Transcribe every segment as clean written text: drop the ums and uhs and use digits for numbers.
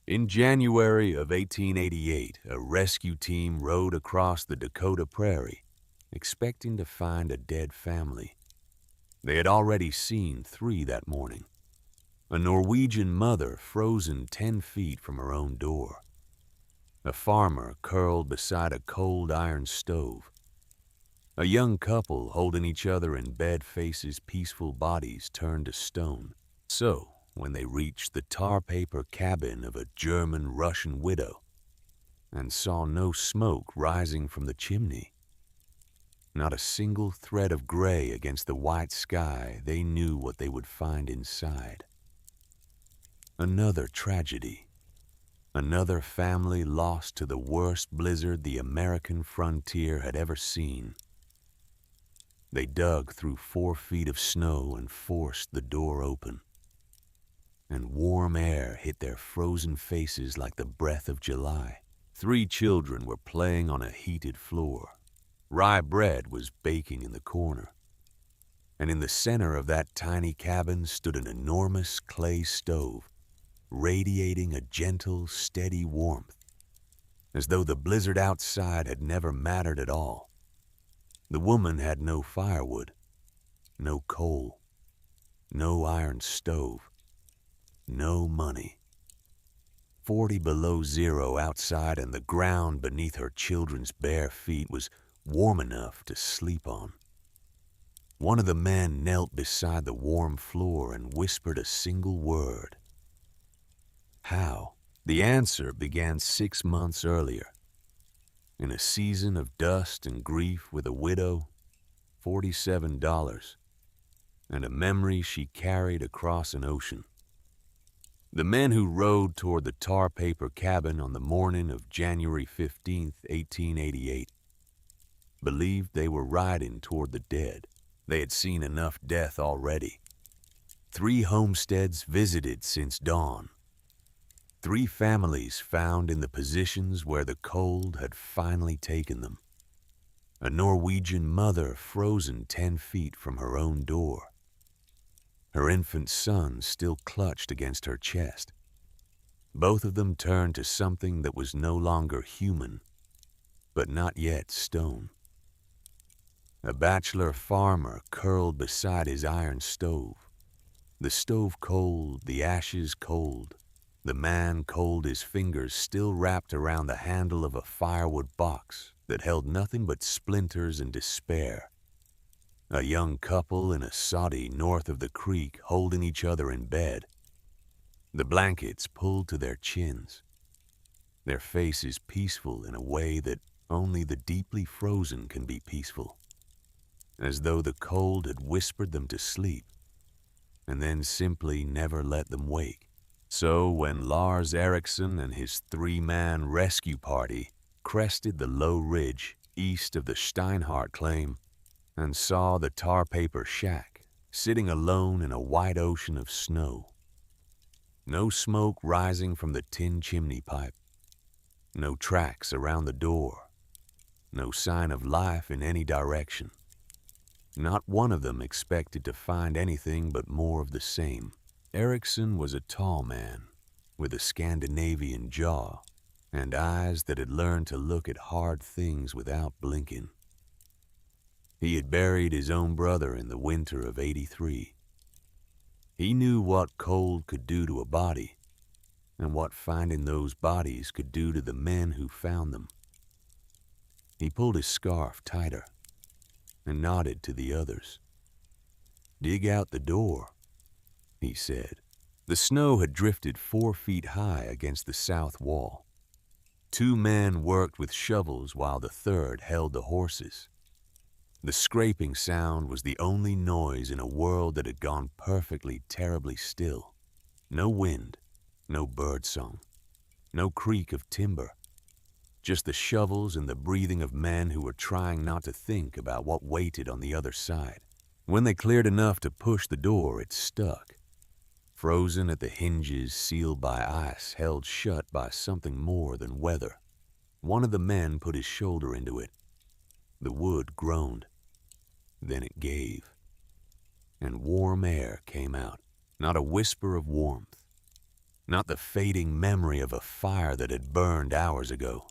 In January of 1888, a rescue team rode across the Dakota Prairie, expecting to find a dead family. They had already seen three that morning. A Norwegian mother frozen 10 feet from her own door. A farmer curled beside a cold iron stove. A young couple holding each other in bed faces, peaceful bodies turned to stone. So, when they reached the tar paper cabin of a German-Russian widow and saw no smoke rising from the chimney, not a single thread of gray against the white sky, they knew what they would find inside. Another tragedy. Another family lost to the worst blizzard the American frontier had ever seen. They dug through 4 feet of snow and forced the door open. And warm air hit their frozen faces like the breath of July. 3 children were playing on a heated floor. Rye bread was baking in the corner. And in the center of that tiny cabin stood an enormous clay stove, radiating a gentle, steady warmth, as though the blizzard outside had never mattered at all. The woman had no firewood, no coal, no iron stove, no money. 40 below zero outside, and the ground beneath her children's bare feet was warm enough to sleep on. One of the men knelt beside the warm floor and whispered a single word. How? The answer began 6 months earlier. In a season of dust and grief with a widow, $47, and a memory she carried across an ocean. The men who rowed toward the tar paper cabin on the morning of January 15th, 1888, believed they were riding toward the dead. They had seen enough death already. 3 homesteads visited since dawn. 3 families found in the positions where the cold had finally taken them. A Norwegian mother frozen 10 feet from her own door. Her infant son still clutched against her chest. Both of them turned to something that was no longer human, but not yet stone. A bachelor farmer curled beside his iron stove. The stove cold, the ashes cold. The man cold, his fingers still wrapped around the handle of a firewood box that held nothing but splinters and despair. A young couple in a soddy north of the creek holding each other in bed. The blankets pulled to their chins. Their faces peaceful in a way that only the deeply frozen can be peaceful. As though the cold had whispered them to sleep and then simply never let them wake. So when Lars Eriksson and his 3-man rescue party crested the low ridge east of the Steinhardt claim and saw the tar paper shack sitting alone in a white ocean of snow, no smoke rising from the tin chimney pipe, no tracks around the door, no sign of life in any direction. Not one of them expected to find anything but more of the same. Eriksson was a tall man with a Scandinavian jaw and eyes that had learned to look at hard things without blinking. He had buried his own brother in the winter of '83. He knew what cold could do to a body and what finding those bodies could do to the men who found them. He pulled his scarf tighter and nodded to the others. "Dig out the door," he said. The snow had drifted 4 feet high against the south wall. 2 men worked with shovels while the third held the horses. The scraping sound was the only noise in a world that had gone perfectly, terribly still. No wind, no birdsong, no creak of timber. Just the shovels and the breathing of men who were trying not to think about what waited on the other side. When they cleared enough to push the door, it stuck. Frozen at the hinges, sealed by ice, held shut by something more than weather. One of the men put his shoulder into it. The wood groaned. Then it gave. And warm air came out. Not a whisper of warmth. not the fading memory of a fire that had burned hours ago.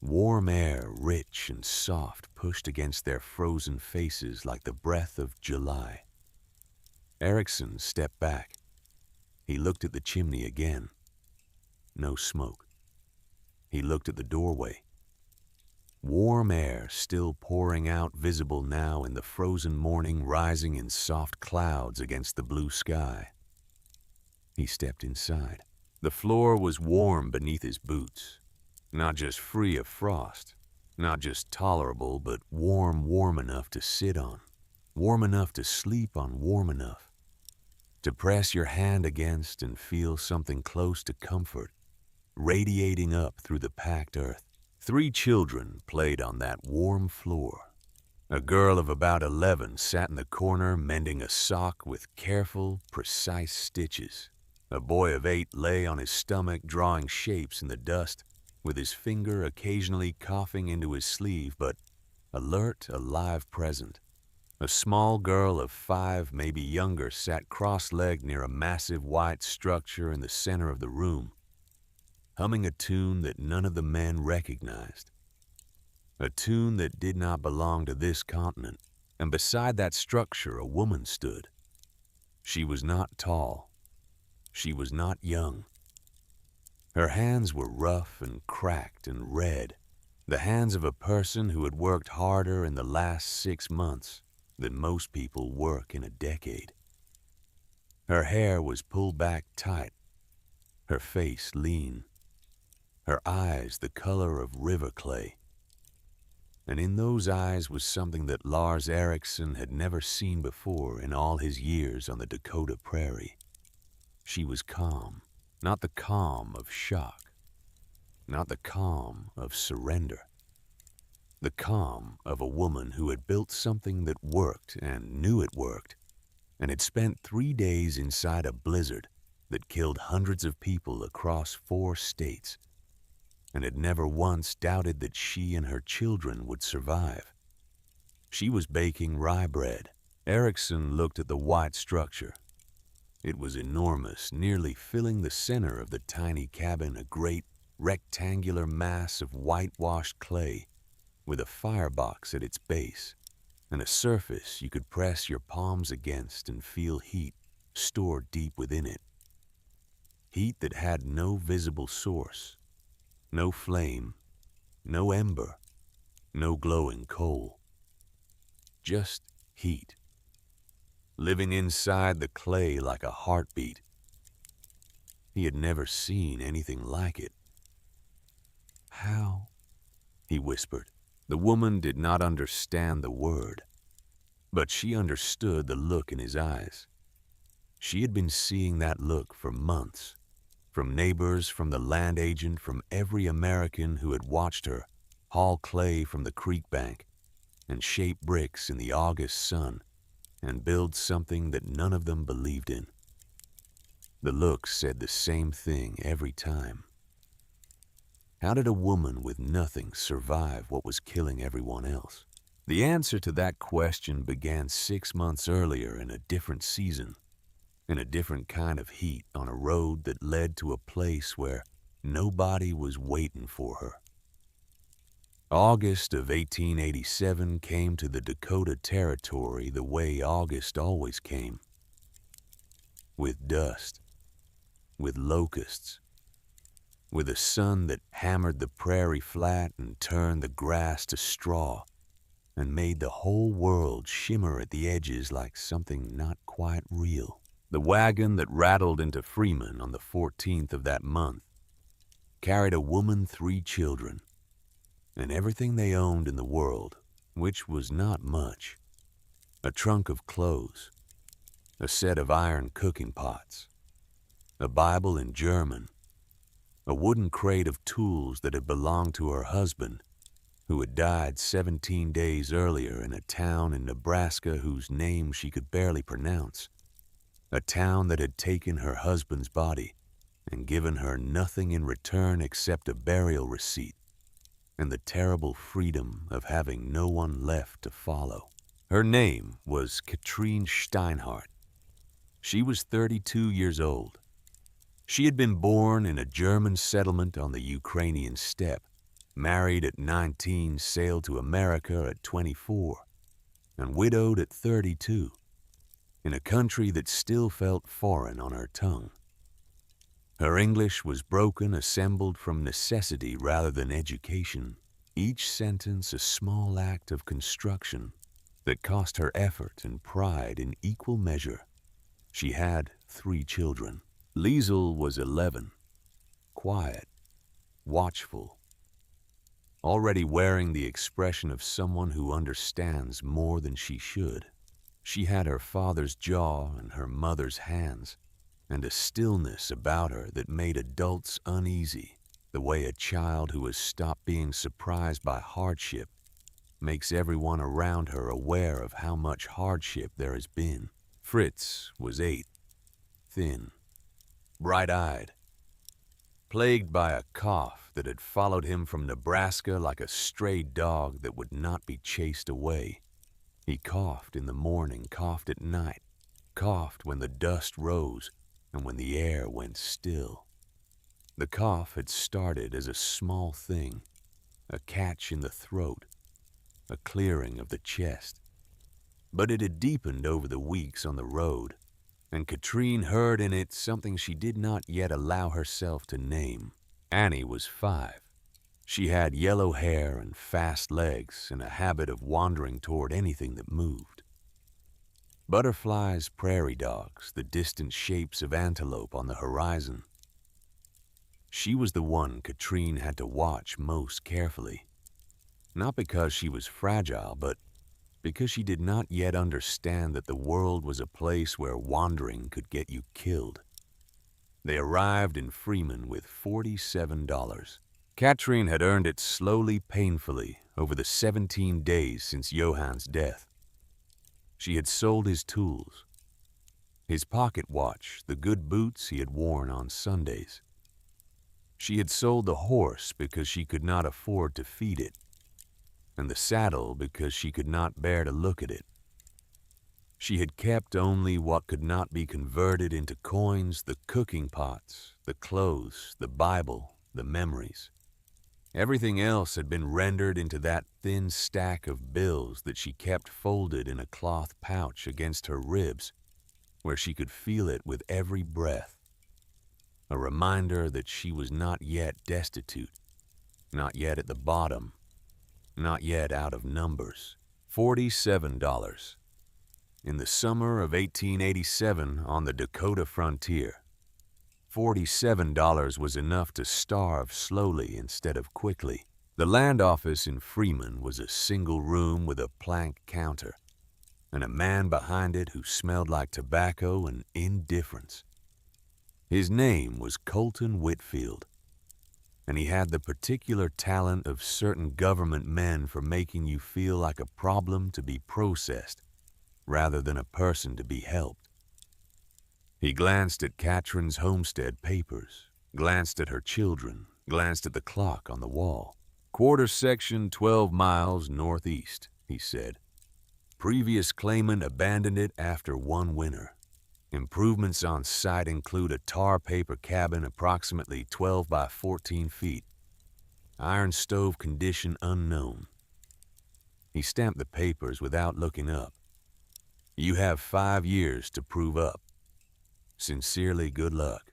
Warm air, rich and soft, pushed against their frozen faces like the breath of July. Erickson stepped back. He looked at the chimney again. No smoke. He looked at the doorway. Warm air still pouring out, visible now in the frozen morning, rising in soft clouds against the blue sky. He stepped inside. The floor was warm beneath his boots. Not just free of frost, not just tolerable, but warm enough to sit on, warm enough to sleep on, warm enough to press your hand against and feel something close to comfort, radiating up through the packed earth. 3 children played on that warm floor. A girl of about 11 sat in the corner mending a sock with careful, precise stitches. A boy of 8 lay on his stomach drawing shapes in the dust, with his finger occasionally coughing into his sleeve, but alert, alive, present. A small girl of 5, maybe younger, sat cross-legged near a massive white structure in the center of the room, humming a tune that none of the men recognized. A tune that did not belong to this continent. And beside that structure, a woman stood. She was not tall. She was not young. Her hands were rough and cracked and red, the hands of a person who had worked harder in the last 6 months than most people work in a decade. Her hair was pulled back tight, her face lean, her eyes the color of river clay. And in those eyes was something that Lars Erickson had never seen before in all his years on the Dakota prairie. She was calm, not the calm of shock, not the calm of surrender. The calm of a woman who had built something that worked and knew it worked, and had spent 3 days inside a blizzard that killed hundreds of people across 4 states, and had never once doubted that she and her children would survive. She was baking rye bread. Erickson looked at the white structure. It was enormous, nearly filling the center of the tiny cabin, a great rectangular mass of whitewashed clay with a firebox at its base and a surface you could press your palms against and feel heat stored deep within it. Heat that had no visible source, no flame, no ember, no glowing coal. Just heat, living inside the clay like a heartbeat. He had never seen anything like it. "How?" he whispered. The woman did not understand the word, but she understood the look in his eyes. She had been seeing that look for months, from neighbors, from the land agent, from every American who had watched her haul clay from the creek bank and shape bricks in the August sun and build something that none of them believed in. The look said the same thing every time. How did a woman with nothing survive what was killing everyone else? The answer to that question began 6 months earlier in a different season, in a different kind of heat, on a road that led to a place where nobody was waiting for her. August of 1887 came to the Dakota Territory the way August always came, with dust, with locusts, with a sun that hammered the prairie flat and turned the grass to straw and made the whole world shimmer at the edges like something not quite real. The wagon that rattled into Freeman on the 14th of that month carried a woman, 3 children, and everything they owned in the world, which was not much. A trunk of clothes, a set of iron cooking pots, a Bible in German, a wooden crate of tools that had belonged to her husband, who had died 17 days earlier in a town in Nebraska whose name she could barely pronounce, a town that had taken her husband's body and given her nothing in return except a burial receipt and the terrible freedom of having no one left to follow. Her name was Katrine Steinhardt. She was 32 years old. She had been born in a German settlement on the Ukrainian steppe, married at 19, sailed to America at 24, and widowed at 32, in a country that still felt foreign on her tongue. Her English was broken, assembled from necessity rather than education, each sentence a small act of construction that cost her effort and pride in equal measure. She had 3 children. Liesel was 11, quiet, watchful, already wearing the expression of someone who understands more than she should. She had her father's jaw and her mother's hands, and a stillness about her that made adults uneasy, the way a child who has stopped being surprised by hardship makes everyone around her aware of how much hardship there has been. Fritz was 8, thin, bright-eyed, plagued by a cough that had followed him from Nebraska like a stray dog that would not be chased away. He coughed in the morning, coughed at night, coughed when the dust rose and when the air went still. The cough had started as a small thing, a catch in the throat, a clearing of the chest. But it had deepened over the weeks on the road, and Katrine heard in it something she did not yet allow herself to name. Annie was 5. She had yellow hair and fast legs and a habit of wandering toward anything that moved. Butterflies, prairie dogs, the distant shapes of antelope on the horizon. She was the one Katrine had to watch most carefully, not because she was fragile, but because she did not yet understand that the world was a place where wandering could get you killed. They arrived in Freeman with $47. Katrine had earned it slowly, painfully, over the 17 days since Johann's death. She had sold his tools, his pocket watch, the good boots he had worn on Sundays. She had sold the horse because she could not afford to feed it, and the saddle because she could not bear to look at it. She had kept only what could not be converted into coins, the cooking pots, the clothes, the Bible, the memories. Everything else had been rendered into that thin stack of bills that she kept folded in a cloth pouch against her ribs, where she could feel it with every breath. A reminder that she was not yet destitute, not yet at the bottom, not yet out of numbers. $47. In the summer of 1887 on the Dakota frontier, $47 was enough to starve slowly instead of quickly. The land office in Freeman was a single room with a plank counter, and a man behind it who smelled like tobacco and indifference. His name was Colton Whitfield, and he had the particular talent of certain government men for making you feel like a problem to be processed rather than a person to be helped. He glanced at Katrine's homestead papers, glanced at her children, glanced at the clock on the wall. Quarter section 12 miles northeast, he said. Previous claimant abandoned it after 1 winter. Improvements on site include a tar paper cabin approximately 12 by 14 feet. Iron stove condition unknown. He stamped the papers without looking up. You have 5 years to prove up. Sincerely, good luck.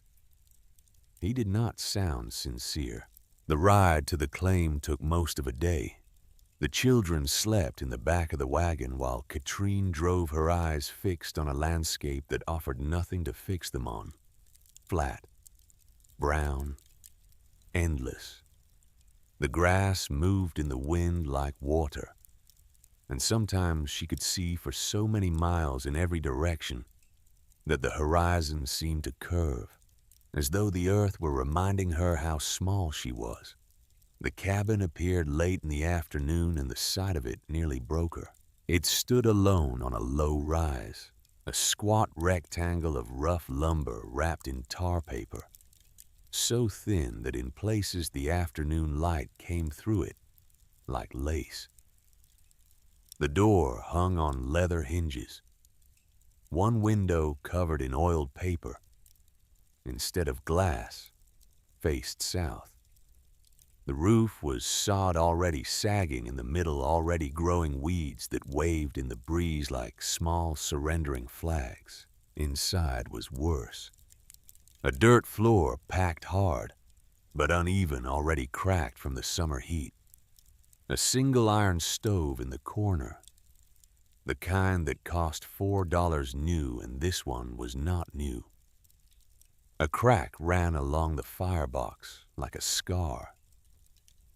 He did not sound sincere. The ride to the claim took most of a day. The children slept in the back of the wagon while Katrine drove her eyes fixed on a landscape that offered nothing to fix them on. Flat, brown, endless. The grass moved in the wind like water, and sometimes she could see for so many miles in every direction that the horizon seemed to curve, as though the earth were reminding her how small she was. The cabin appeared late in the afternoon, and the sight of it nearly broke her. It stood alone on a low rise, a squat rectangle of rough lumber wrapped in tar paper, so thin that in places the afternoon light came through it like lace. The door hung on leather hinges, one window covered in oiled paper, instead of glass, faced south. The roof was sod already sagging, in the middle already growing weeds that waved in the breeze like small surrendering flags. Inside was worse. A dirt floor packed hard, but uneven, already cracked from the summer heat. A single iron stove in the corner, the kind that cost $4 new, and this one was not new. A crack ran along the firebox like a scar,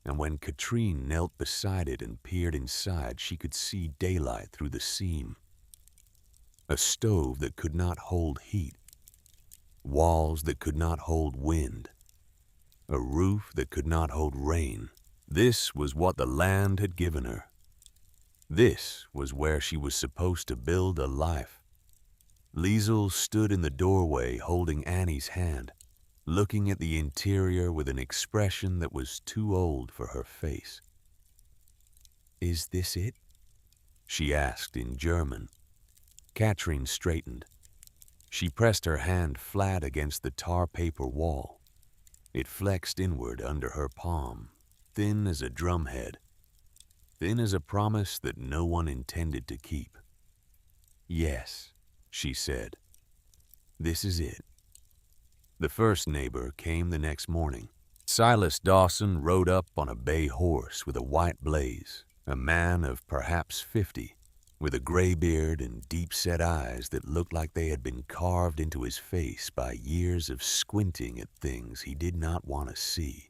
and when Katrine knelt beside it and peered inside, she could see daylight through the seam. A stove that could not hold heat, walls that could not hold wind, a roof that could not hold rain. This was what the land had given her. This was where she was supposed to build a life. Liesel stood in the doorway holding Annie's hand, looking at the interior with an expression that was too old for her face. "Is this it?" she asked in German. Katrine straightened. She pressed her hand flat against the tar paper wall. It flexed inward under her palm, thin as a drumhead, thin as a promise that no one intended to keep. "Yes," she said. "This is it." The first neighbor came the next morning. Silas Dawson rode up on a bay horse with a white blaze, a man of perhaps 50, with a gray beard and deep-set eyes that looked like they had been carved into his face by years of squinting at things he did not want to see.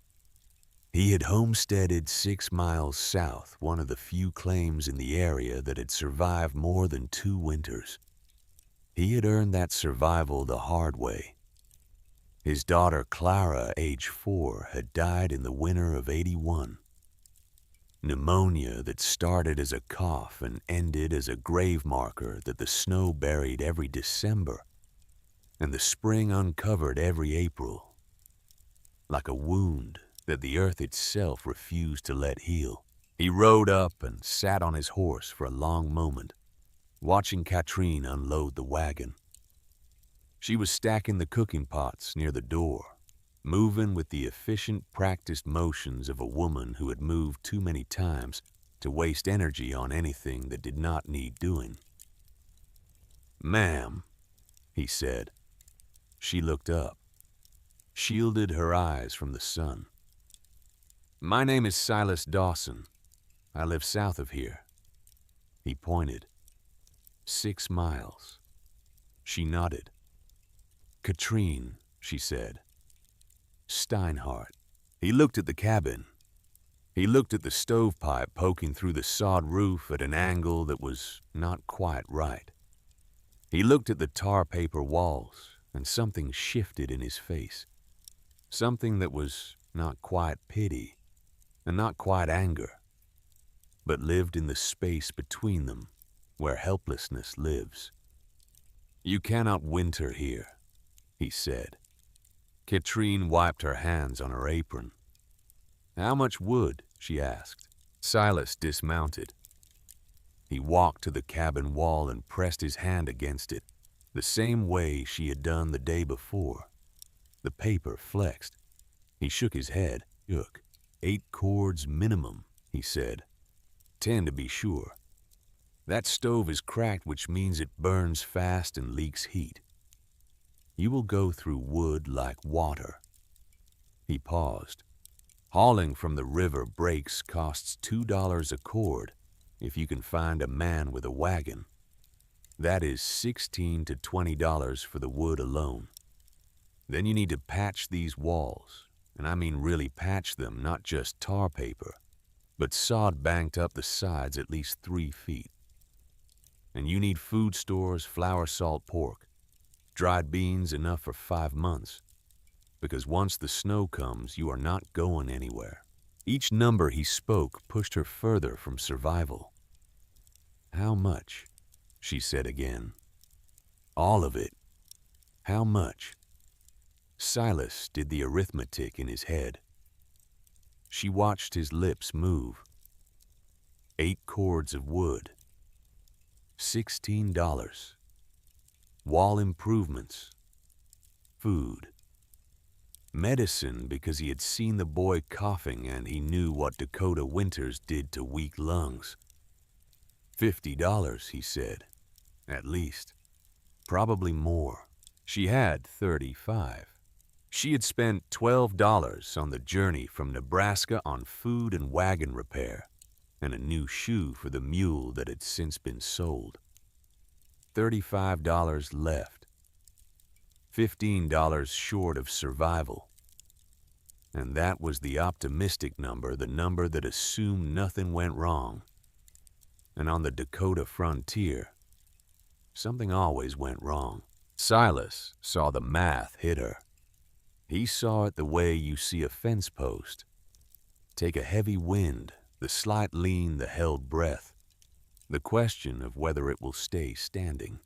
He had homesteaded 6 miles south, one of the few claims in the area that had survived more than 2 winters. He had earned that survival the hard way. His daughter Clara, age 4, had died in the winter of '81. Pneumonia that started as a cough and ended as a grave marker that the snow buried every December and the spring uncovered every April, like a wound that the earth itself refused to let heal. He rode up and sat on his horse for a long moment, watching Katrine unload the wagon. She was stacking the cooking pots near the door, moving with the efficient, practiced motions of a woman who had moved too many times to waste energy on anything that did not need doing. "Ma'am," he said. She looked up, shielded her eyes from the sun. "My name is Silas Dawson. I live south of here." He pointed. 6 miles. She nodded. "Katrine," she said. "Steinhardt." He looked at the cabin. He looked at the stovepipe poking through the sod roof at an angle that was not quite right. He looked at the tar paper walls, and something shifted in his face. Something that was not quite pity and not quite anger, but lived in the space between them where helplessness lives. "You cannot winter here," he said. Katrine wiped her hands on her apron. "How much wood?" she asked. Silas dismounted. He walked to the cabin wall and pressed his hand against it, the same way she had done the day before. The paper flexed. He shook his head. "Look, 8 cords minimum," he said. 10 to be sure. That stove is cracked, which means it burns fast and leaks heat. You will go through wood like water." He paused. "Hauling from the river breaks costs $2 a cord if you can find a man with a wagon. That is $16 to $20 for the wood alone. Then you need to patch these walls, and I mean really patch them, not just tar paper, but sod banked up the sides at least 3 feet. And you need food stores, flour, salt, pork, dried beans enough for 5 months, because once the snow comes, you are not going anywhere." Each number he spoke pushed her further from survival. "How much?" she said again. "All of it. How much?" Silas did the arithmetic in his head. She watched his lips move. 8 cords of wood. $16. Wall improvements. Food. Medicine because he had seen the boy coughing and he knew what Dakota winters did to weak lungs. $50, he said, at least. Probably more. She had 35. She had spent $12 on the journey from Nebraska on food and wagon repair, and a new shoe for the mule that had since been sold. $35 left. $15 short of survival. And that was the optimistic number, the number that assumed nothing went wrong. And on the Dakota frontier, something always went wrong. Silas saw the math hit her. He saw it the way you see a fence post. Take a heavy wind, the slight lean, the held breath, the question of whether it will stay standing.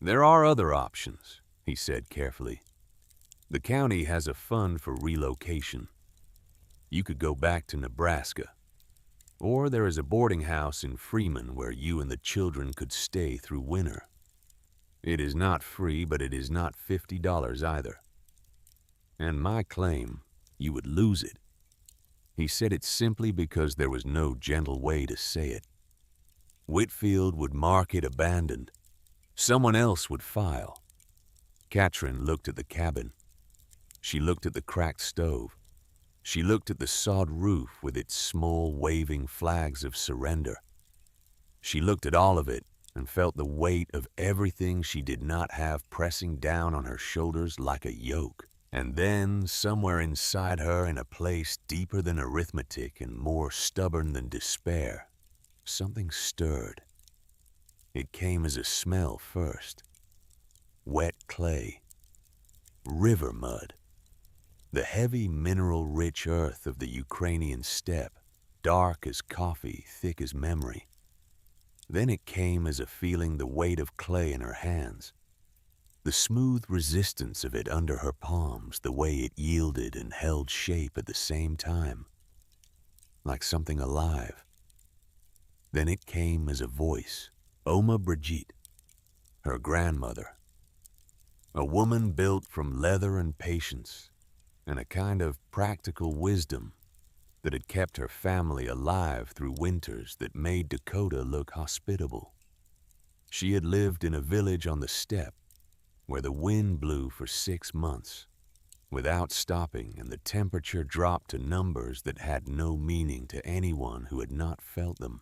There are other options, he said carefully. The county has a fund for relocation. You could go back to Nebraska. Or there is a boarding house in Freeman where you and the children could stay through winter. It is not free, but it is not $50 either. And my claim, you would lose it. He said it simply because there was no gentle way to say it. Whitfield would mark it abandoned. Someone else would file. Katrin looked at the cabin. She looked at the cracked stove. She looked at the sod roof with its small waving flags of surrender. She looked at all of it and felt the weight of everything she did not have pressing down on her shoulders like a yoke. And then, somewhere inside her, in a place deeper than arithmetic and more stubborn than despair, something stirred. It came as a smell first. Wet clay. River mud. The heavy mineral-rich earth of the Ukrainian steppe, dark as coffee, thick as memory. Then it came as a feeling the weight of clay in her hands. The smooth resistance of it under her palms, the way it yielded and held shape at the same time. Like something alive. Then it came as a voice. Oma Brigitte, her grandmother. A woman built from leather and patience, and a kind of practical wisdom that had kept her family alive through winters that made Dakota look hospitable. She had lived in a village on the steppe where the wind blew for 6 months without stopping, and the temperature dropped to numbers that had no meaning to anyone who had not felt them.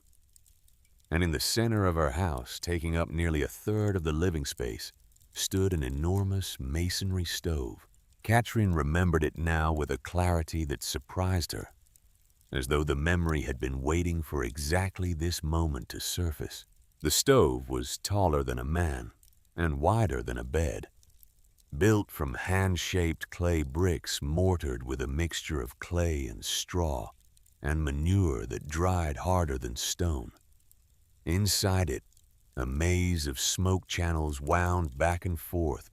And in the center of her house, taking up nearly a third of the living space, stood an enormous masonry stove. Katrin remembered it now with a clarity that surprised her, as though the memory had been waiting for exactly this moment to surface. The stove was taller than a man and wider than a bed, built from hand-shaped clay bricks mortared with a mixture of clay and straw and manure that dried harder than stone. Inside it, a maze of smoke channels wound back and forth,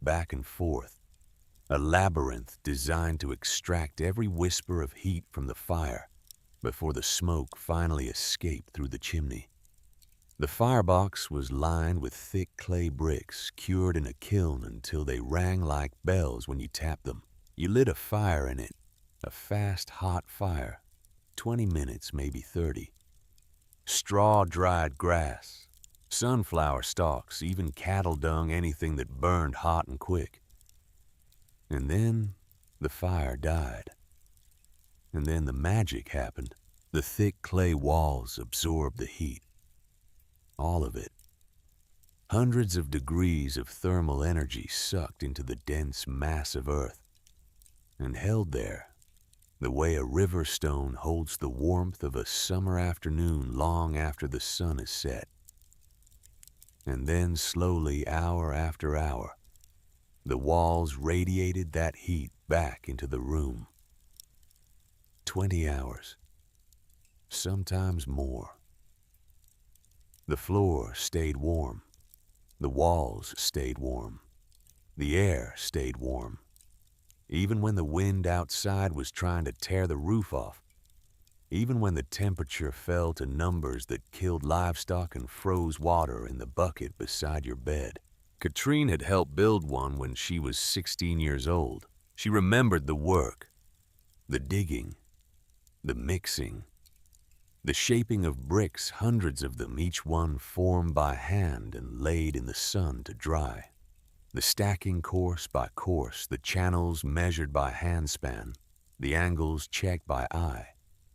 a labyrinth designed to extract every whisper of heat from the fire before the smoke finally escaped through the chimney. The firebox was lined with thick clay bricks cured in a kiln until they rang like bells when you tapped them. You lit a fire in it, a fast, hot fire, 20 minutes, maybe 30. Straw-dried grass, sunflower stalks, even cattle dung, anything that burned hot and quick. And then the fire died. And then the magic happened. The thick clay walls absorbed the heat. All of it. Hundreds of degrees of thermal energy sucked into the dense mass of earth and held there the way a river stone holds the warmth of a summer afternoon long after the sun is set. And then slowly, hour after hour, the walls radiated that heat back into the room. 20 hours, sometimes more. The floor stayed warm. The walls stayed warm. The air stayed warm. Even when the wind outside was trying to tear the roof off. Even when the temperature fell to numbers that killed livestock and froze water in the bucket beside your bed. Katrine had helped build one when she was 16 years old. She remembered the work, the digging, the mixing, the shaping of bricks, hundreds of them, each one formed by hand and laid in the sun to dry. The stacking course by course, the channels measured by handspan, the angles checked by eye,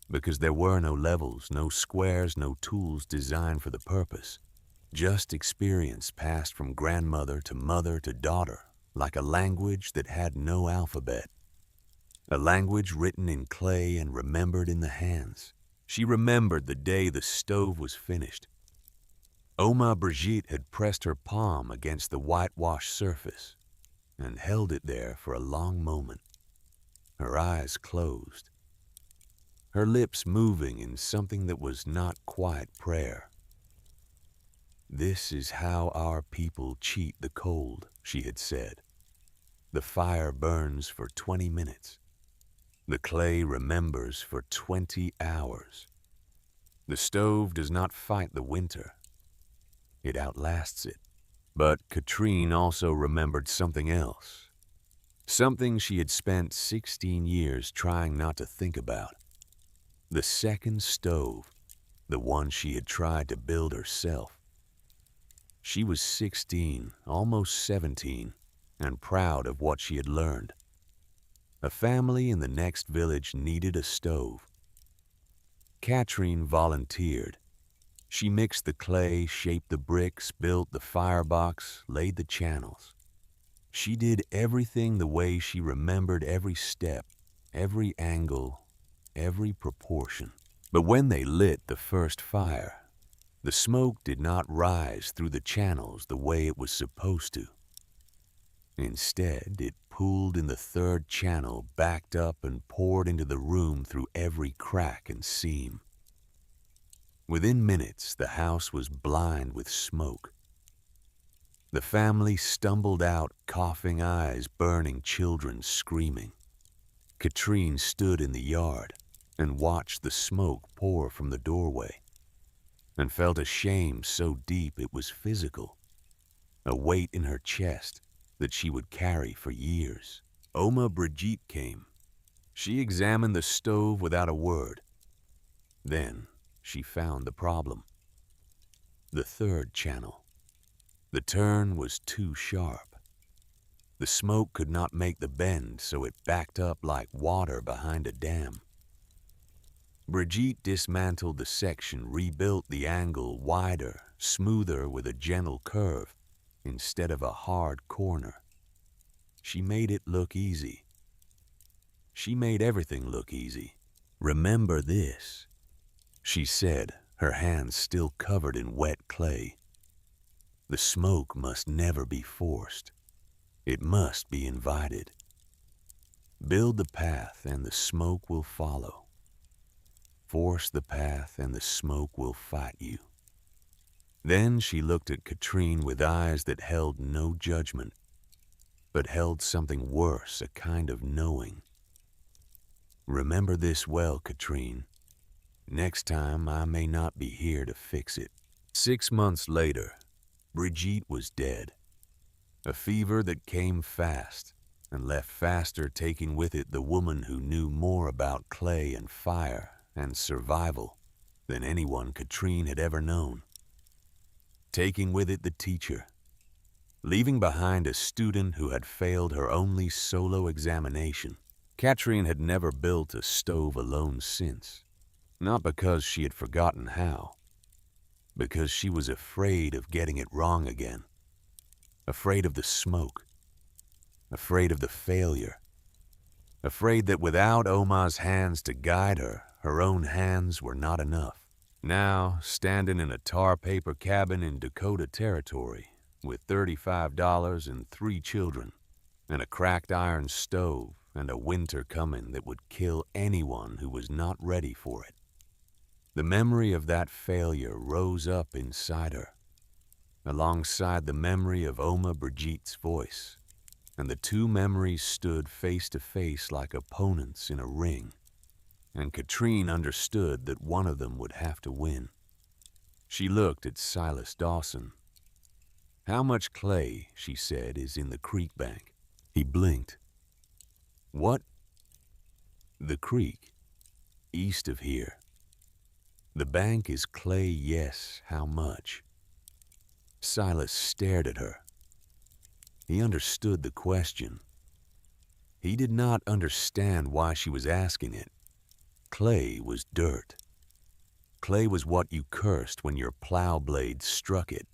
because there were no levels, no squares, no tools designed for the purpose. Just experience passed from grandmother to mother to daughter, like a language that had no alphabet. A language written in clay and remembered in the hands. She remembered the day the stove was finished. Oma Brigitte had pressed her palm against the whitewashed surface and held it there for a long moment, her eyes closed, her lips moving in something that was not quite prayer. "This is how our people cheat the cold," she had said. "The fire burns for 20 minutes. The clay remembers for 20 hours. The stove does not fight the winter. It outlasts it." But Katrine also remembered something else. Something she had spent 16 years trying not to think about. The second stove, the one she had tried to build herself. She was 16, almost 17, and proud of what she had learned. A family in the next village needed a stove. Katrine volunteered. She mixed the clay, shaped the bricks, built the firebox, laid the channels. She did everything the way she remembered every step, every angle, every proportion. But when they lit the first fire, the smoke did not rise through the channels the way it was supposed to. Instead, it pooled in the third channel, backed up and poured into the room through every crack and seam. Within minutes, the house was blind with smoke. The family stumbled out, coughing eyes, burning children screaming. Katrine stood in the yard and watched the smoke pour from the doorway and felt a shame so deep it was physical, a weight in her chest that she would carry for years. Oma Brigitte came. She examined the stove without a word. Then she found the problem. The third channel. The turn was too sharp. The smoke could not make the bend, so it backed up like water behind a dam. Brigitte dismantled the section, rebuilt the angle wider, smoother with a gentle curve, instead of a hard corner. She made it look easy. She made everything look easy. "Remember this," she said, her hands still covered in wet clay. "The smoke must never be forced. It must be invited. Build the path and the smoke will follow. Force the path and the smoke will fight you." Then she looked at Katrine with eyes that held no judgment, but held something worse, a kind of knowing. "Remember this well, Katrine. Next time I may not be here to fix it." 6 months later, Brigitte was dead. A fever that came fast and left faster, taking with it the woman who knew more about clay and fire and survival than anyone Katrine had ever known. Taking with it the teacher, leaving behind a student who had failed her only solo examination. Katrine had never built a stove alone since, not because she had forgotten how, because she was afraid of getting it wrong again, afraid of the smoke, afraid of the failure, afraid that without Oma's hands to guide her, her own hands were not enough. Now, standing in a tar paper cabin in Dakota Territory, with $35 and 3 children, and a cracked iron stove, and a winter coming that would kill anyone who was not ready for it, the memory of that failure rose up inside her, alongside the memory of Oma Brigitte's voice, and the two memories stood face to face like opponents in a ring, and Katrine understood that one of them would have to win. She looked at Silas Dawson. "How much clay," she said, "is in the creek bank?" He blinked. What? The creek, east of here. The bank is clay, yes, how much? Silas stared at her. He understood the question. He did not understand why she was asking it. Clay was dirt. Clay was what you cursed when your plow blade struck it.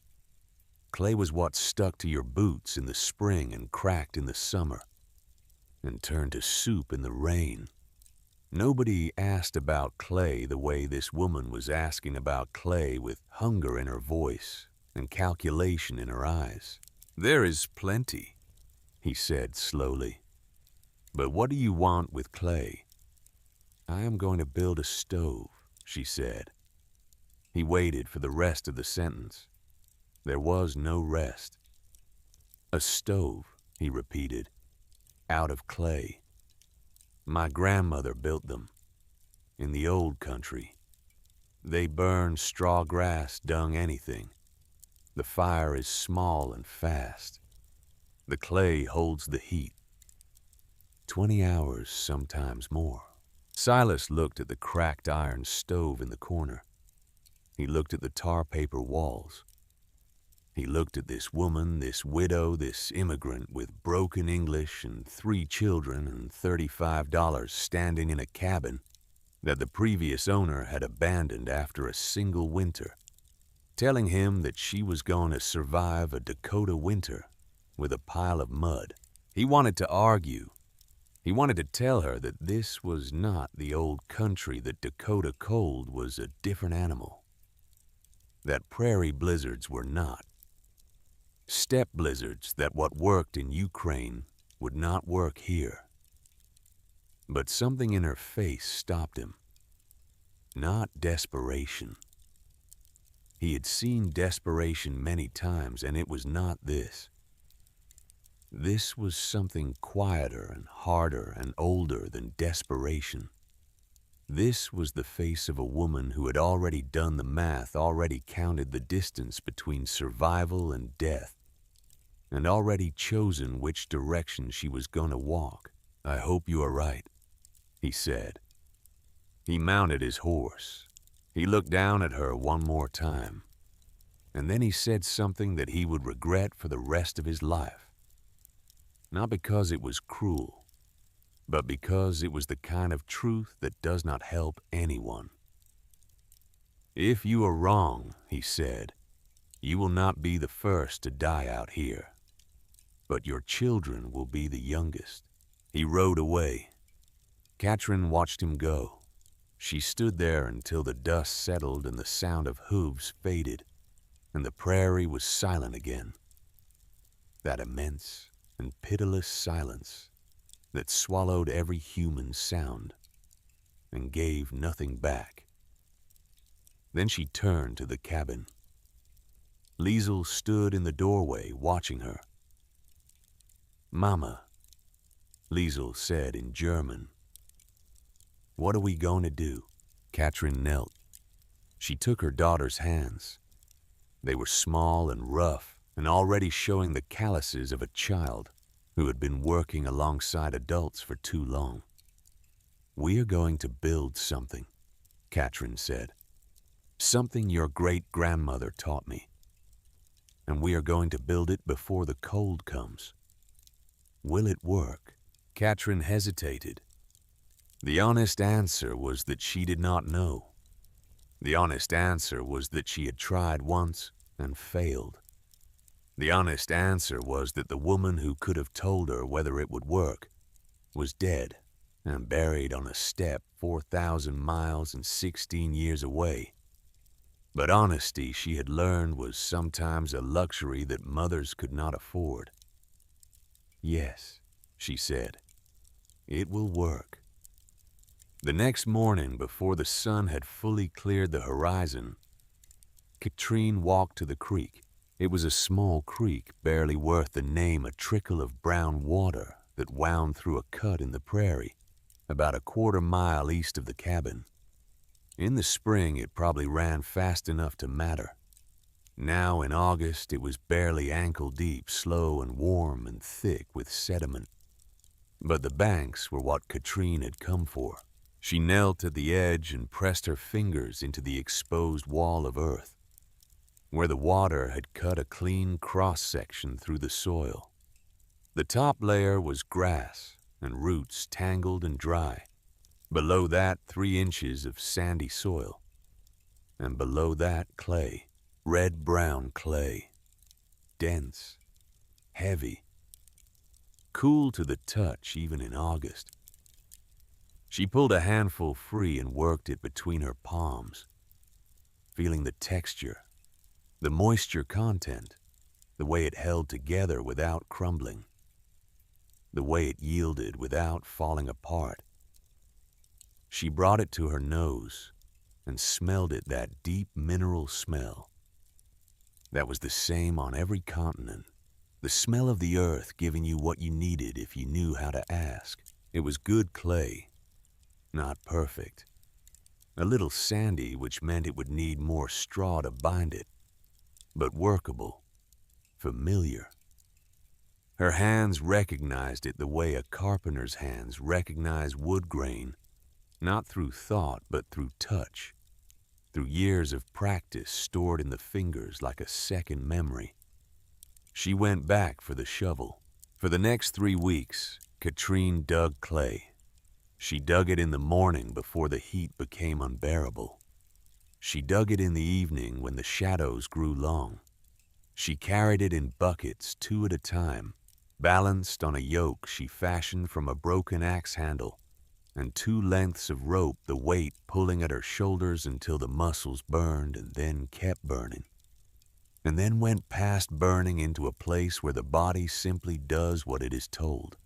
Clay was what stuck to your boots in the spring and cracked in the summer, and turned to soup in the rain. Nobody asked about clay the way this woman was asking about clay, with hunger in her voice and calculation in her eyes. "There is plenty," he said slowly. "But what do you want with clay?" "I am going to build a stove," she said. He waited for the rest of the sentence. There was no rest. "A stove," he repeated, "out of clay. My grandmother built them. In the old country. They burn straw, grass, dung, anything. The fire is small and fast. The clay holds the heat. 20 hours, sometimes more." Silas looked at the cracked iron stove in the corner. He looked at the tar paper walls. He looked at this woman, this widow, this immigrant with broken English and 3 children and $35 standing in a cabin that the previous owner had abandoned after a single winter, telling him that she was going to survive a Dakota winter with a pile of mud. He wanted to argue. He wanted to tell her that this was not the old country, that Dakota cold was a different animal, that prairie blizzards were not. Steppe blizzards, that what worked in Ukraine would not work here. But something in her face stopped him. Not desperation. He had seen desperation many times, and it was not this. This was something quieter and harder and older than desperation. This was the face of a woman who had already done the math, already counted the distance between survival and death, and already chosen which direction she was going to walk. "I hope you are right," he said. He mounted his horse. He looked down at her one more time, and then he said something that he would regret for the rest of his life. Not because it was cruel, but because it was the kind of truth that does not help anyone. "If you are wrong," he said, "you will not be the first to die out here, but your children will be the youngest." He rode away. Katrin watched him go. She stood there until the dust settled and the sound of hooves faded, and the prairie was silent again. That immense and pitiless silence that swallowed every human sound and gave nothing back. Then she turned to the cabin. Liesel stood in the doorway watching her. "Mama," Liesel said in German. "What are we going to do?" Katrin knelt. She took her daughter's hands. They were small and rough and already showing the calluses of a child who had been working alongside adults for too long. "We are going to build something," Katrin said. "Something your great-grandmother taught me. And we are going to build it before the cold comes. Will it work?" Katrin hesitated. The honest answer was that she did not know. The honest answer was that she had tried once and failed. The honest answer was that the woman who could have told her whether it would work was dead and buried on a steppe 4,000 miles and 16 years away. But honesty, she had learned, was sometimes a luxury that mothers could not afford. "Yes," she said, "it will work." The next morning, before the sun had fully cleared the horizon, Katrine walked to the creek. It was a small creek, barely worth the name, a trickle of brown water that wound through a cut in the prairie, about a quarter mile east of the cabin. In the spring, it probably ran fast enough to matter. Now, in August, it was barely ankle deep, slow and warm and thick with sediment. But the banks were what Katrine had come for. She knelt at the edge and pressed her fingers into the exposed wall of earth, where the water had cut a clean cross-section through the soil. The top layer was grass and roots tangled and dry. Below that, 3 inches of sandy soil. And below that, clay, red-brown clay, dense, heavy, cool to the touch even in August. She pulled a handful free and worked it between her palms, feeling the texture, the moisture content, the way it held together without crumbling, the way it yielded without falling apart. She brought it to her nose and smelled it, that deep mineral smell that was the same on every continent, the smell of the earth giving you what you needed if you knew how to ask. It was good clay, not perfect, a little sandy, which meant it would need more straw to bind it, but workable, familiar. Her hands recognized it the way a carpenter's hands recognize wood grain, not through thought but through touch, through years of practice stored in the fingers like a second memory. She went back for the shovel. For the next 3 weeks, Katrine dug clay. She dug it in the morning before the heat became unbearable. She dug it in the evening when the shadows grew long. She carried it in buckets 2 at a time, balanced on a yoke she fashioned from a broken axe handle, and 2 lengths of rope, the weight pulling at her shoulders until the muscles burned and then kept burning, and then went past burning into a place where the body simply does what it is told,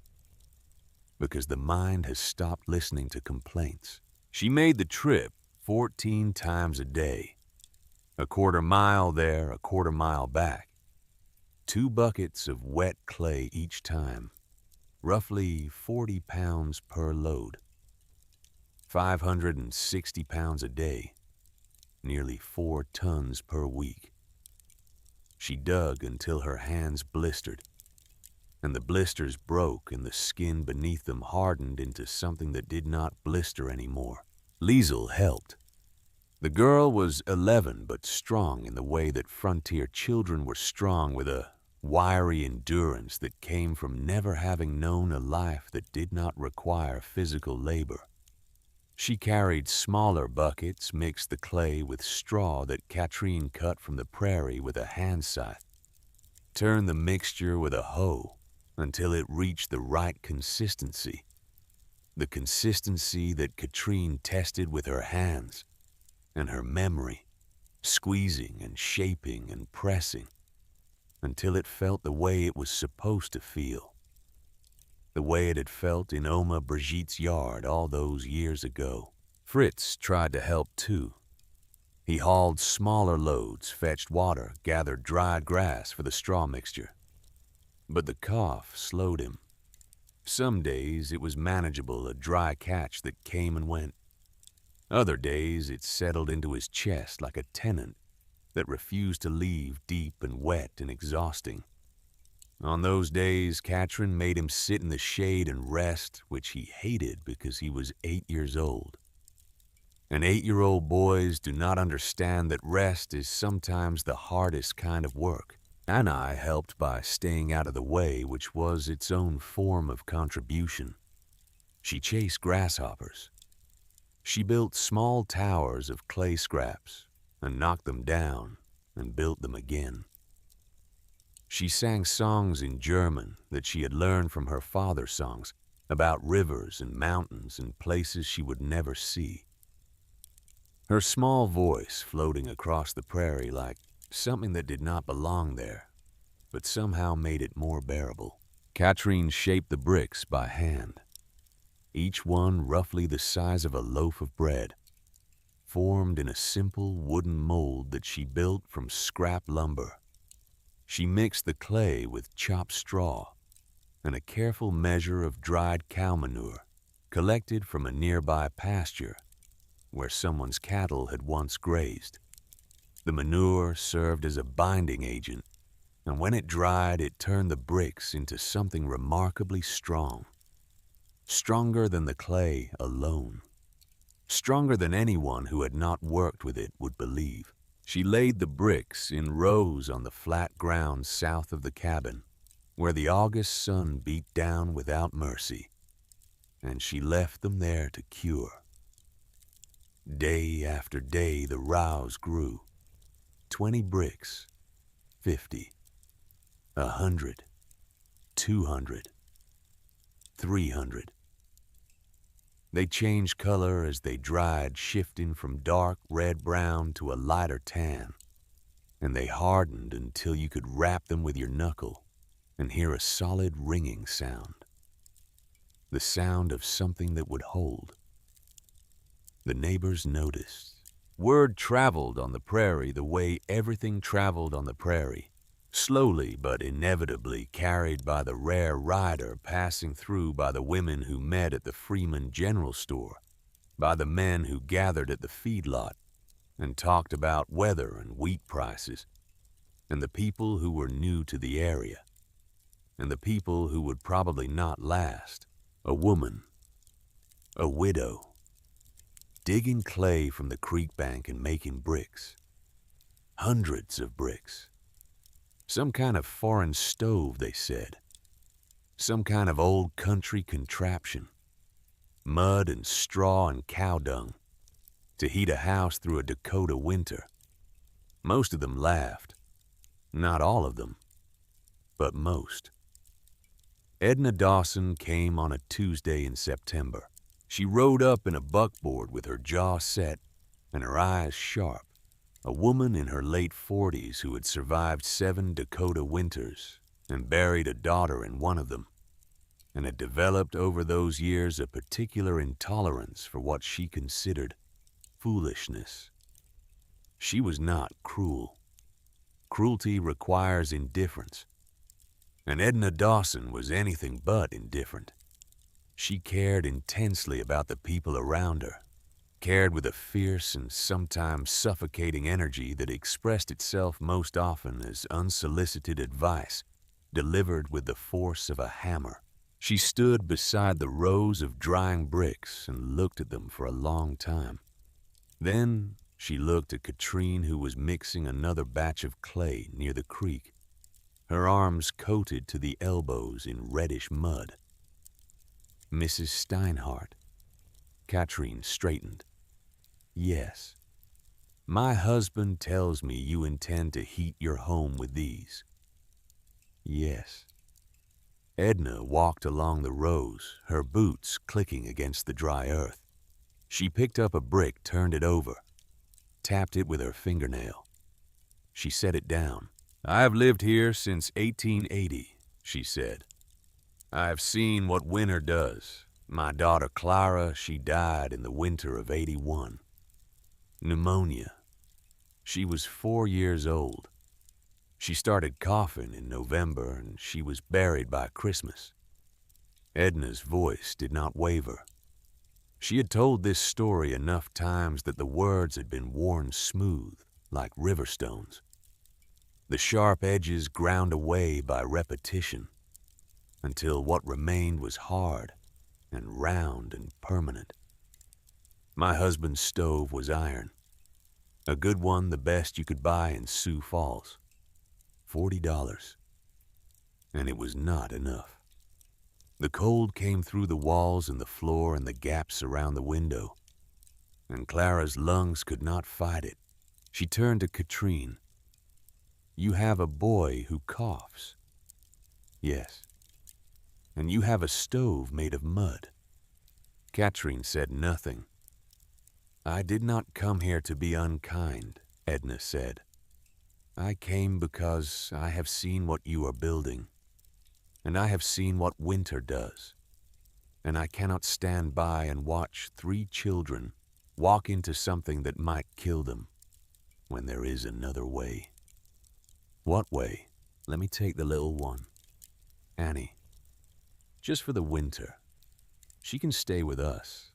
because the mind has stopped listening to complaints. She made the trip 14 times a day, a quarter mile there, a quarter mile back, 2 buckets of wet clay each time, roughly 40 pounds per load, 560 pounds a day, nearly 4 tons per week. She dug until her hands blistered, and the blisters broke and the skin beneath them hardened into something that did not blister anymore. Liesel helped. The girl was 11 but strong in the way that frontier children were strong, with a wiry endurance that came from never having known a life that did not require physical labor. She carried smaller buckets, mixed the clay with straw that Katrine cut from the prairie with a hand scythe, turned the mixture with a hoe until it reached the right consistency, the consistency that Katrine tested with her hands and her memory, squeezing and shaping and pressing until it felt the way it was supposed to feel, the way it had felt in Oma Brigitte's yard all those years ago. Fritz tried to help too. He hauled smaller loads, fetched water, gathered dried grass for the straw mixture. But the cough slowed him. Some days it was manageable, a dry catch that came and went. Other days it settled into his chest like a tenant that refused to leave, deep and wet and exhausting. On those days, Katrin made him sit in the shade and rest, which he hated because he was 8 years old. And 8-year-old boys do not understand that rest is sometimes the hardest kind of work. And I helped by staying out of the way, which was its own form of contribution. She chased grasshoppers. She built small towers of clay scraps and knocked them down and built them again. She sang songs in German that she had learned from her father's songs about rivers and mountains and places she would never see. Her small voice floating across the prairie like something that did not belong there, but somehow made it more bearable. Katrine shaped the bricks by hand, each one roughly the size of a loaf of bread, formed in a simple wooden mold that she built from scrap lumber. She mixed the clay with chopped straw and a careful measure of dried cow manure collected from a nearby pasture where someone's cattle had once grazed. The manure served as a binding agent, and when it dried, it turned the bricks into something remarkably strong. stronger than the clay alone, stronger than anyone who had not worked with it would believe. She laid the bricks in rows on the flat ground south of the cabin, where the August sun beat down without mercy, and she left them there to cure. Day after day the rows grew. 20 bricks, 50, 100, 200, 300. They changed color as they dried, shifting from dark red-brown to a lighter tan, and they hardened until you could rap them with your knuckle and hear a solid ringing sound, the sound of something that would hold. The neighbors noticed. Word traveled on the prairie the way everything traveled on the prairie, slowly but inevitably carried by the rare rider passing through, by the women who met at the Freeman General Store, by the men who gathered at the feedlot and talked about weather and wheat prices, and the people who were new to the area, and the people who would probably not last. A woman, a widow, digging clay from the creek bank and making bricks. Hundreds of bricks. Some kind of foreign stove, they said. Some kind of old country contraption. Mud and straw and cow dung to heat a house through a Dakota winter. Most of them laughed. Not all of them, but most. Edna Dawson came on a Tuesday in September. She rode up in a buckboard with her jaw set and her eyes sharp. A woman in her late 40s who had survived 7 Dakota winters and buried a daughter in one of them, and had developed over those years a particular intolerance for what she considered foolishness. She was not cruel. Cruelty requires indifference, and Edna Dawson was anything but indifferent. She cared intensely about the people around her, cared with a fierce and sometimes suffocating energy that expressed itself most often as unsolicited advice delivered with the force of a hammer. She stood beside the rows of drying bricks and looked at them for a long time. Then she looked at Katrine, who was mixing another batch of clay near the creek, her arms coated to the elbows in reddish mud. Mrs. Steinhardt. Katrine straightened. Yes. My husband tells me you intend to heat your home with these. Yes. Edna walked along the rows, her boots clicking against the dry earth. She picked up a brick, turned it over, tapped it with her fingernail. She set it down. I've lived here since 1880, she said. I've seen what winter does. My daughter Clara, she died in the winter of '81. Pneumonia. She was 4 years old. She started coughing in November and she was buried by Christmas. Edna's voice did not waver. She had told this story enough times that the words had been worn smooth, like river stones. The sharp edges ground away by repetition, until what remained was hard and round and permanent. My husband's stove was iron, a good one, the best you could buy in Sioux Falls. $40. And it was not enough. The cold came through the walls and the floor and the gaps around the window, and Clara's lungs could not fight it. She turned to Katrine. You have a boy who coughs. Yes. And you have a stove made of mud. Katrine said nothing. I did not come here to be unkind, Edna said. I came because I have seen what you are building, and I have seen what winter does, and I cannot stand by and watch 3 children walk into something that might kill them when there is another way. What way? Let me take the little one. Annie. Just for the winter. She can stay with us.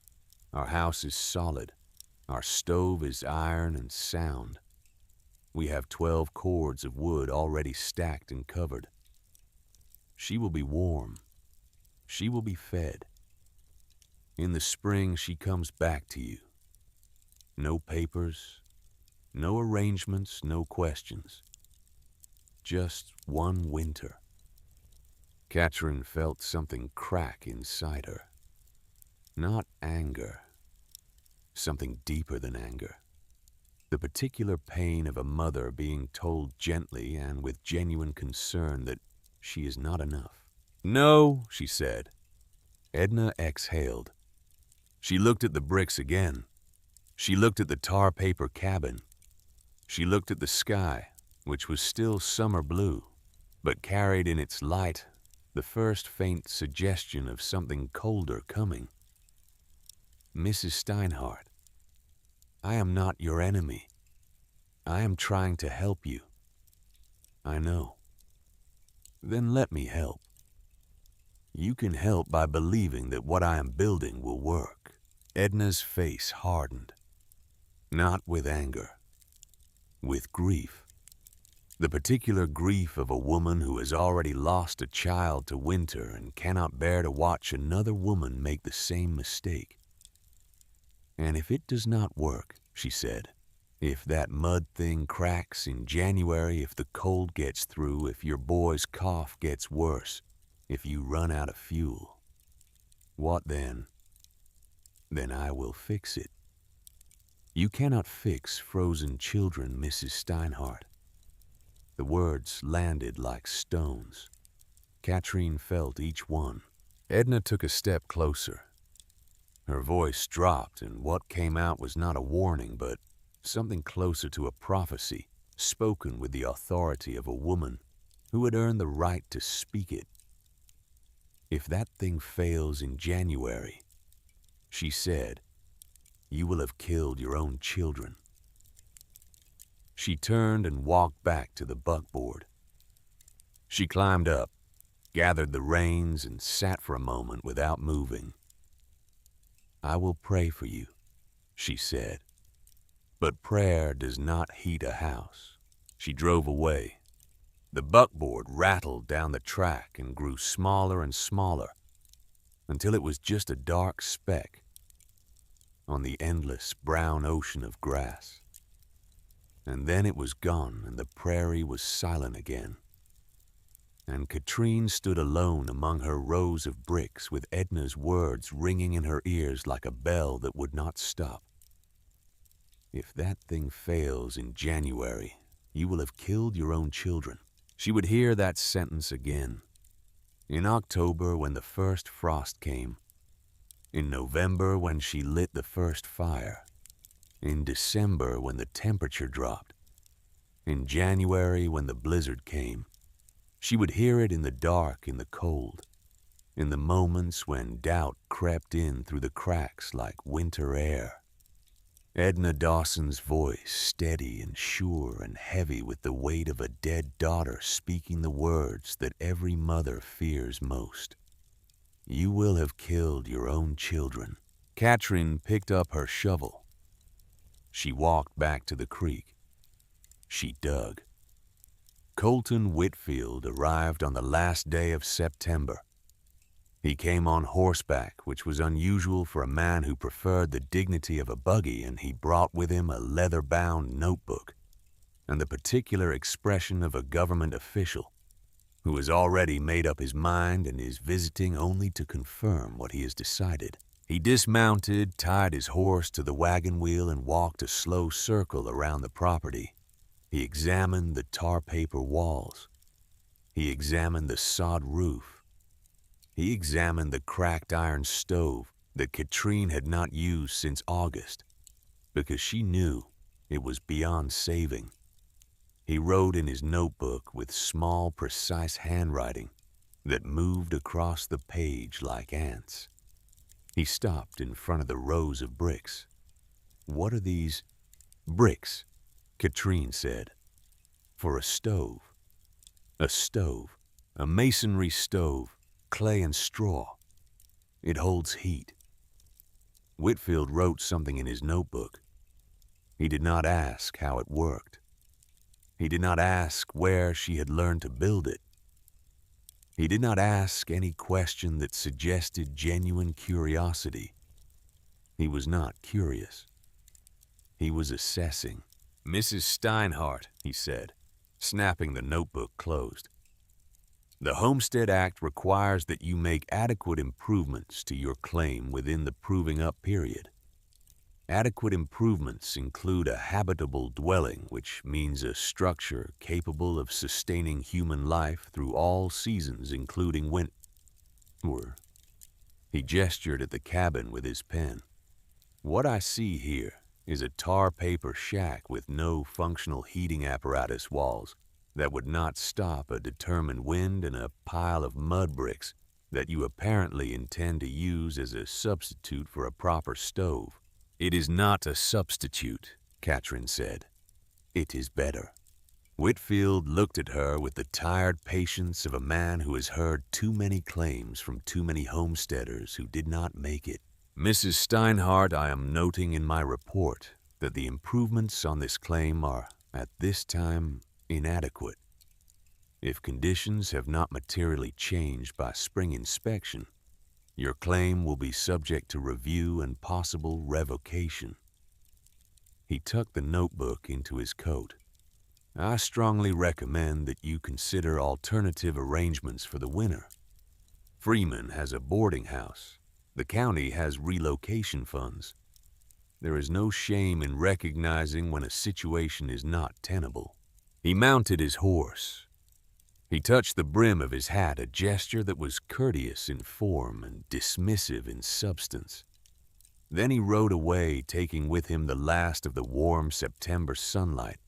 Our house is solid. Our stove is iron and sound. We have 12 cords of wood already stacked and covered. She will be warm. She will be fed. In the spring, she comes back to you. No papers, no arrangements, no questions. Just one winter. Katrin felt something crack inside her. Not anger. Something deeper than anger. The particular pain of a mother being told gently and with genuine concern that she is not enough. "No," she said. Edna exhaled. She looked at the bricks again. She looked at the tar paper cabin. She looked at the sky, which was still summer blue, but carried in its light the first faint suggestion of something colder coming. "Mrs. Steinhardt, I am not your enemy. I am trying to help you. I know. Then let me help. You can help by believing that what I am building will work." Edna's face hardened. Not with anger. With grief. The particular grief of a woman who has already lost a child to winter and cannot bear to watch another woman make the same mistake. "And if it does not work," she said, "if that mud thing cracks in January, if the cold gets through, if your boy's cough gets worse, if you run out of fuel, what then? Then I will fix it. You cannot fix frozen children, Mrs. Steinhardt." The words landed like stones. Katrin felt each one. Edna took a step closer. Her voice dropped, and what came out was not a warning, but something closer to a prophecy, spoken with the authority of a woman who had earned the right to speak it. "If that thing fails in January," she said, "you will have killed your own children." She turned and walked back to the buckboard. She climbed up, gathered the reins, and sat for a moment without moving. "I will pray for you," she said. "But prayer does not heat a house." She drove away. The buckboard rattled down the track and grew smaller and smaller until it was just a dark speck on the endless brown ocean of grass. And then it was gone, and the prairie was silent again. And Katrine stood alone among her rows of bricks with Edna's words ringing in her ears like a bell that would not stop. "If that thing fails in January, you will have killed your own children." She would hear that sentence again. In October, when the first frost came. In November, when she lit the first fire. In December, when the temperature dropped. In January, when the blizzard came. She would hear it in the dark, in the cold, in the moments when doubt crept in through the cracks like winter air. Edna Dawson's voice, steady and sure and heavy with the weight of a dead daughter speaking the words that every mother fears most. "You will have killed your own children." Katrin picked up her shovel. She walked back to the creek. She dug. Colton Whitfield arrived on the last day of September. He came on horseback, which was unusual for a man who preferred the dignity of a buggy, and he brought with him a leather-bound notebook and the particular expression of a government official who has already made up his mind and is visiting only to confirm what he has decided. He dismounted, tied his horse to the wagon wheel, and walked a slow circle around the property. He examined the tar paper walls. He examined the sod roof. He examined the cracked iron stove that Katrine had not used since August because she knew it was beyond saving. He wrote in his notebook with small, precise handwriting that moved across the page like ants. He stopped in front of the rows of bricks. "What are these?" "Bricks," Katrine said, "for a stove. A stove, a masonry stove, clay and straw. It holds heat." Whitfield wrote something in his notebook. He did not ask how it worked. He did not ask where she had learned to build it. He did not ask any question that suggested genuine curiosity. He was not curious. He was assessing. "Mrs. Steinhardt," he said, snapping the notebook closed. "The Homestead Act requires that you make adequate improvements to your claim within the proving up period. Adequate improvements include a habitable dwelling, which means a structure capable of sustaining human life through all seasons, including winter." He gestured at the cabin with his pen. "What I see here is a tar paper shack with no functional heating apparatus walls that would not stop a determined wind and a pile of mud bricks that you apparently intend to use as a substitute for a proper stove." "It is not a substitute," Katrin said. "It is better." Whitfield looked at her with the tired patience of a man who has heard too many claims from too many homesteaders who did not make it. "Mrs. Steinhardt, I am noting in my report that the improvements on this claim are, at this time, inadequate. If conditions have not materially changed by spring inspection, your claim will be subject to review and possible revocation." He tucked the notebook into his coat. "I strongly recommend that you consider alternative arrangements for the winter. Freeman has a boarding house. The county has relocation funds. There is no shame in recognizing when a situation is not tenable." He mounted his horse. He touched the brim of his hat, a gesture that was courteous in form and dismissive in substance. Then he rode away, taking with him the last of the warm September sunlight,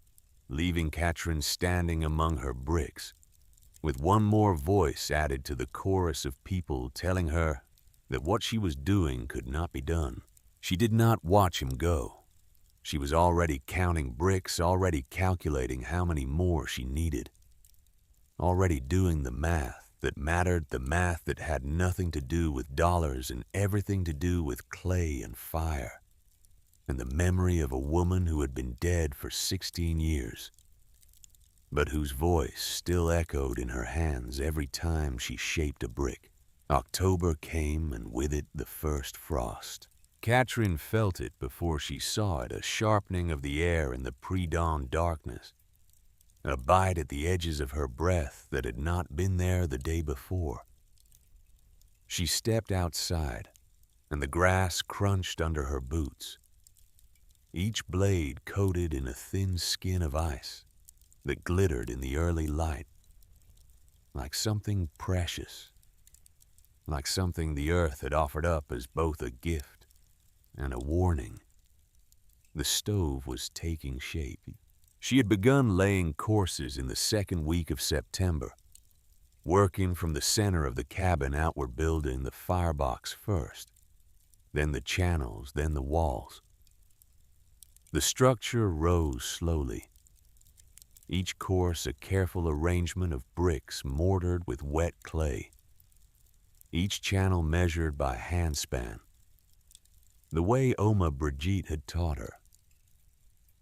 leaving Katrin standing among her bricks, with one more voice added to the chorus of people telling her that what she was doing could not be done. She did not watch him go. She was already counting bricks, already calculating how many more she needed. Already doing the math that mattered, the math that had nothing to do with dollars and everything to do with clay and fire, and the memory of a woman who had been dead for 16 years, but whose voice still echoed in her hands every time she shaped a brick. October came, and with it the first frost. Katrin felt it before she saw it, a sharpening of the air in the pre-dawn darkness, a bite at the edges of her breath that had not been there the day before. She stepped outside, and the grass crunched under her boots, each blade coated in a thin skin of ice that glittered in the early light, like something precious, like something the earth had offered up as both a gift and a warning. The stove was taking shape. She had begun laying courses in the second week of September, working from the center of the cabin outward, building the firebox first, then the channels, then the walls. The structure rose slowly, each course a careful arrangement of bricks mortared with wet clay, each channel measured by handspan, the way Oma Brigitte had taught her.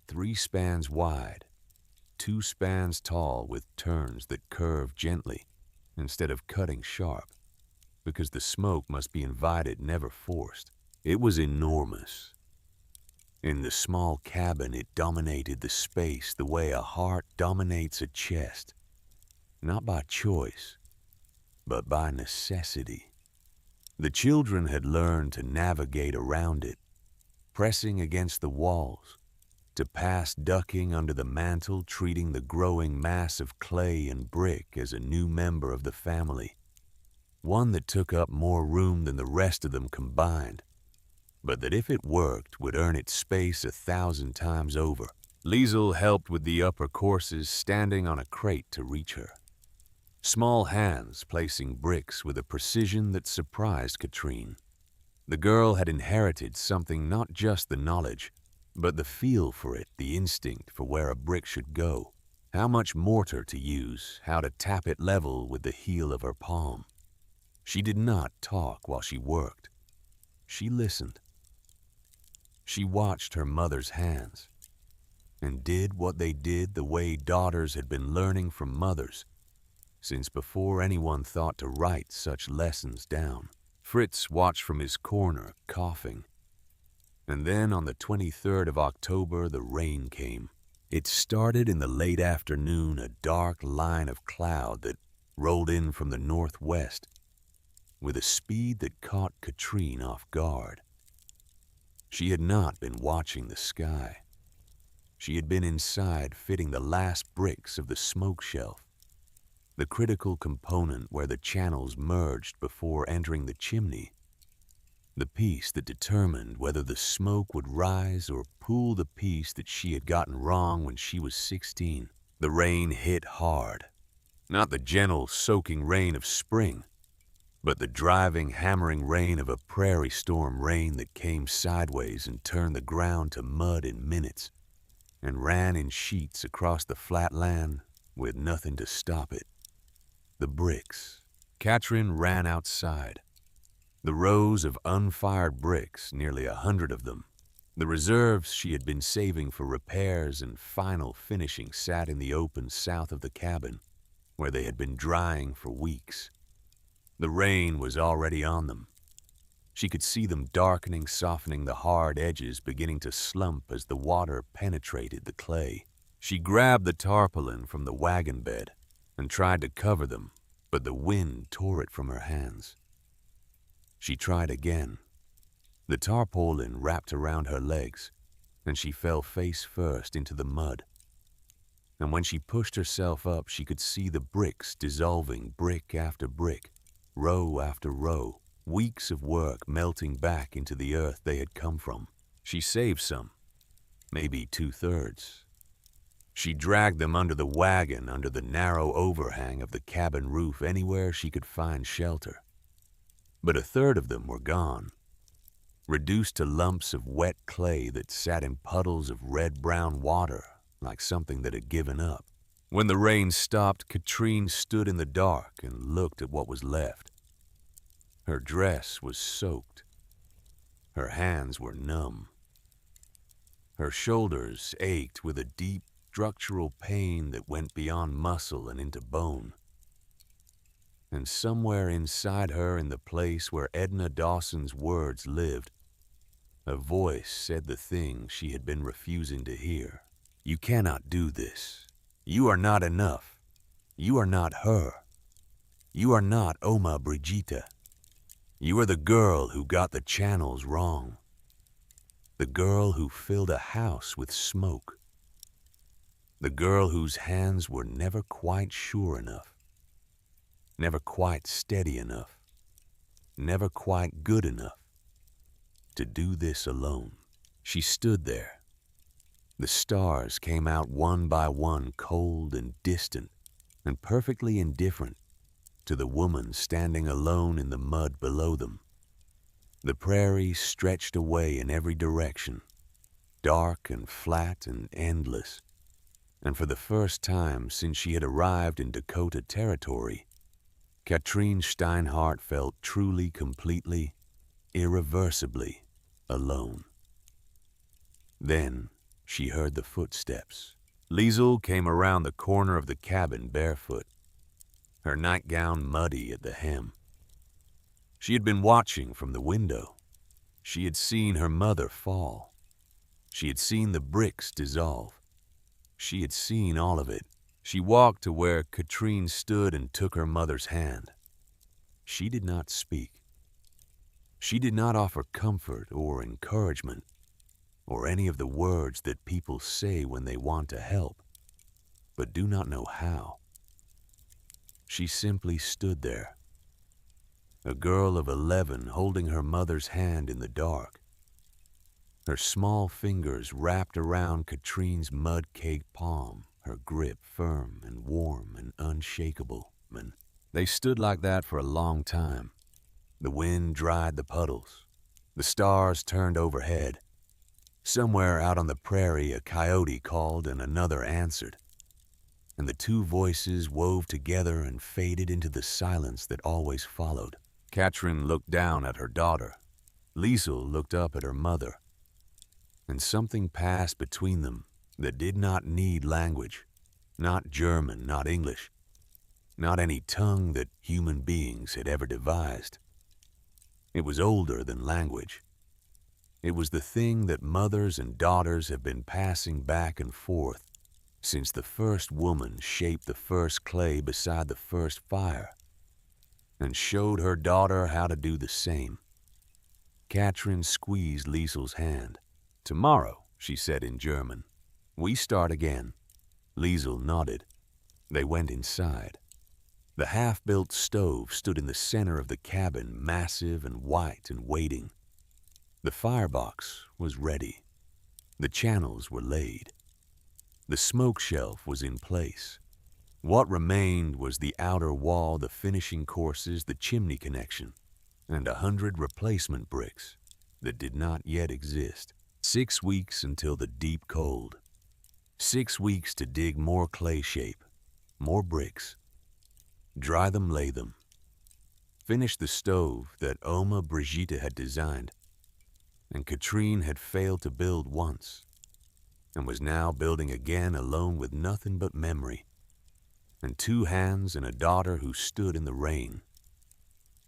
3 spans wide, 2 spans tall, with turns that curved gently instead of cutting sharp, because the smoke must be invited, never forced. It was enormous. In the small cabin, it dominated the space the way a heart dominates a chest, not by choice, but by necessity. The children had learned to navigate around it, pressing against the walls, to pass ducking under the mantle, treating the growing mass of clay and brick as a new member of the family, one that took up more room than the rest of them combined, but that if it worked would earn its space 1,000 times over. Liesel helped with the upper courses, standing on a crate to reach her, small hands placing bricks with a precision that surprised Katrin. The girl had inherited something, not just the knowledge, but the feel for it, the instinct for where a brick should go, how much mortar to use, how to tap it level with the heel of her palm. She did not talk while she worked. She listened. She watched her mother's hands and did what they did the way daughters had been learning from mothers since before anyone thought to write such lessons down. Fritz watched from his corner, coughing. And then on the 23rd of October, the rain came. It started in the late afternoon, a dark line of cloud that rolled in from the northwest with a speed that caught Katrine off guard. She had not been watching the sky. She had been inside fitting the last bricks of the smoke shelf, the critical component where the channels merged before entering the chimney, the piece that determined whether the smoke would rise or pool, the piece that she had gotten wrong when she was 16. The rain hit hard, not the gentle, soaking rain of spring, but the driving, hammering rain of a prairie storm, rain that came sideways and turned the ground to mud in minutes and ran in sheets across the flat land with nothing to stop it. The bricks. Katrin ran outside. The rows of unfired bricks, nearly 100 of them. The reserves she had been saving for repairs and final finishing sat in the open south of the cabin, where they had been drying for weeks. The rain was already on them. She could see them darkening, softening, the hard edges beginning to slump as the water penetrated the clay. She grabbed the tarpaulin from the wagon bed and tried to cover them, but the wind tore it from her hands. She tried again. The tarpaulin wrapped around her legs, and she fell face first into the mud. And when she pushed herself up, she could see the bricks dissolving, brick after brick, row after row, weeks of work melting back into the earth they had come from. She saved some, maybe 2/3. She dragged them under the wagon, under the narrow overhang of the cabin roof, anywhere she could find shelter. But 1/3 of them were gone, reduced to lumps of wet clay that sat in puddles of red-brown water like something that had given up. When the rain stopped, Katrine stood in the dark and looked at what was left. Her dress was soaked. Her hands were numb. Her shoulders ached with a deep structural pain that went beyond muscle and into bone. And somewhere inside her, in the place where Edna Dawson's words lived, a voice said the thing she had been refusing to hear. You cannot do this. You are not enough. You are not her. You are not Oma Brigida. You are the girl who got the channels wrong. The girl who filled a house with smoke. The girl whose hands were never quite sure enough. Never quite steady enough. Never quite good enough to do this alone. She stood there. The stars came out one by one, cold and distant and perfectly indifferent to the woman standing alone in the mud below them. The prairie stretched away in every direction, dark and flat and endless. And for the first time since she had arrived in Dakota Territory, Katrine Steinhardt felt truly, completely, irreversibly alone. Then she heard the footsteps. Liesl came around the corner of the cabin barefoot, her nightgown muddy at the hem. She had been watching from the window. She had seen her mother fall. She had seen the bricks dissolve. She had seen all of it. She walked to where Katrine stood and took her mother's hand. She did not speak. She did not offer comfort or encouragement, or any of the words that people say when they want to help, but do not know how. She simply stood there, a girl of 11 holding her mother's hand in the dark, her small fingers wrapped around Katrine's mud-caked palm, her grip firm and warm and unshakable. And they stood like that for a long time. The wind dried the puddles. The stars turned overhead. Somewhere out on the prairie, a coyote called and another answered, and the two voices wove together and faded into the silence that always followed. Katrin looked down at her daughter. Liesl looked up at her mother, and something passed between them that did not need language, not German, not English, not any tongue that human beings had ever devised. It was older than language. It was the thing that mothers and daughters have been passing back and forth since the first woman shaped the first clay beside the first fire and showed her daughter how to do the same. Katrin squeezed Liesel's hand. "Tomorrow," she said in German, "we start again." Liesel nodded. They went inside. The half-built stove stood in the center of the cabin, massive and white and waiting. The firebox was ready. The channels were laid. The smoke shelf was in place. What remained was the outer wall, the finishing courses, the chimney connection, and 100 replacement bricks that did not yet exist. 6 weeks until the deep cold. 6 weeks to dig more clay shape, more bricks, dry them, lay them, finish the stove that Oma Brigitte had designed, and Katrine had failed to build once, and was now building again alone with nothing but memory, and 2 hands and a daughter who stood in the rain,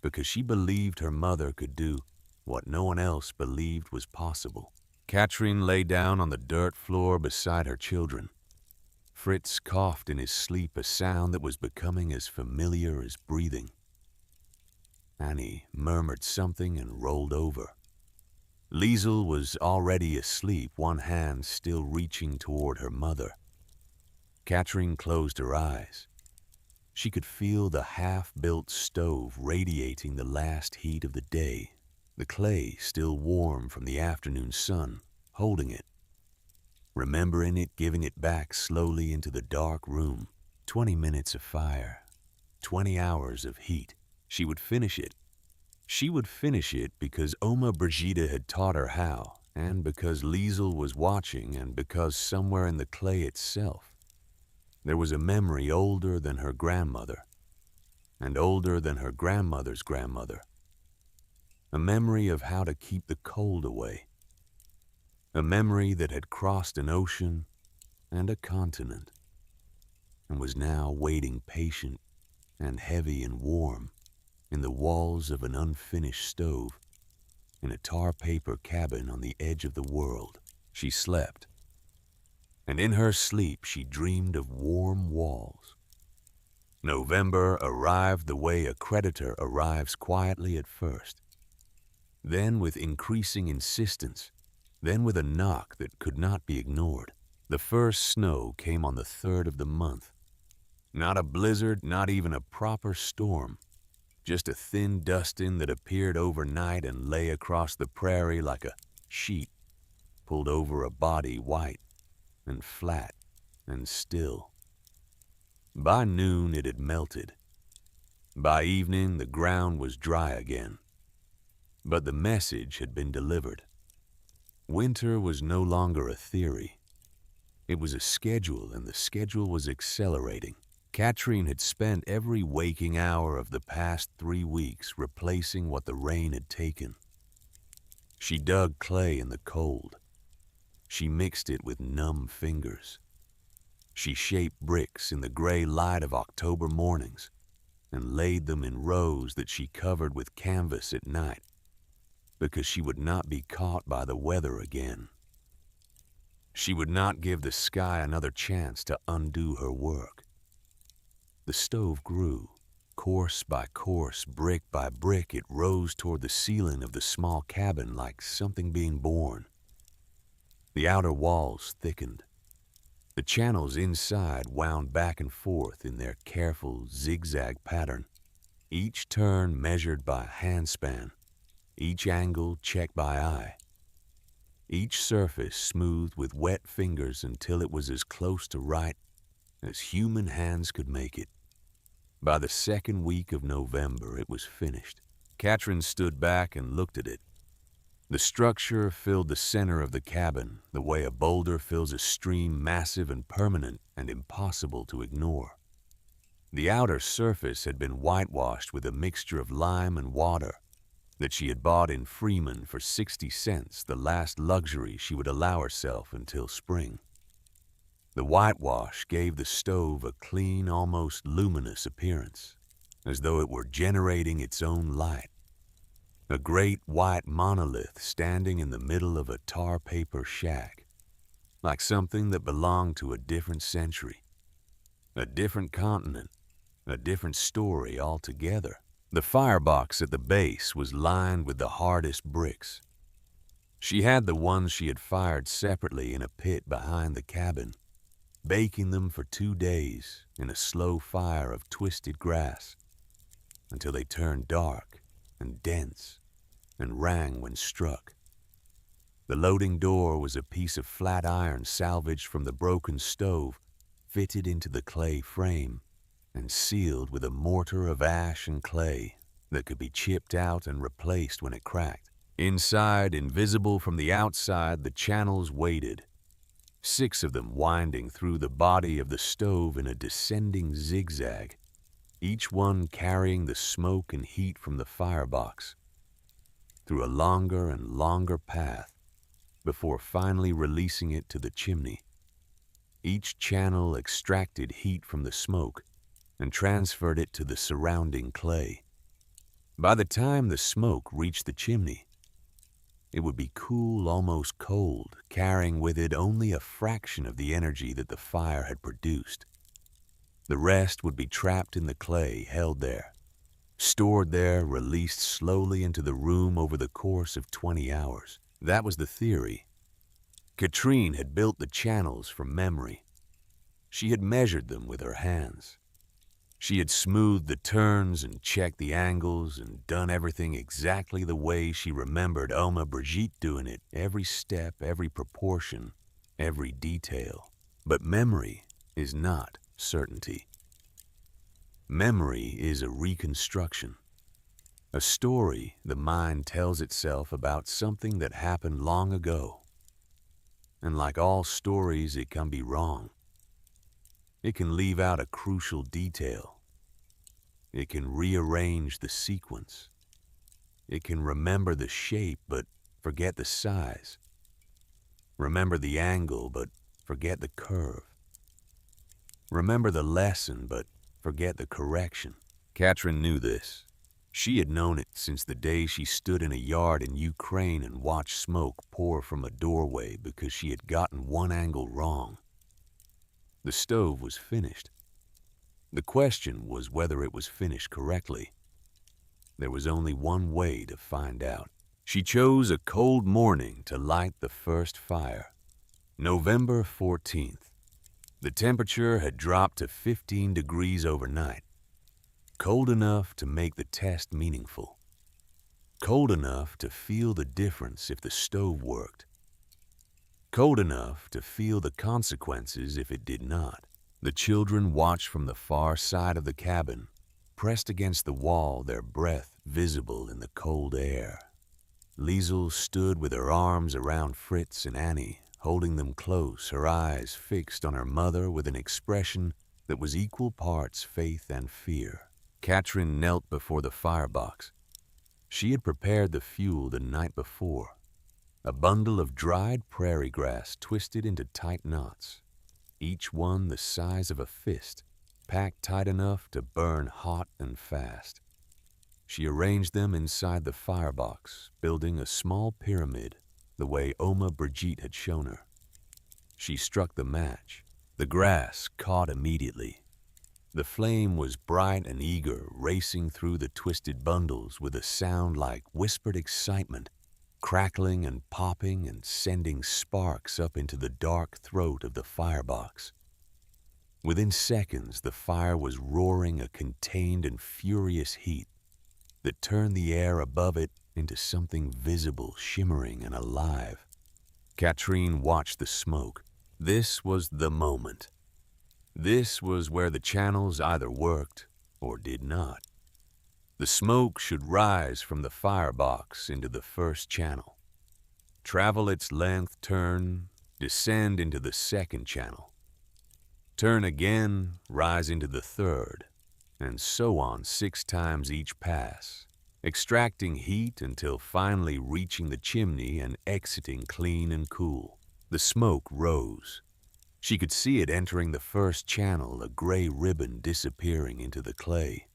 because she believed her mother could do what no one else believed was possible. Katrine lay down on the dirt floor beside her children. Fritz coughed in his sleep, a sound that was becoming as familiar as breathing. Annie murmured something and rolled over. Liesel was already asleep, one hand still reaching toward her mother. Katrine closed her eyes. She could feel the half-built stove radiating the last heat of the day, the clay still warm from the afternoon sun, holding it, remembering it, giving it back slowly into the dark room. 20 minutes of fire, 20 hours of heat. She would finish it. She would finish it because Oma Brigitte had taught her how, and because Liesel was watching, and because somewhere in the clay itself there was a memory older than her grandmother, and older than her grandmother's grandmother. A memory of how to keep the cold away. A memory that had crossed an ocean and a continent, and was now waiting patient and heavy and warm in the walls of an unfinished stove in a tar paper cabin on the edge of the world. She slept, and in her sleep she dreamed of warm walls. November arrived the way a creditor arrives quietly at first, then with increasing insistence, then with a knock that could not be ignored. The first snow came on the 3rd of the month. Not a blizzard, not even a proper storm, just a thin dusting that appeared overnight and lay across the prairie like a sheet pulled over a body, white and flat and still. By noon it had melted. By evening the ground was dry again. But the message had been delivered. Winter was no longer a theory. It was a schedule, and the schedule was accelerating. Katrine had spent every waking hour of the past 3 weeks replacing what the rain had taken. She dug clay in the cold. She mixed it with numb fingers. She shaped bricks in the gray light of October mornings and laid them in rows that she covered with canvas at night, because she would not be caught by the weather again. She would not give the sky another chance to undo her work. The stove grew. Course by course, brick by brick, it rose toward the ceiling of the small cabin like something being born. The outer walls thickened. The channels inside wound back and forth in their careful zigzag pattern, each turn measured by handspan, each angle checked by eye, each surface smoothed with wet fingers until it was as close to right as human hands could make it. By the 2nd week of November, it was finished. Katrine stood back and looked at it. The structure filled the center of the cabin, the way a boulder fills a stream, massive and permanent and impossible to ignore. The outer surface had been whitewashed with a mixture of lime and water that she had bought in Freeman for 60 cents, the last luxury she would allow herself until spring. The whitewash gave the stove a clean, almost luminous appearance, as though it were generating its own light. a great white monolith standing in the middle of a tar paper shack, like something that belonged to a different century, a different continent, a different story altogether. The firebox at the base was lined with the hardest bricks. She had the ones she had fired separately in a pit behind the cabin, baking them for 2 days in a slow fire of twisted grass until they turned dark and dense and rang when struck. The loading door was a piece of flat iron salvaged from the broken stove, fitted into the clay frame and sealed with a mortar of ash and clay that could be chipped out and replaced when it cracked. Inside, invisible from the outside, the channels waited, 6 of them winding through the body of the stove in a descending zigzag, each one carrying the smoke and heat from the firebox through a longer and longer path before finally releasing it to the chimney. Each channel extracted heat from the smoke and transferred it to the surrounding clay. By the time the smoke reached the chimney, it would be cool, almost cold, carrying with it only a fraction of the energy that the fire had produced. The rest would be trapped in the clay, held there, stored there, released slowly into the room over the course of 20 hours. That was the theory. Katrine had built the channels from memory. She had measured them with her hands. She had smoothed the turns and checked the angles and done everything exactly the way she remembered Oma Brigitte doing it, every step, every proportion, every detail. But memory is not certainty. Memory is a reconstruction, a story the mind tells itself about something that happened long ago. And like all stories, it can be wrong. It can leave out a crucial detail. It can rearrange the sequence. It can remember the shape but forget the size. Remember the angle but forget the curve. Remember the lesson but forget the correction. Katrin knew this. She had known it since the day she stood in a yard in Ukraine and watched smoke pour from a doorway because she had gotten one angle wrong. The stove was finished. The question was whether it was finished correctly. There was only one way to find out. She chose a cold morning to light the first fire. November 14th. The temperature had dropped to 15 degrees overnight. Cold enough to make the test meaningful. Cold enough to feel the difference if the stove worked. Cold enough to feel the consequences if it did not. The children watched from the far side of the cabin, pressed against the wall, their breath visible in the cold air. Liesel stood with her arms around Fritz and Annie, holding them close, her eyes fixed on her mother with an expression that was equal parts faith and fear. Katrin knelt before the firebox. She had prepared the fuel the night before, a bundle of dried prairie grass twisted into tight knots, each one the size of a fist, packed tight enough to burn hot and fast. She arranged them inside the firebox, building a small pyramid the way Oma Brigitte had shown her. She struck the match. The grass caught immediately. The flame was bright and eager, racing through the twisted bundles with a sound like whispered excitement, crackling and popping and sending sparks up into the dark throat of the firebox. Within seconds, the fire was roaring a contained and furious heat that turned the air above it into something visible, shimmering and alive. Katrine watched the smoke. This was the moment. This was where the channels either worked or did not. The smoke should rise from the firebox into the first channel, travel its length, turn, descend into the second channel, turn again, rise into the third, and so on 6 times each pass, extracting heat until finally reaching the chimney and exiting clean and cool. The smoke rose. She could see it entering the first channel, a gray ribbon disappearing into the clay.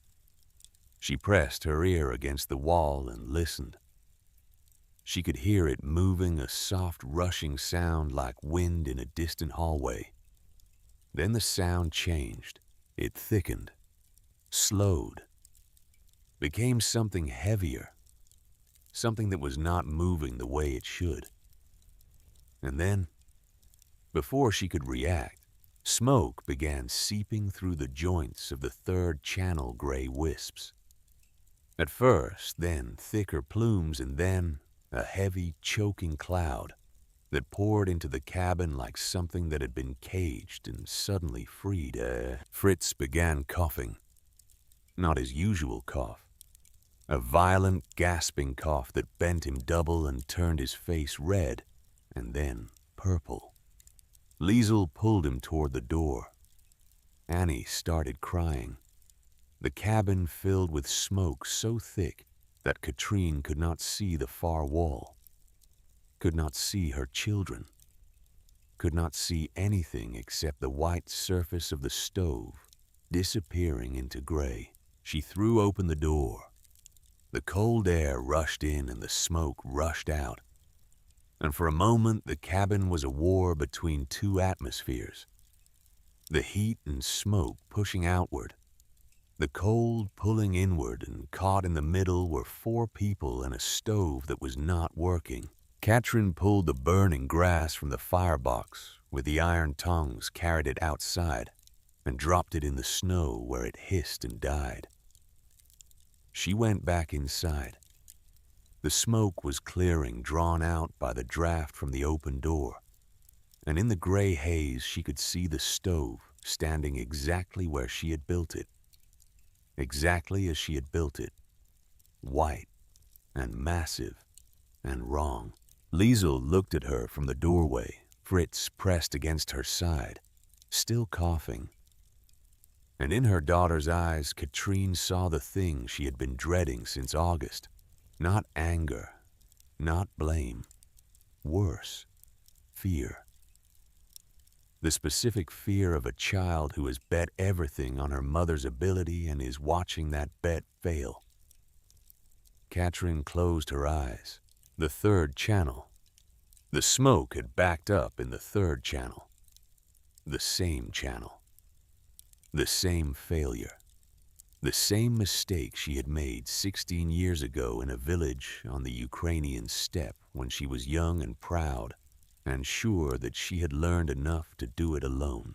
She pressed her ear against the wall and listened. She could hear it moving, a soft rushing sound like wind in a distant hallway. Then the sound changed. It thickened, slowed, became something heavier, something that was not moving the way it should. And then, before she could react, smoke began seeping through the joints of the third channel gray wisps. At first, then thicker plumes, and then a heavy, choking cloud that poured into the cabin like something that had been caged and suddenly freed. Fritz began coughing. Not his usual cough. A violent, gasping cough that bent him double and turned his face red and then purple. Liesel pulled him toward the door. Annie started crying. The cabin filled with smoke so thick that Katrine could not see the far wall, could not see her children, could not see anything except the white surface of the stove disappearing into gray. She threw open the door. The cold air rushed in and the smoke rushed out. And for a moment the cabin was a war between two atmospheres. The heat and smoke pushing outward, the cold pulling inward, and caught in the middle were four people and a stove that was not working. Katrin pulled the burning grass from the firebox with the iron tongs, carried it outside, and dropped it in the snow where it hissed and died. She went back inside. The smoke was clearing, drawn out by the draft from the open door, and in the gray haze she could see the stove standing exactly where she had built it. Exactly as she had built it, white and massive and wrong. Liesel looked at her from the doorway, Fritz pressed against her side, still coughing. And in her daughter's eyes, Katrine saw the thing she had been dreading since August. Not anger, not blame. Worse, fear. The specific fear of a child who has bet everything on her mother's ability and is watching that bet fail. Katrin closed her eyes. The third channel. The smoke had backed up in the third channel. The same channel. The same failure. The same mistake she had made 16 years ago in a village on the Ukrainian steppe when she was young and proud, and sure that she had learned enough to do it alone.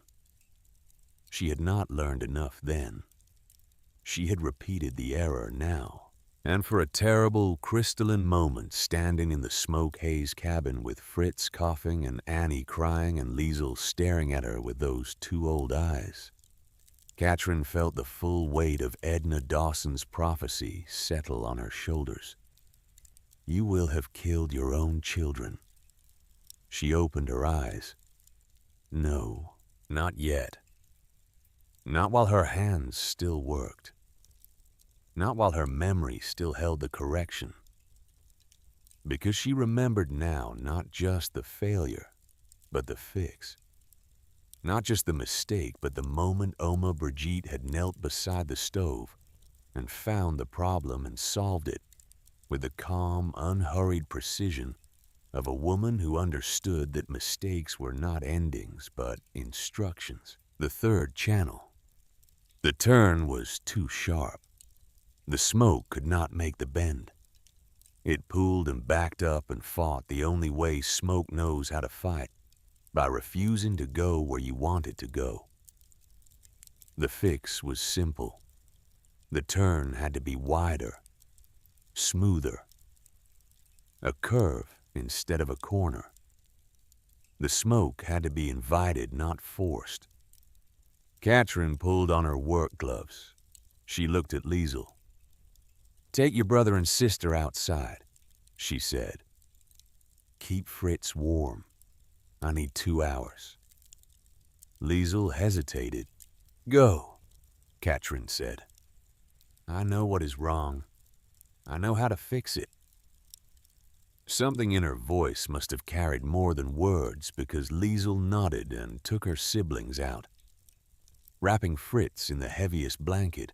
She had not learned enough then. She had repeated the error now, and for a terrible, crystalline moment, standing in the smoke-haze cabin with Fritz coughing and Annie crying and Liesel staring at her with those two old eyes, Katrin felt the full weight of Edna Dawson's prophecy settle on her shoulders. You will have killed your own children. She opened her eyes. No, not yet. Not while her hands still worked. Not while her memory still held the correction. Because she remembered now not just the failure, but the fix. Not just the mistake, but the moment Oma Brigitte had knelt beside the stove and found the problem and solved it with the calm, unhurried precision of a woman who understood that mistakes were not endings, but instructions. The third channel. The turn was too sharp. The smoke could not make the bend. It pulled and backed up and fought the only way smoke knows how to fight, by refusing to go where you want it to go. The fix was simple. The turn had to be wider, smoother. A curve instead of a corner. The smoke had to be invited, not forced. Katrin pulled on her work gloves. She looked at Liesel. Take your brother and sister outside, she said. Keep Fritz warm. I need 2 hours. Liesel hesitated. Go, Katrin said. I know what is wrong. I know how to fix it. Something in her voice must have carried more than words, because Liesel nodded and took her siblings out. Wrapping Fritz in the heaviest blanket,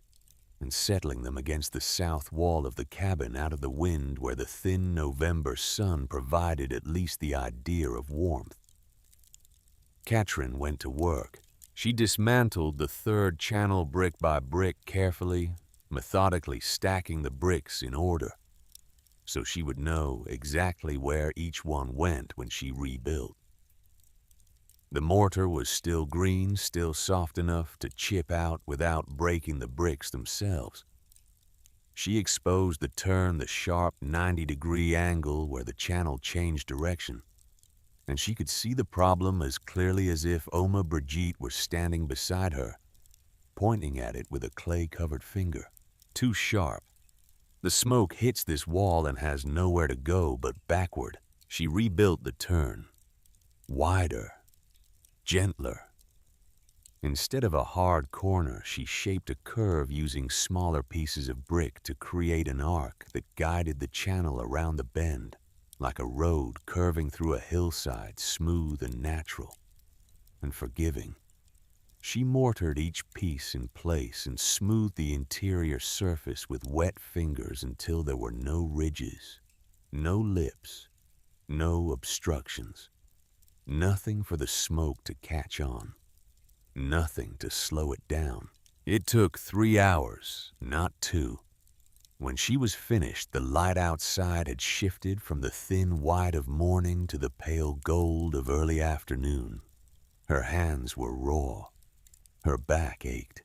and settling them against the south wall of the cabin out of the wind where the thin November sun provided at least the idea of warmth. Katrin went to work. She dismantled the third channel brick by brick carefully, methodically stacking the bricks in order, so she would know exactly where each one went when she rebuilt. The mortar was still green, still soft enough to chip out without breaking the bricks themselves. She exposed the turn the sharp 90-degree angle where the channel changed direction, and she could see the problem as clearly as if Oma Brigitte were standing beside her, pointing at it with a clay-covered finger. Too sharp. The smoke hits this wall and has nowhere to go but backward. She rebuilt the turn. Wider. Gentler. Instead of a hard corner, she shaped a curve using smaller pieces of brick to create an arc that guided the channel around the bend, like a road curving through a hillside, smooth and natural, and forgiving. She mortared each piece in place and smoothed the interior surface with wet fingers until there were no ridges, no lips, no obstructions. Nothing for the smoke to catch on. Nothing to slow it down. It took 3 hours, not 2. When she was finished, the light outside had shifted from the thin white of morning to the pale gold of early afternoon. Her hands were raw. Her back ached.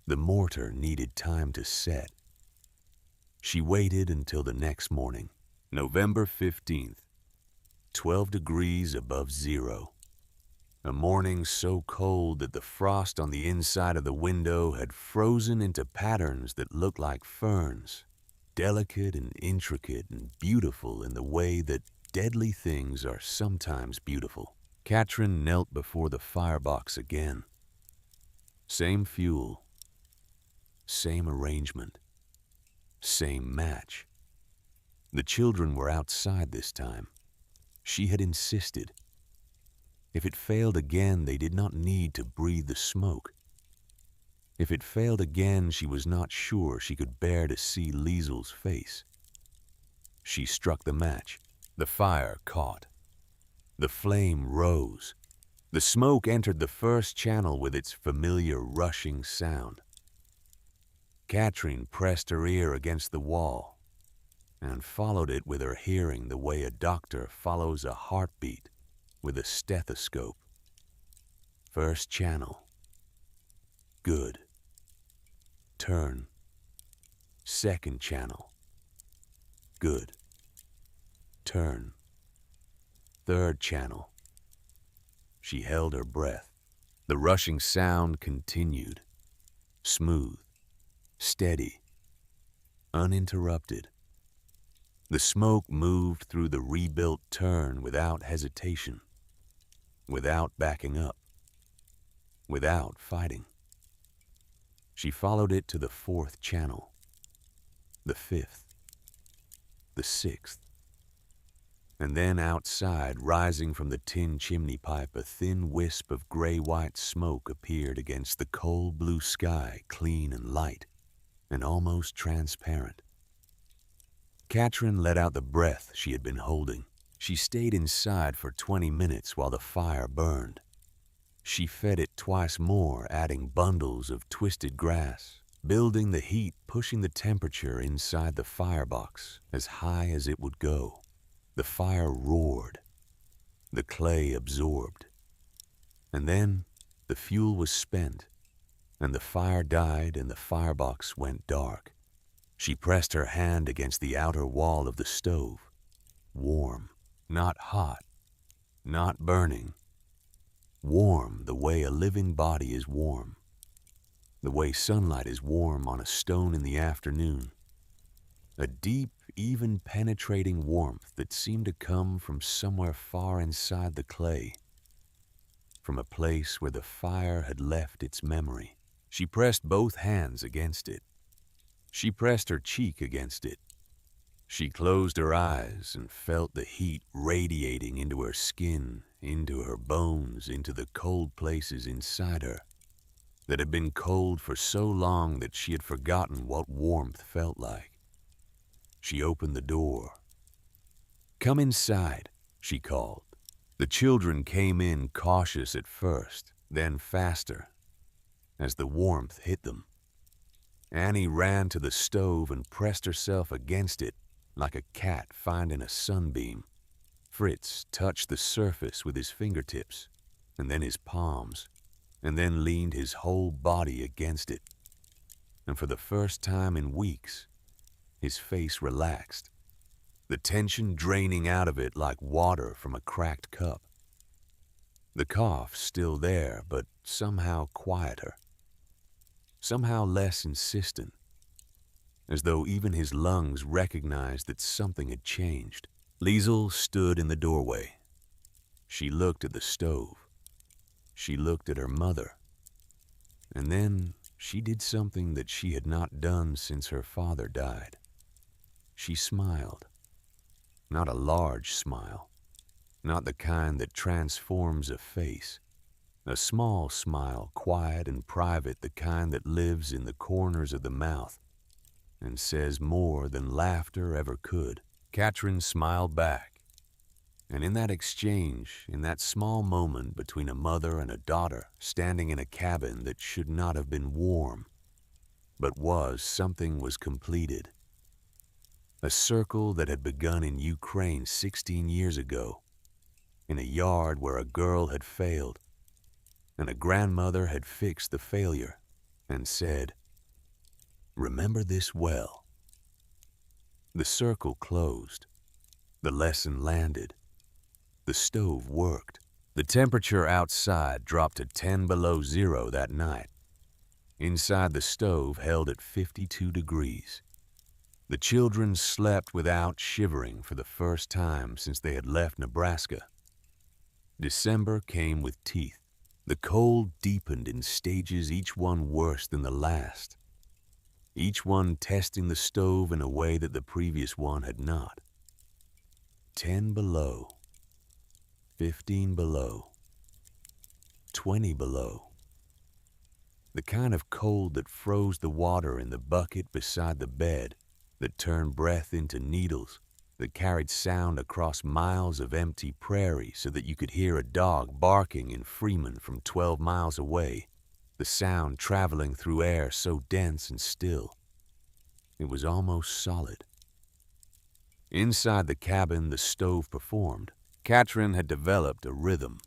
The mortar needed time to set. She waited until the next morning, November 15th. 12 degrees above zero. A morning so cold that the frost on the inside of the window had frozen into patterns that looked like ferns, delicate and intricate and beautiful in the way that deadly things are sometimes beautiful. Katrin knelt before the firebox again. Same fuel, same arrangement, same match. The children were outside this time. She had insisted. If it failed again, they did not need to breathe the smoke. If it failed again, she was not sure she could bear to see Liesel's face. She struck the match. The fire caught. The flame rose. The smoke entered the first channel with its familiar rushing sound. Katrin pressed her ear against the wall and followed it with her hearing the way a doctor follows a heartbeat with a stethoscope. First channel. Good. Turn. Second channel. Good. Turn. Third channel. She held her breath. The rushing sound continued. Smooth. Steady. Uninterrupted. The smoke moved through the rebuilt turn without hesitation, without backing up, without fighting. She followed it to the fourth channel, the fifth, the sixth. And then outside, rising from the tin chimney pipe, a thin wisp of gray-white smoke appeared against the cold blue sky, clean and light, and almost transparent. Katrin let out the breath she had been holding. She stayed inside for 20 minutes while the fire burned. She fed it twice more, adding bundles of twisted grass, building the heat, pushing the temperature inside the firebox as high as it would go. The fire roared. The clay absorbed. And then the fuel was spent, and the fire died and the firebox went dark. She pressed her hand against the outer wall of the stove. Warm, not hot, not burning. Warm the way a living body is warm. The way sunlight is warm on a stone in the afternoon. A deep, even penetrating warmth that seemed to come from somewhere far inside the clay. From a place where the fire had left its memory. She pressed both hands against it. She pressed her cheek against it. She closed her eyes and felt the heat radiating into her skin, into her bones, into the cold places inside her. that had been cold for so long that she had forgotten what warmth felt like. She opened the door. "Come inside," she called. The children came in cautious at first, then faster, as the warmth hit them. Annie ran to the stove and pressed herself against it like a cat finding a sunbeam. Fritz touched the surface with his fingertips, and then his palms, and then leaned his whole body against it. And for the first time in weeks, his face relaxed, the tension draining out of it like water from a cracked cup. The cough still there, but somehow quieter, somehow less insistent, as though even his lungs recognized that something had changed. Liesel stood in the doorway. She looked at the stove. She looked at her mother. And then she did something that she had not done since her father died. She smiled. Not a large smile. Not the kind that transforms a face. A small smile, quiet and private, the kind that lives in the corners of the mouth and says more than laughter ever could. Katrin smiled back. And in that exchange, in that small moment between a mother and a daughter standing in a cabin that should not have been warm, but something was completed. A circle that had begun in Ukraine 16 years ago, in a yard where a girl had failed, and a grandmother had fixed the failure and said, "Remember this well." The circle closed. The lesson landed. The stove worked. The temperature outside dropped to 10 below zero that night. Inside the stove held at 52 degrees. The children slept without shivering for the first time since they had left Nebraska. December came with teeth. The cold deepened in stages, each one worse than the last. Each one testing the stove in a way that the previous one had not. 10 below. 15 below. 20 below. The kind of cold that froze the water in the bucket beside the bed, that turned breath into needles, that carried sound across miles of empty prairie so that you could hear a dog barking in Freeman from 12 miles away, the sound traveling through air so dense and still. It was almost solid. Inside the cabin, the stove performed. Katrin had developed a rhythm.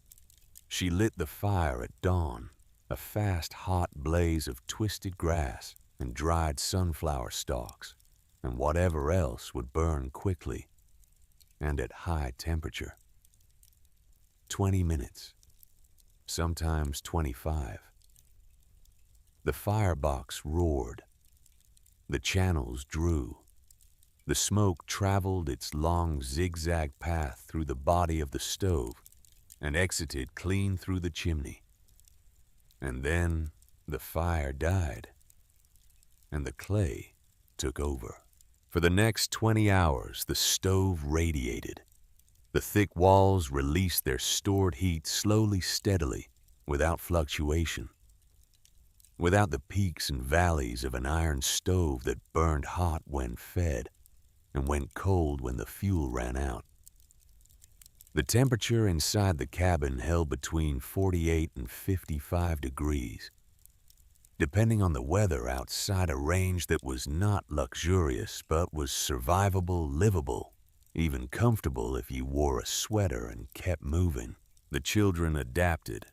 She lit the fire at dawn, a fast, hot blaze of twisted grass and dried sunflower stalks, and whatever else would burn quickly and at high temperature. 20 minutes, sometimes 25. The firebox roared. The channels drew. The smoke traveled its long zigzag path through the body of the stove and exited clean through the chimney. And then the fire died, and the clay took over. For the next 20 hours, the stove radiated. The thick walls released their stored heat slowly, steadily, without fluctuation. Without the peaks and valleys of an iron stove that burned hot when fed and went cold when the fuel ran out. The temperature inside the cabin held between 48 and 55 degrees. Depending on the weather outside, a range that was not luxurious but was survivable, livable, even comfortable if you wore a sweater and kept moving. The children adapted.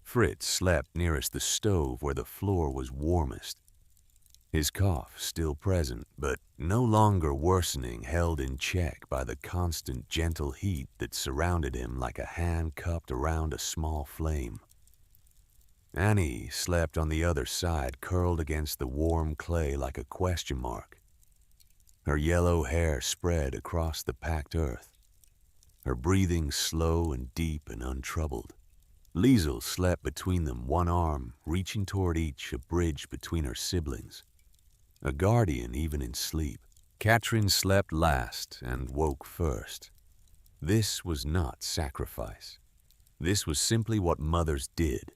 Fritz slept nearest the stove where the floor was warmest. His cough still present, but no longer worsening, held in check by the constant gentle heat that surrounded him like a hand cupped around a small flame. Annie slept on the other side, curled against the warm clay like a question mark. Her yellow hair spread across the packed earth, her breathing slow and deep and untroubled. Liesel slept between them, one arm reaching toward each, a bridge between her siblings. A guardian even in sleep. Katrin slept last and woke first. This was not sacrifice. This was simply what mothers did.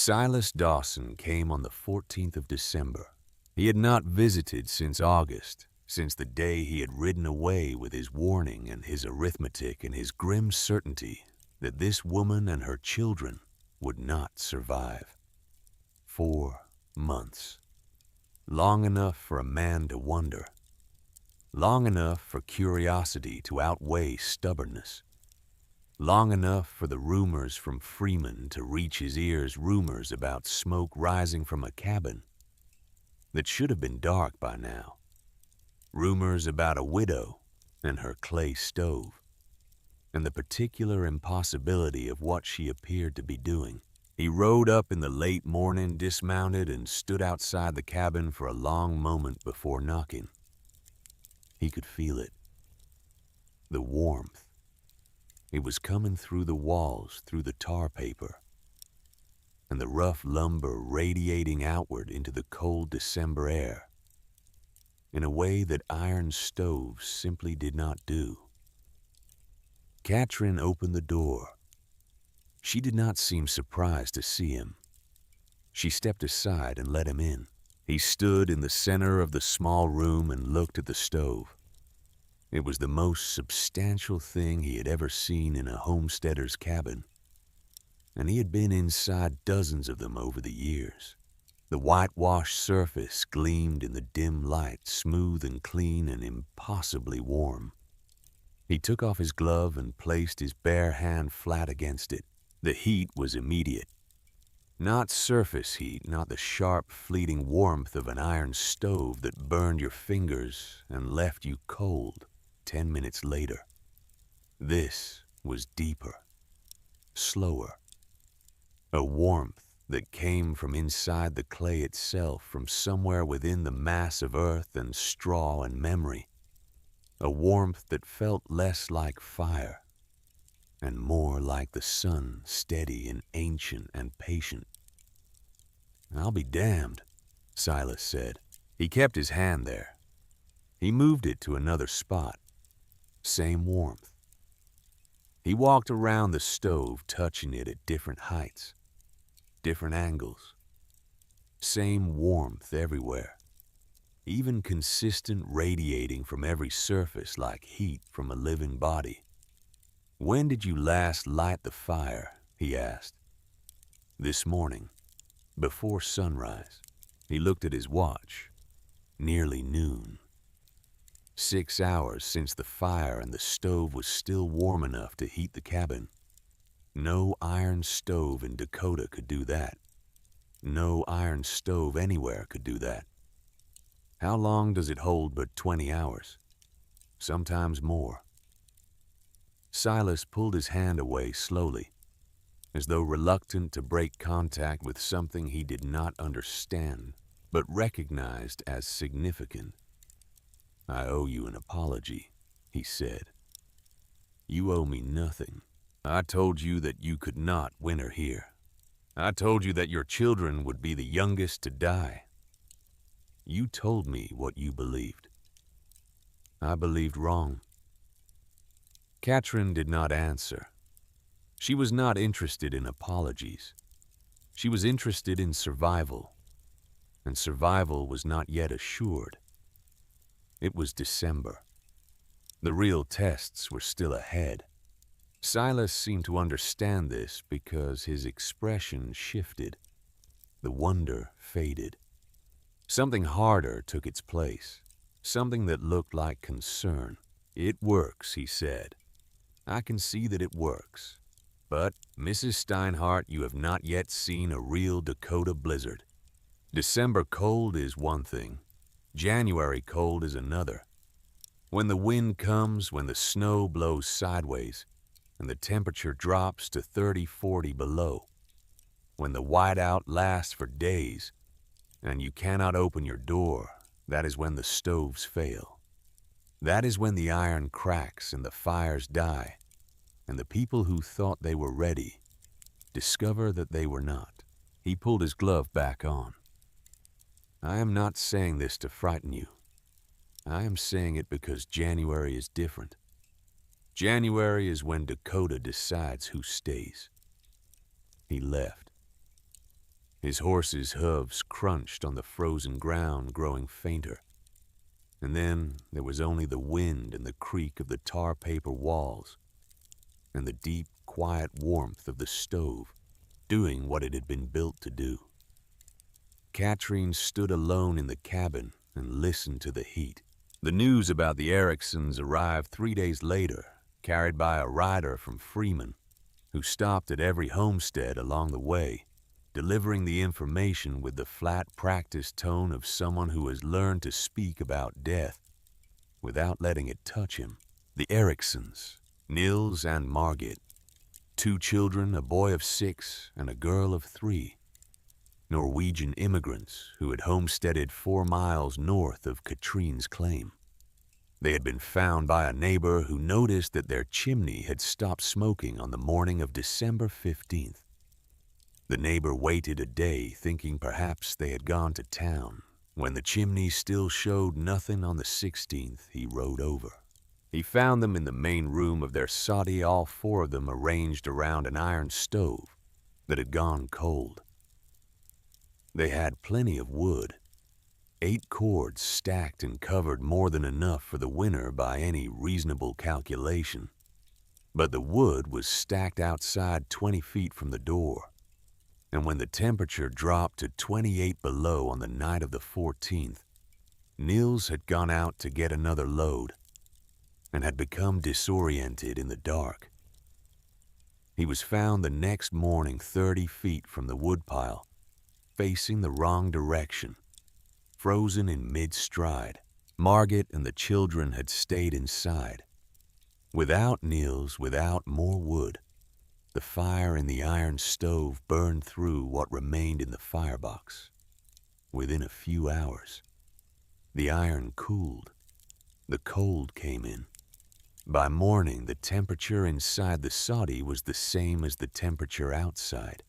Silas Dawson came on the 14th of December. He had not visited since August, since the day he had ridden away with his warning and his arithmetic and his grim certainty that this woman and her children would not survive. 4 months. Long enough for a man to wonder. Long enough for curiosity to outweigh stubbornness. Long enough for the rumors from Freeman to reach his ears, rumors about smoke rising from a cabin that should have been dark by now. Rumors about a widow and her clay stove, and the particular impossibility of what she appeared to be doing. He rode up in the late morning, dismounted, and stood outside the cabin for a long moment before knocking. He could feel it. The warmth. It was coming through the walls, through the tar paper, and the rough lumber radiating outward into the cold December air in a way that iron stoves simply did not do. Katrin opened the door. She did not seem surprised to see him. She stepped aside and let him in. He stood in the center of the small room and looked at the stove. It was the most substantial thing he had ever seen in a homesteader's cabin, and he had been inside dozens of them over the years. The whitewashed surface gleamed in the dim light, smooth and clean and impossibly warm. He took off his glove and placed his bare hand flat against it. The heat was immediate. Not surface heat, not the sharp, fleeting warmth of an iron stove that burned your fingers and left you cold 10 minutes later. This was deeper, slower. A warmth that came from inside the clay itself, from somewhere within the mass of earth and straw and memory. A warmth that felt less like fire and more like the sun, steady and ancient and patient. "I'll be damned," Silas said. He kept his hand there. He moved it to another spot. Same warmth. He walked around the stove, touching it at different heights, different angles. Same warmth everywhere. Even consistent, radiating from every surface like heat from a living body. "When did you last light the fire?" he asked. "This morning, before sunrise." He looked at his watch. Nearly noon. 6 hours since the fire, and the stove was still warm enough to heat the cabin. No iron stove in Dakota could do that. No iron stove anywhere could do that. How long does it hold but 20 hours? Sometimes more. Silas pulled his hand away slowly, as though reluctant to break contact with something he did not understand, but recognized as significant. "I owe you an apology," he said. "You owe me nothing. I told you that you could not winter here. I told you that your children would be the youngest to die. You told me what you believed. I believed wrong." Katrin did not answer. She was not interested in apologies. She was interested in survival, and survival was not yet assured. It was December. The real tests were still ahead. Silas seemed to understand this because his expression shifted. The wonder faded. Something harder took its place, something that looked like concern. "It works," he said. "I can see that it works. But, Mrs. Steinhardt, you have not yet seen a real Dakota blizzard. December cold is one thing. January cold is another. When the wind comes, when the snow blows sideways, and the temperature drops to 30, 40 below. When the whiteout lasts for days, and you cannot open your door, that is when the stoves fail. That is when the iron cracks and the fires die, and the people who thought they were ready discover that they were not." He pulled his glove back on. "I am not saying this to frighten you. I am saying it because January is different. January is when Dakota decides who stays." He left. His horse's hooves crunched on the frozen ground, growing fainter. And then there was only the wind and the creak of the tar paper walls, and the deep, quiet warmth of the stove, doing what it had been built to do. Katrine stood alone in the cabin and listened to the heat. The news about the Ericksons arrived 3 days later, carried by a rider from Freeman, who stopped at every homestead along the way, delivering the information with the flat, practiced tone of someone who has learned to speak about death without letting it touch him. The Ericksons, Nils and Margit, 2 children, a boy of 6 and a girl of 3, Norwegian immigrants who had homesteaded 4 miles north of Katrine's claim. They had been found by a neighbor who noticed that their chimney had stopped smoking on the morning of December 15th. The neighbor waited a day, thinking perhaps they had gone to town. When the chimney still showed nothing on the 16th, he rode over. He found them in the main room of their soddy, all 4 of them arranged around an iron stove that had gone cold. They had plenty of wood. 8 cords stacked and covered more than enough for the winter by any reasonable calculation. But the wood was stacked outside 20 feet from the door. And when the temperature dropped to 28 below on the night of the 14th, Nils had gone out to get another load and had become disoriented in the dark. He was found the next morning 30 feet from the woodpile, facing the wrong direction, frozen in mid-stride. Margit and the children had stayed inside. Without Nils, without more wood, the fire in the iron stove burned through what remained in the firebox. Within a few hours, the iron cooled. The cold came in. By morning, the temperature inside the soddy was the same as the temperature outside.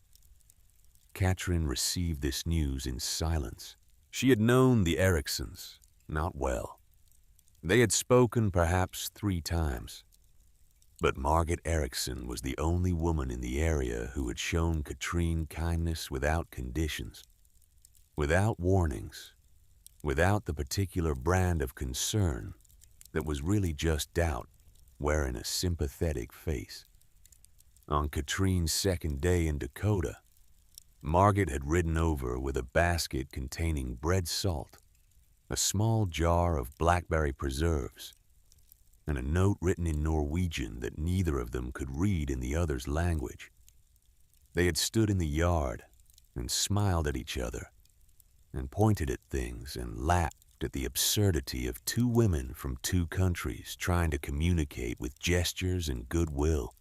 Katrine received this news in silence. She had known the Ericksons, not well. They had spoken perhaps 3 times. But Margit Erickson was the only woman in the area who had shown Katrine kindness without conditions, without warnings, without the particular brand of concern that was really just doubt wearing a sympathetic face. On Katrine's 2nd day in Dakota, Margit had ridden over with a basket containing bread salt, a small jar of blackberry preserves, and a note written in Norwegian that neither of them could read in the other's language. They had stood in the yard and smiled at each other and pointed at things and laughed at the absurdity of 2 women from 2 countries trying to communicate with gestures and goodwill.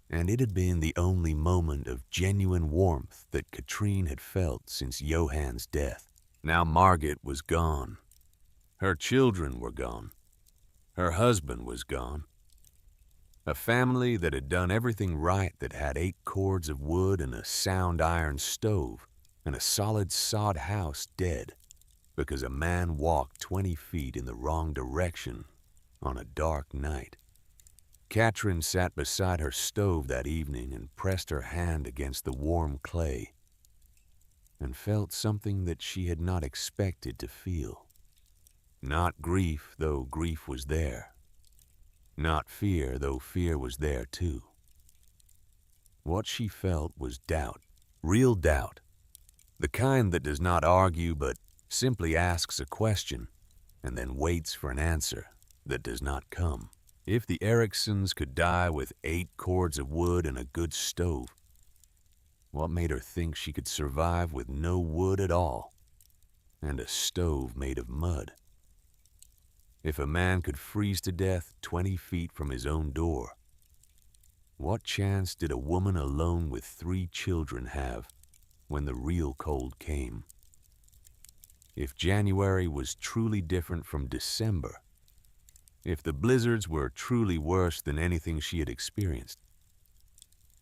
And it had been the only moment of genuine warmth that Katrine had felt since Johann's death. Now Margit was gone. Her children were gone. Her husband was gone. A family that had done everything right, that had 8 cords of wood and a sound iron stove and a solid sod house, dead because a man walked 20 feet in the wrong direction on a dark night. Katrine sat beside her stove that evening and pressed her hand against the warm clay and felt something that she had not expected to feel. Not grief, though grief was there. Not fear, though fear was there too. What she felt was doubt, real doubt. The kind that does not argue but simply asks a question and then waits for an answer that does not come. If the Ericksons could die with 8 cords of wood and a good stove, what made her think she could survive with no wood at all and a stove made of mud? If a man could freeze to death 20 feet from his own door, what chance did a woman alone with 3 children have when the real cold came? If January was truly different from December, if the blizzards were truly worse than anything she had experienced,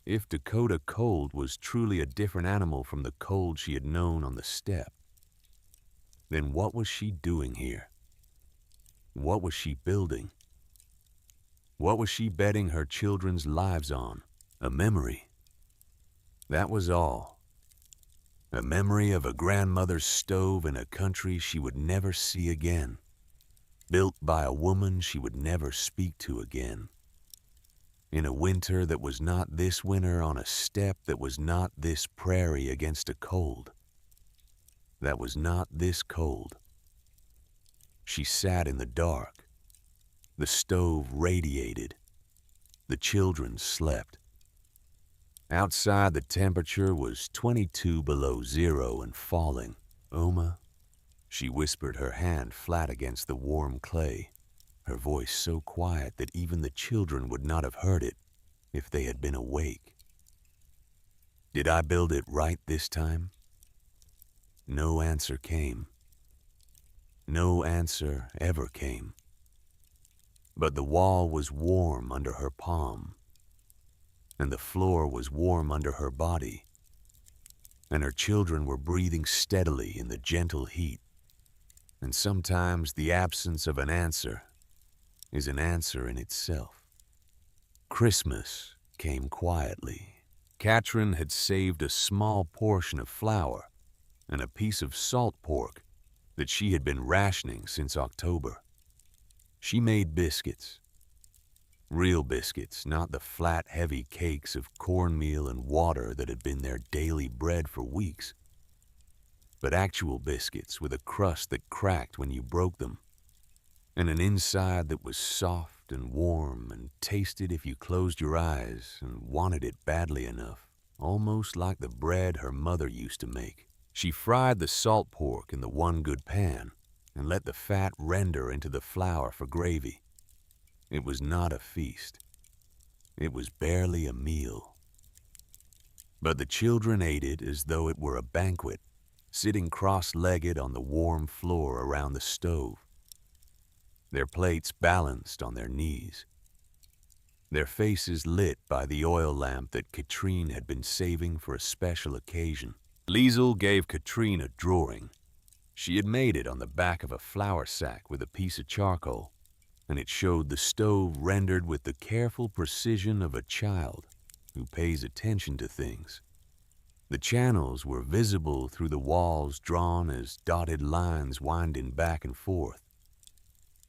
if Dakota cold was truly a different animal from the cold she had known on the steppe, then what was she doing here? What was she building? What was she betting her children's lives on? A memory. That was all. A memory of a grandmother's stove in a country she would never see again, built by a woman she would never speak to again. In a winter that was not this winter, on a steppe that was not this prairie, against a cold that was not this cold. She sat in the dark. The stove radiated. The children slept. Outside, the temperature was 22 below zero and falling. "Oma," she whispered, her hand flat against the warm clay, her voice so quiet that even the children would not have heard it if they had been awake. Did I build it right this time? No answer came. No answer ever came. But the wall was warm under her palm, and the floor was warm under her body, and her children were breathing steadily in the gentle heat. And sometimes the absence of an answer is an answer in itself. Christmas came quietly. Katrin had saved a small portion of flour and a piece of salt pork that she had been rationing since October. She made biscuits. Real biscuits, not the flat, heavy cakes of cornmeal and water that had been their daily bread for weeks, but actual biscuits with a crust that cracked when you broke them, and an inside that was soft and warm and tasted if you closed your eyes and wanted it badly enough, almost like the bread her mother used to make. She fried the salt pork in the one good pan and let the fat render into the flour for gravy. It was not a feast. It was barely a meal. But the children ate it as though it were a banquet, sitting cross-legged on the warm floor around the stove, their plates balanced on their knees, their faces lit by the oil lamp that Katrine had been saving for a special occasion. Liesel gave Katrine a drawing. She had made it on the back of a flour sack with a piece of charcoal, and it showed the stove rendered with the careful precision of a child who pays attention to things. The channels were visible through the walls, drawn as dotted lines winding back and forth.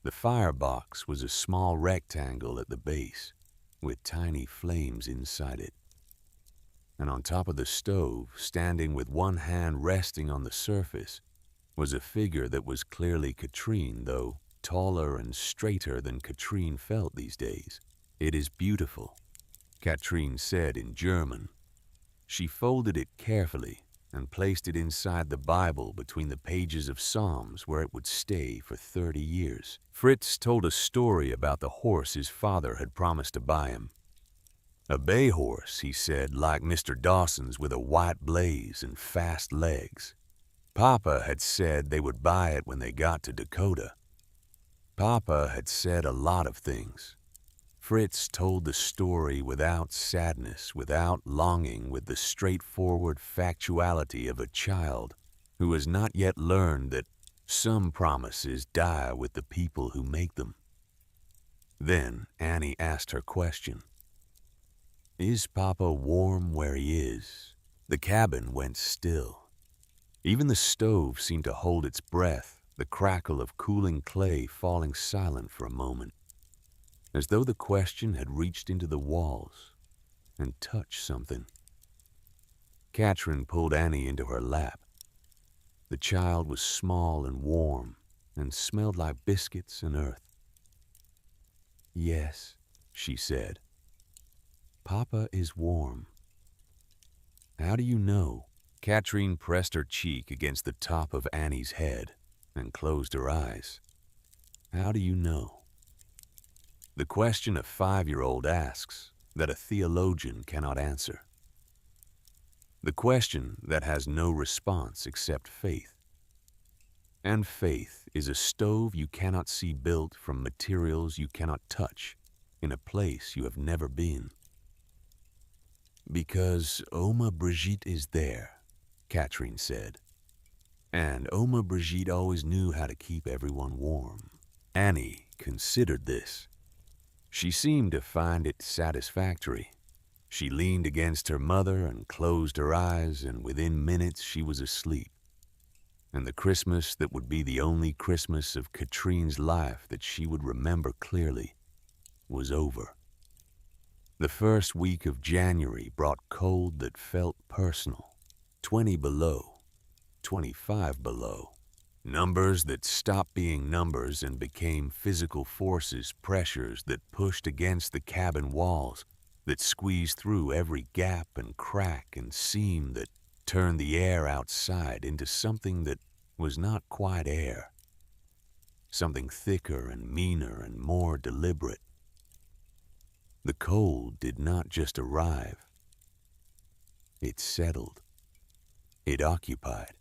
The firebox was a small rectangle at the base, with tiny flames inside it. And on top of the stove, standing with one hand resting on the surface, was a figure that was clearly Katrine, though taller and straighter than Katrine felt these days. "It is beautiful," Katrine said in German. She folded it carefully and placed it inside the Bible between the pages of Psalms, where it would stay for 30 years. Fritz told a story about the horse his father had promised to buy him. A bay horse, he said, like Mr. Dawson's, with a white blaze and fast legs. Papa had said they would buy it when they got to Dakota. Papa had said a lot of things. Fritz told the story without sadness, without longing, with the straightforward factuality of a child who has not yet learned that some promises die with the people who make them. Then Annie asked her question. "Is Papa warm where he is?" The cabin went still. Even the stove seemed to hold its breath, the crackle of cooling clay falling silent for a moment, as though the question had reached into the walls and touched something. Katrin pulled Annie into her lap. The child was small and warm and smelled like biscuits and earth. "Yes," she said. "Papa is warm." "How do you know?" Katrin pressed her cheek against the top of Annie's head and closed her eyes. "How do you know?" The question a 5-year-old asks that a theologian cannot answer. The question that has no response except faith. And faith is a stove you cannot see built from materials you cannot touch in a place you have never been. "Because Oma Brigitte is there," Katrin said. "And Oma Brigitte always knew how to keep everyone warm." Annie considered this. She seemed to find it satisfactory. She leaned against her mother and closed her eyes, and within minutes she was asleep. And the Christmas that would be the only Christmas of Katrine's life that she would remember clearly was over. The first week of January brought cold that felt personal. 20 below, 25 below. Numbers that stopped being numbers and became physical forces, pressures that pushed against the cabin walls, that squeezed through every gap and crack and seam, that turned the air outside into something that was not quite air. Something thicker and meaner and more deliberate. The cold did not just arrive. It settled. It occupied.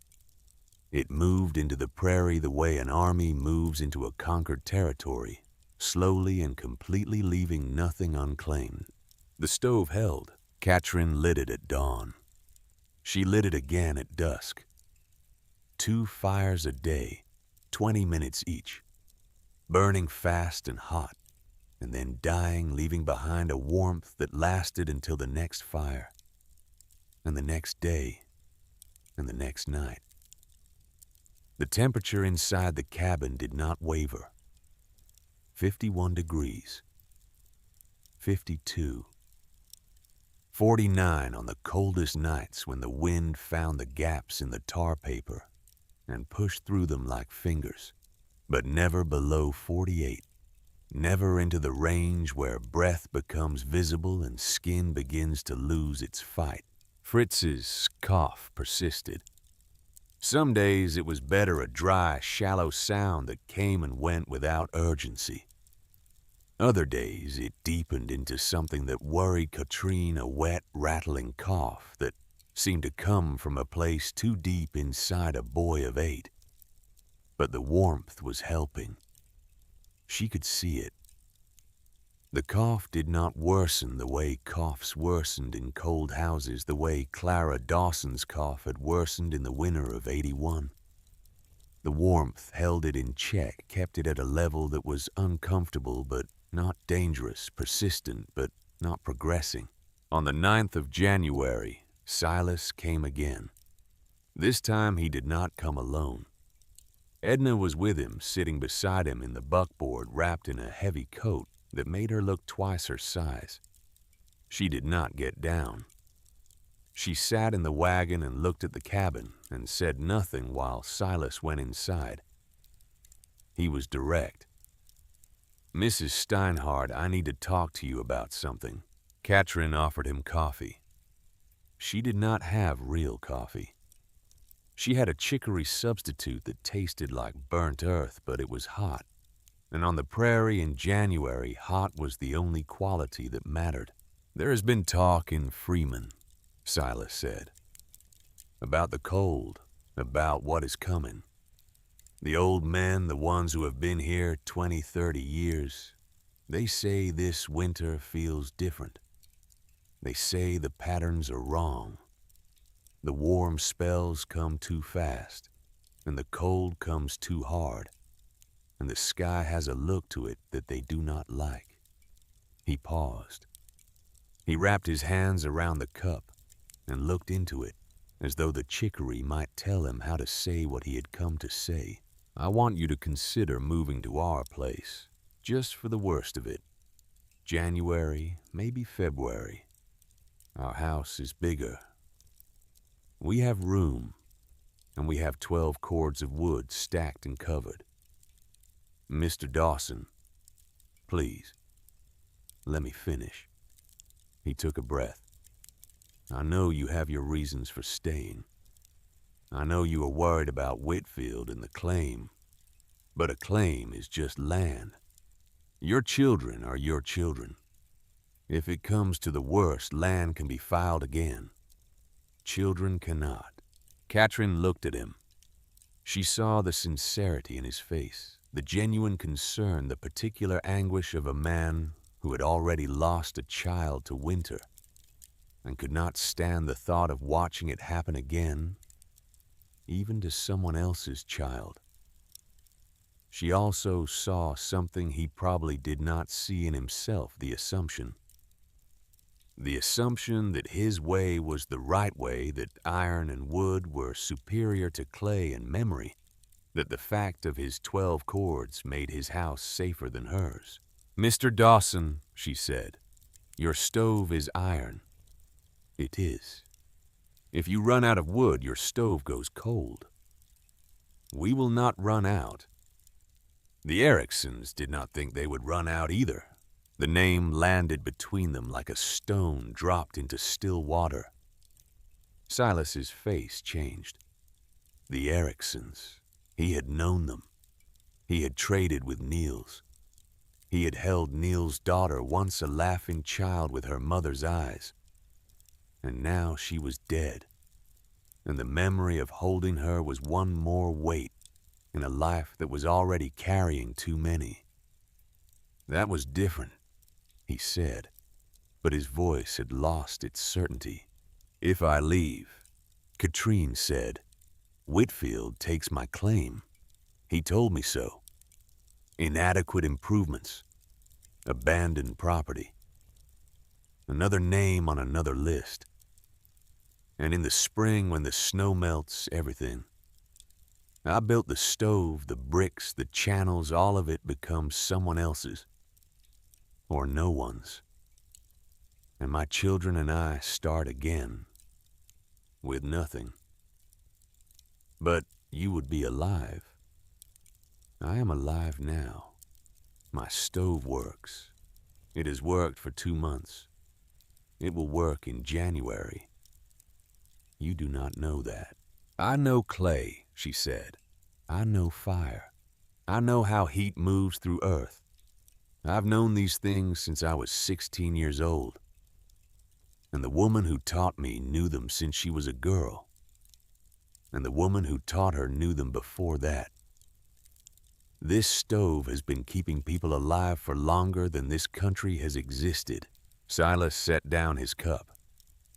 It moved into the prairie the way an army moves into a conquered territory, slowly and completely leaving nothing unclaimed. The stove held. Katrin lit it at dawn. She lit it again at dusk. 2 fires a day, 20 minutes each, burning fast and hot, and then dying, leaving behind a warmth that lasted until the next fire, and the next day, and the next night. The temperature inside the cabin did not waver. 51 degrees, 52, 49 on the coldest nights when the wind found the gaps in the tar paper and pushed through them like fingers, but never below 48, never into the range where breath becomes visible and skin begins to lose its fight. Fritz's cough persisted. Some days it was better a dry, shallow sound that came and went without urgency. Other days it deepened into something that worried Katrine, a wet, rattling cough that seemed to come from a place too deep inside a boy of 8. But the warmth was helping. She could see it. The cough did not worsen the way coughs worsened in cold houses, the way Clara Dawson's cough had worsened in the winter of '81. The warmth held it in check, kept it at a level that was uncomfortable but not dangerous, persistent but not progressing. On the 9th of January, Silas came again. This time he did not come alone. Edna was with him, sitting beside him in the buckboard, wrapped in a heavy coat that made her look twice her size. She did not get down. She sat in the wagon and looked at the cabin and said nothing while Silas went inside. He was direct. "Mrs. Steinhardt, I need to talk to you about something." Katrin offered him coffee. She did not have real coffee. She had a chicory substitute that tasted like burnt earth, but it was hot. And on the prairie in January, hot was the only quality that mattered. "There has been talk in Freeman," Silas said, "about the cold, about what is coming. The old men, the ones who have been here 20, 30 years, they say this winter feels different. They say the patterns are wrong. The warm spells come too fast, and the cold comes too hard. And the sky has a look to it that they do not like." He paused. He wrapped his hands around the cup and looked into it, as though the chicory might tell him how to say what he had come to say. "I want you to consider moving to our place, just for the worst of it. January, maybe February. Our house is bigger. We have room, and we have 12 cords of wood stacked and covered. Mr. Dawson, please, let me finish." He took a breath. "I know you have your reasons for staying. I know you are worried about Whitfield and the claim, but a claim is just land. Your children are your children. If it comes to the worst, land can be filed again. Children cannot." Katrin looked at him. She saw the sincerity in his face, the genuine concern, the particular anguish of a man who had already lost a child to winter and could not stand the thought of watching it happen again, even to someone else's child. She also saw something he probably did not see in himself, the assumption. The assumption that his way was the right way, that iron and wood were superior to clay and memory, that the fact of his 12 cords made his house safer than hers. "Mr. Dawson," she said, "your stove is iron." "It is. If you run out of wood, your stove goes cold." "We will not run out." The Ericksons did not think they would run out either. The name landed between them like a stone dropped into still water. Silas's face changed. The Ericksons. He had known them. He had traded with Niels. He had held Niels' daughter, once a laughing child with her mother's eyes. And now she was dead. And the memory of holding her was one more weight in a life that was already carrying too many. "That was different," he said, but his voice had lost its certainty. "If I leave," Katrine said, "Whitfield takes my claim. He told me so. Inadequate improvements. Abandoned property. Another name on another list. And in the spring when the snow melts everything, I built the stove, the bricks, the channels, all of it becomes someone else's. Or no one's. And my children and I start again. With nothing. But you would be alive. I am alive now. My stove works. It has worked for 2 months. It will work in January. You do not know that." "I know clay," she said. "I know fire. I know how heat moves through earth. I've known these things since I was 16 years old. And the woman who taught me knew them since she was a girl. And the woman who taught her knew them before that. This stove has been keeping people alive for longer than this country has existed." Silas set down his cup.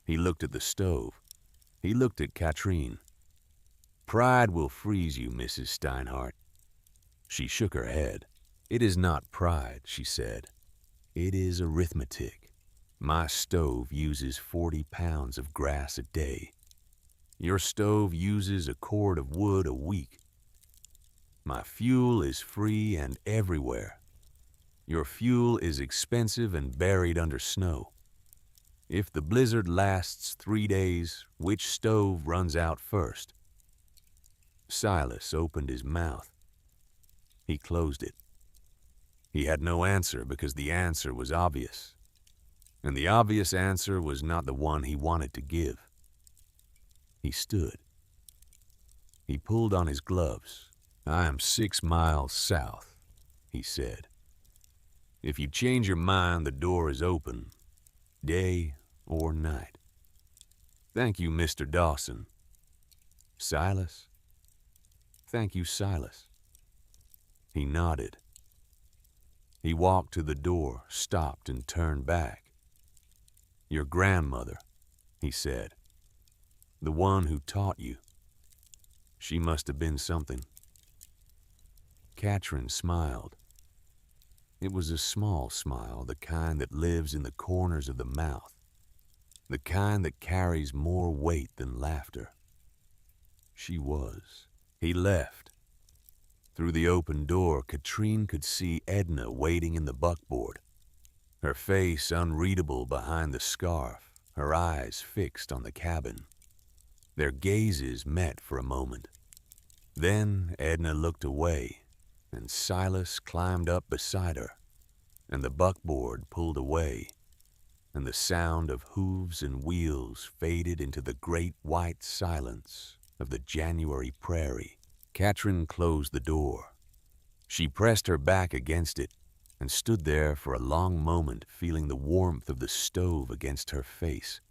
He looked at the stove. He looked at Katrine. "Pride will freeze you, Mrs. Steinhardt." She shook her head. "It is not pride," she said. "It is arithmetic. My stove uses 40 pounds of grass a day. Your stove uses a cord of wood a week. My fuel is free and everywhere. Your fuel is expensive and buried under snow. If the blizzard lasts 3 days, which stove runs out first?" Silas opened his mouth. He closed it. He had no answer because the answer was obvious. And the obvious answer was not the one he wanted to give. He stood. He pulled on his gloves. "I am 6 miles south," he said. "If you change your mind, the door is open, day or night. Thank you, Mr. Dawson." "Silas?" "Thank you, Silas." He nodded. He walked to the door, stopped, and turned back. "Your grandmother," he said. "The one who taught you. She must have been something." Katrin smiled. It was a small smile, the kind that lives in the corners of the mouth, the kind that carries more weight than laughter. She was. He left. Through the open door, Katrine could see Edna waiting in the buckboard, her face unreadable behind the scarf, her eyes fixed on the cabin. Their gazes met for a moment. Then Edna looked away, and Silas climbed up beside her, and the buckboard pulled away, and the sound of hooves and wheels faded into the great white silence of the January prairie. Katrin closed the door. She pressed her back against it and stood there for a long moment, feeling the warmth of the stove against her face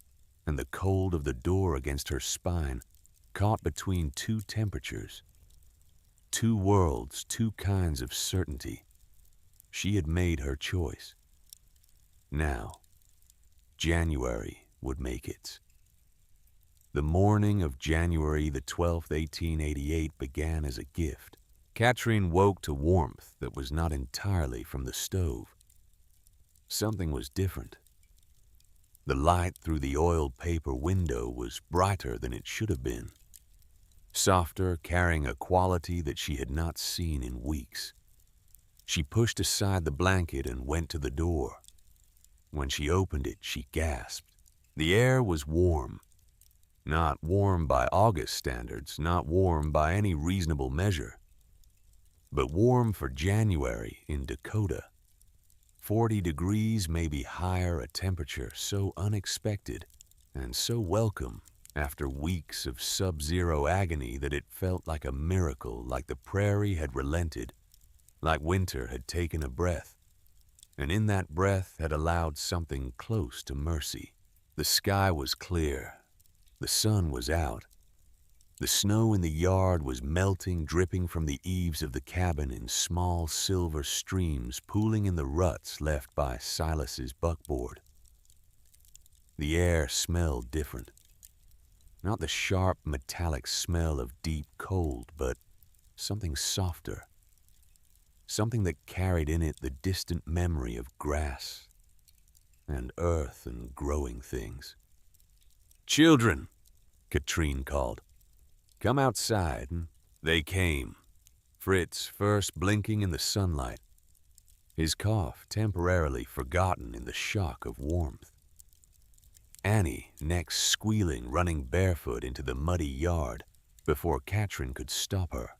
and the cold of the door against her spine, caught between 2 temperatures. 2 worlds, 2 kinds of certainty. She had made her choice. Now, January would make its. The morning of January the 12th, 1888 began as a gift. Katrine woke to warmth that was not entirely from the stove. Something was different. The light through the oiled paper window was brighter than it should have been, softer, carrying a quality that she had not seen in weeks. She pushed aside the blanket and went to the door. When she opened it, she gasped. The air was warm. Not warm by August standards, not warm by any reasonable measure, but warm for January in Dakota. 40 degrees, maybe higher, a temperature so unexpected and so welcome after weeks of sub-zero agony that it felt like a miracle, like the prairie had relented, like winter had taken a breath, and in that breath had allowed something close to mercy. The sky was clear. The sun was out. The snow in the yard was melting, dripping from the eaves of the cabin in small silver streams pooling in the ruts left by Silas's buckboard. The air smelled different. Not the sharp, metallic smell of deep cold, but something softer. Something that carried in it the distant memory of grass and earth and growing things. "Children," Katrine called. "Come outside." They came, Fritz first blinking in the sunlight, his cough temporarily forgotten in the shock of warmth. Annie next squealing, running barefoot into the muddy yard before Katrin could stop her.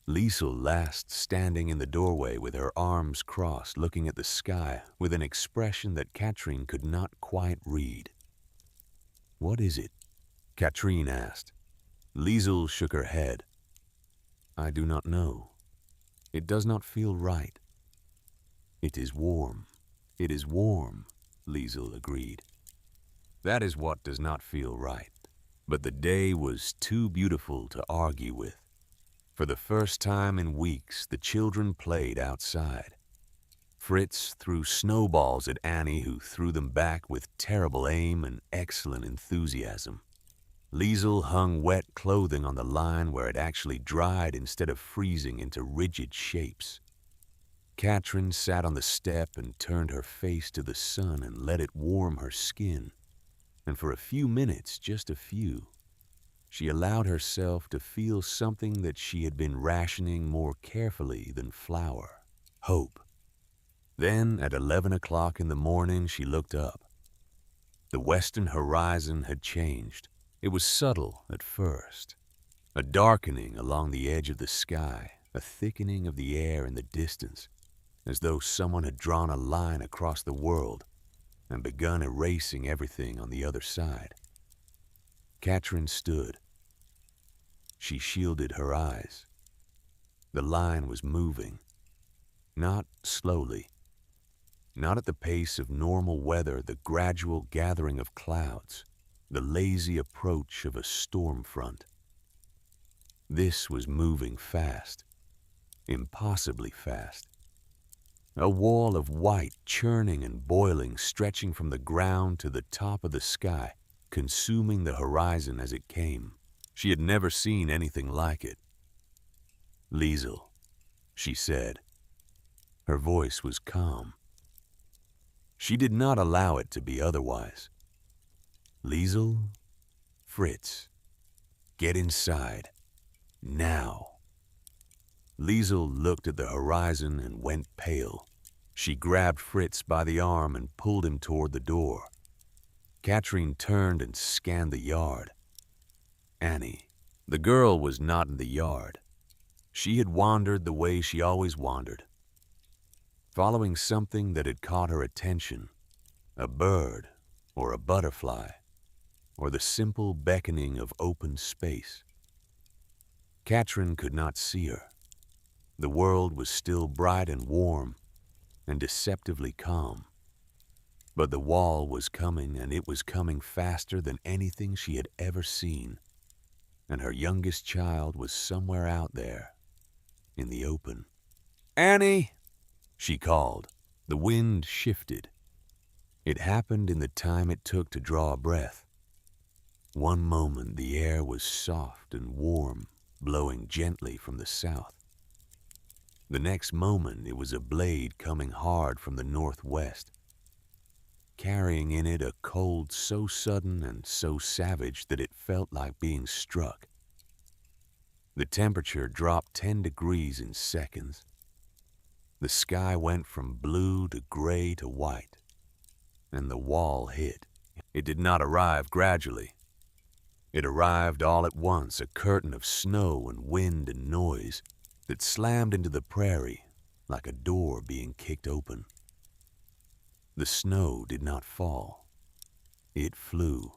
Liesel last standing in the doorway with her arms crossed, looking at the sky with an expression that Katrin could not quite read. "What is it?" Katrin asked. Liesel shook her head. "I do not know. It does not feel right." "It is warm. It is warm," Liesel agreed. "That is what does not feel right." But the day was too beautiful to argue with. For the first time in weeks, the children played outside. Fritz threw snowballs at Annie, who threw them back with terrible aim and excellent enthusiasm. Liesel hung wet clothing on the line where it actually dried instead of freezing into rigid shapes. Katrin sat on the step and turned her face to the sun and let it warm her skin. And for a few minutes, just a few, she allowed herself to feel something that she had been rationing more carefully than flour: hope. Then, at 11 o'clock in the morning, she looked up. The western horizon had changed. It was subtle at first, a darkening along the edge of the sky, a thickening of the air in the distance, as though someone had drawn a line across the world and begun erasing everything on the other side. Katrin stood. She shielded her eyes. The line was moving, not slowly, not at the pace of normal weather, the gradual gathering of clouds, the lazy approach of a storm front. This was moving fast, impossibly fast. A wall of white churning and boiling, stretching from the ground to the top of the sky, consuming the horizon as it came. She had never seen anything like it. "Liesel," she said. Her voice was calm. She did not allow it to be otherwise. "Liesel, Fritz, get inside, now." Liesel looked at the horizon and went pale. She grabbed Fritz by the arm and pulled him toward the door. Katrin turned and scanned the yard. Annie, the girl, was not in the yard. She had wandered the way she always wandered, following something that had caught her attention, a bird or a butterfly, or the simple beckoning of open space. Katrin could not see her. The world was still bright and warm and deceptively calm. But the wall was coming, and it was coming faster than anything she had ever seen. And her youngest child was somewhere out there, in the open. "Annie!" she called. The wind shifted. It happened in the time it took to draw a breath. One moment the air was soft and warm, blowing gently from the south. The next moment it was a blade coming hard from the northwest. carrying in it a cold so sudden and so savage that it felt like being struck. The temperature dropped 10 degrees in seconds. The sky went from blue to gray to white, and the wall hit. It did not arrive gradually. It arrived all at once, a curtain of snow and wind and noise that slammed into the prairie like a door being kicked open. The snow did not fall. It flew,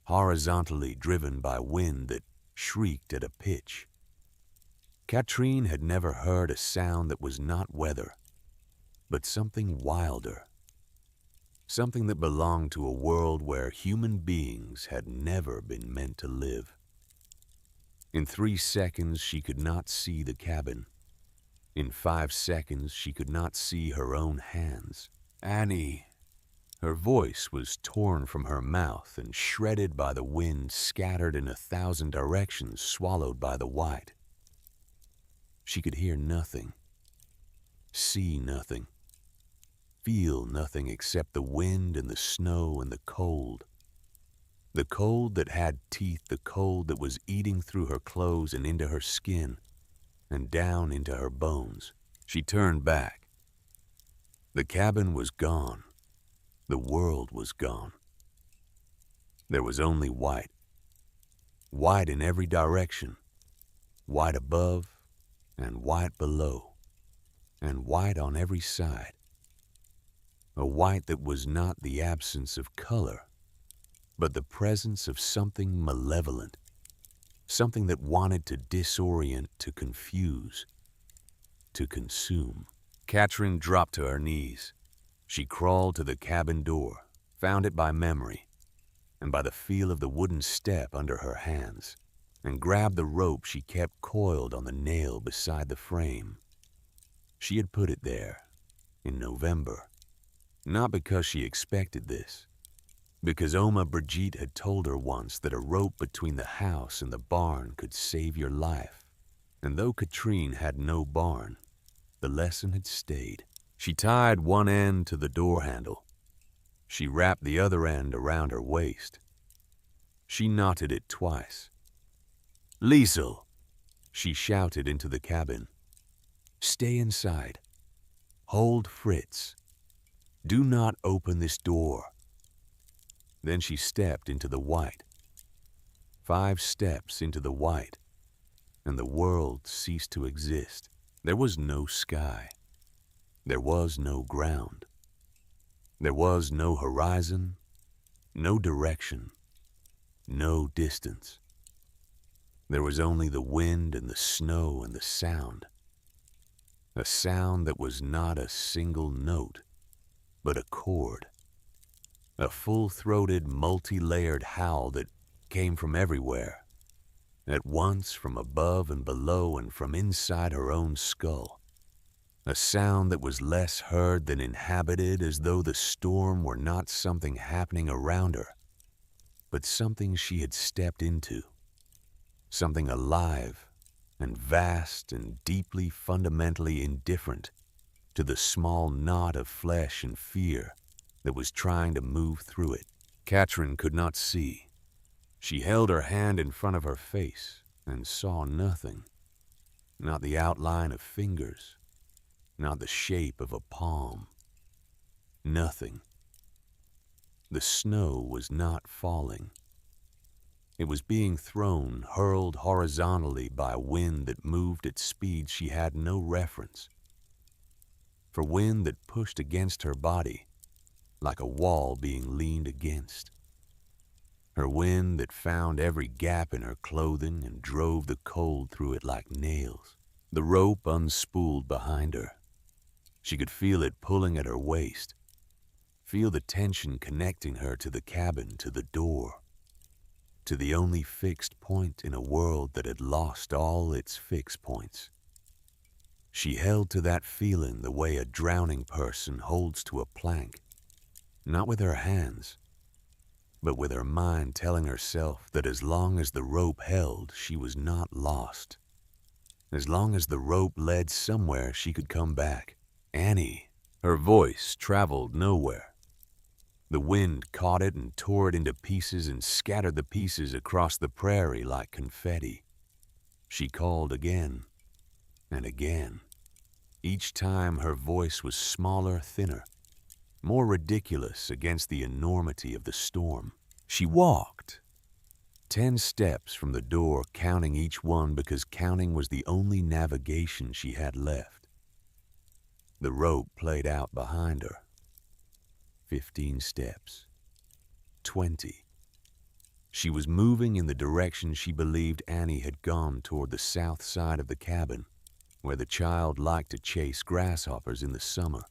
horizontally driven by wind that shrieked at a pitch. Katrine had never heard a sound that was not weather, but something wilder, something that belonged to a world where human beings had never been meant to live. In 3 seconds, she could not see the cabin. In 5 seconds, she could not see her own hands. Annie. Her voice was torn from her mouth and shredded by the wind, scattered in 1,000 directions, swallowed by the white. She could hear nothing, see nothing, feel nothing except the wind and the snow and the cold. The cold that had teeth, the cold that was eating through her clothes and into her skin and down into her bones. She turned back. The cabin was gone. The world was gone. There was only white. White in every direction. White above and white below. And white on every side. A white that was not the absence of color, but the presence of something malevolent. Something that wanted to disorient, to confuse, to consume. Katrin dropped to her knees. She crawled to the cabin door, found it by memory, and by the feel of the wooden step under her hands, and grabbed the rope she kept coiled on the nail beside the frame. She had put it there, in November, not because she expected this, because Oma Brigitte had told her once that a rope between the house and the barn could save your life. And though Katrine had no barn, the lesson had stayed. She tied one end to the door handle. She wrapped the other end around her waist. She knotted it twice. "Liesel," she shouted into the cabin. "Stay inside. Hold Fritz. Do not open this door." Then she stepped into the white. 5 steps into the white, and the world ceased to exist. There was no sky. There was no ground. There was no horizon, no direction, no distance. There was only the wind and the snow and the sound. A sound that was not a single note, but a chord. A full-throated, multi-layered howl that came from everywhere, at once from above and below and from inside her own skull. A sound that was less heard than inhabited, as though the storm were not something happening around her, but something she had stepped into, something alive and vast and deeply fundamentally indifferent to the small knot of flesh and fear that was trying to move through it. Katrin could not see. She held her hand in front of her face and saw nothing. Not the outline of fingers, not the shape of a palm. Nothing. The snow was not falling. It was being thrown, hurled horizontally by a wind that moved at speeds she had no reference. For wind that pushed against her body, like a wall being leaned against. Her wind that found every gap in her clothing and drove the cold through it like nails. The rope unspooled behind her. She could feel it pulling at her waist, feel the tension connecting her to the cabin, to the door, to the only fixed point in a world that had lost all its fixed points. She held to that feeling the way a drowning person holds to a plank, not with her hands, but with her mind telling herself that as long as the rope held, she was not lost. As long as the rope led somewhere, she could come back. Annie. Her voice traveled nowhere. The wind caught it and tore it into pieces and scattered the pieces across the prairie like confetti. She called again and again. Each time her voice was smaller, thinner, more ridiculous against the enormity of the storm. She walked 10 steps from the door, counting each one because counting was the only navigation she had left. The rope played out behind her. 15 steps. 20. She was moving in the direction she believed Annie had gone, toward the south side of the cabin, where the child liked to chase grasshoppers in the summer,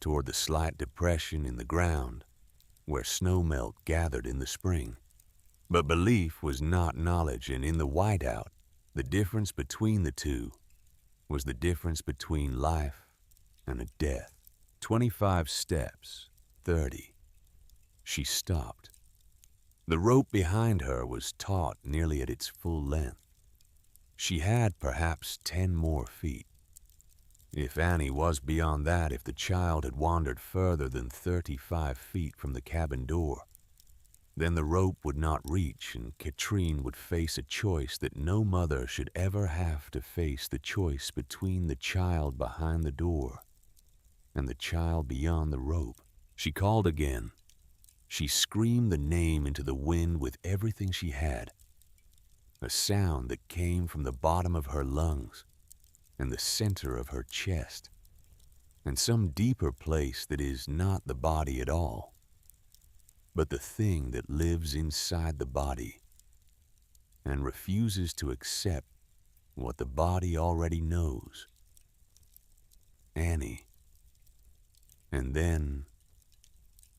toward the slight depression in the ground, where snowmelt gathered in the spring. But belief was not knowledge, and in the whiteout, the difference between the two was the difference between life and a death. 25 steps. 30. She stopped. The rope behind her was taut nearly at its full length. She had perhaps 10 more feet. If Annie was beyond that, if the child had wandered further than 35 feet from the cabin door, then the rope would not reach, and Katrine would face a choice that no mother should ever have to face, the choice between the child behind the door and the child beyond the rope. She called again. She screamed the name into the wind with everything she had, a sound that came from the bottom of her lungs and the center of her chest, and some deeper place that is not the body at all, but the thing that lives inside the body and refuses to accept what the body already knows. Annie. And then,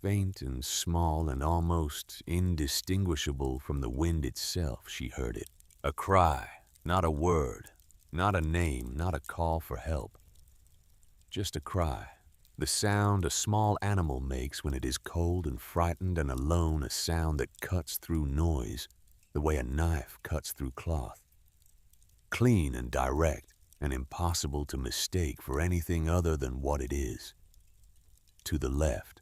faint and small and almost indistinguishable from the wind itself, she heard it. A cry, not a word, not a name, not a call for help. Just a cry. The sound a small animal makes when it is cold and frightened and alone, a sound that cuts through noise the way a knife cuts through cloth. Clean and direct and impossible to mistake for anything other than what it is. To the left.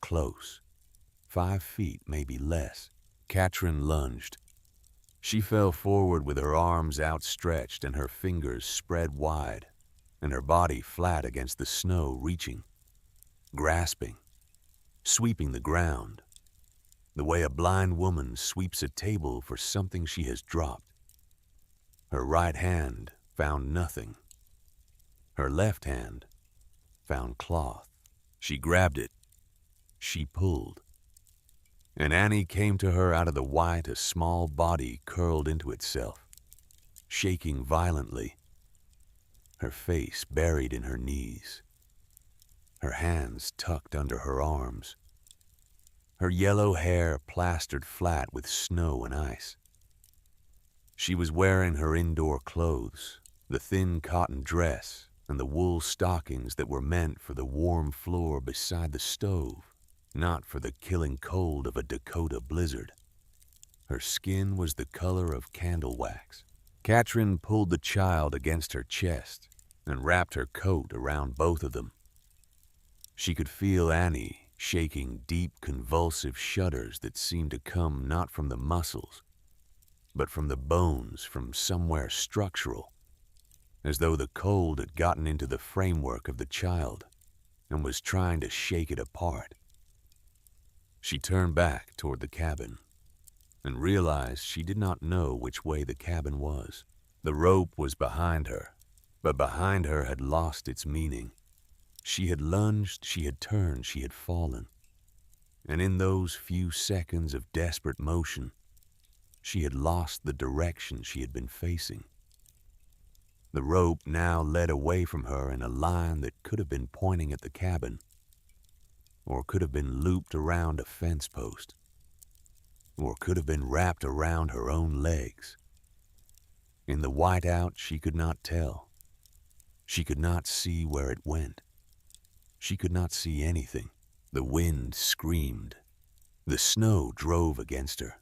Close. 5 feet, maybe less. Katrin lunged. She fell forward with her arms outstretched and her fingers spread wide, and her body flat against the snow, reaching, grasping, sweeping the ground, the way a blind woman sweeps a table for something she has dropped. Her right hand found nothing. Her left hand found cloth. She grabbed it. She pulled. And Annie came to her out of the white, a small body curled into itself, shaking violently, her face buried in her knees, her hands tucked under her arms, her yellow hair plastered flat with snow and ice. She was wearing her indoor clothes, the thin cotton dress and the wool stockings that were meant for the warm floor beside the stove, not for the killing cold of a Dakota blizzard. Her skin was the color of candle wax. Katrin pulled the child against her chest and wrapped her coat around both of them. She could feel Annie shaking deep, convulsive shudders that seemed to come not from the muscles, but from the bones, from somewhere structural, as though the cold had gotten into the framework of the child and was trying to shake it apart. She turned back toward the cabin and realized she did not know which way the cabin was. The rope was behind her, but behind her had lost its meaning. She had lunged, she had turned, she had fallen. And in those few seconds of desperate motion, she had lost the direction she had been facing. The rope now led away from her in a line that could have been pointing at the cabin, or could have been looped around a fence post, or could have been wrapped around her own legs. In the whiteout, she could not tell. She could not see where it went. She could not see anything. The wind screamed. The snow drove against her.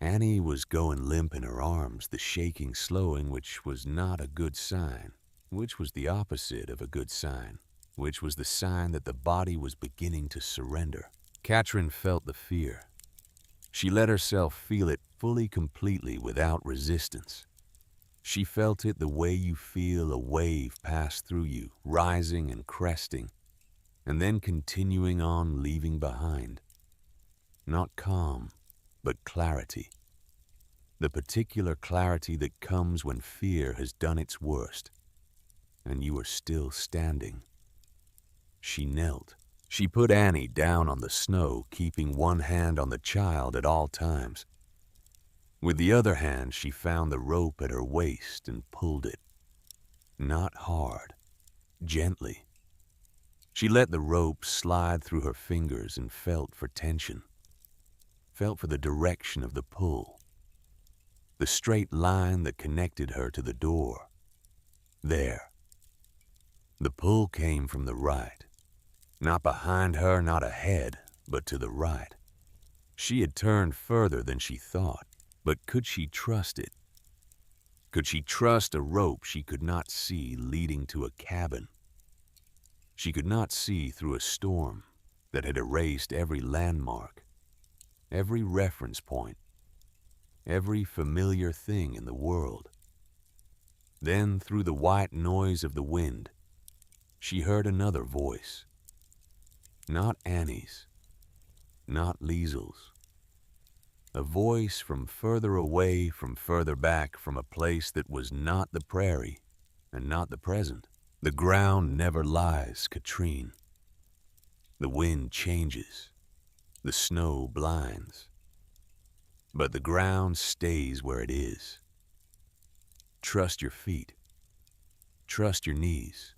Annie was going limp in her arms, the shaking slowing, which was not a good sign, which was the opposite of a good sign. which was the sign that the body was beginning to surrender. Katrin felt the fear. She let herself feel it fully, completely, without resistance. She felt it the way you feel a wave pass through you, rising and cresting, and then continuing on, leaving behind. Not calm, but clarity. The particular clarity that comes when fear has done its worst, and you are still standing. She knelt. She put Annie down on the snow, keeping one hand on the child at all times. With the other hand, she found the rope at her waist and pulled it. Not hard, gently. She let the rope slide through her fingers and felt for tension. Felt for the direction of the pull. The straight line that connected her to the door. There. The pull came from the right. Not behind her, not ahead, but to the right. She had turned further than she thought, but could she trust it? Could she trust a rope she could not see leading to a cabin? She could not see through a storm that had erased every landmark, every reference point, every familiar thing in the world. Then, through the white noise of the wind, she heard another voice. Not Annie's, not Liesel's. A voice from further away, from further back, from a place that was not the prairie and not the present. The ground never lies, Katrine. The wind changes, the snow blinds, but the ground stays where it is. Trust your feet, trust your knees,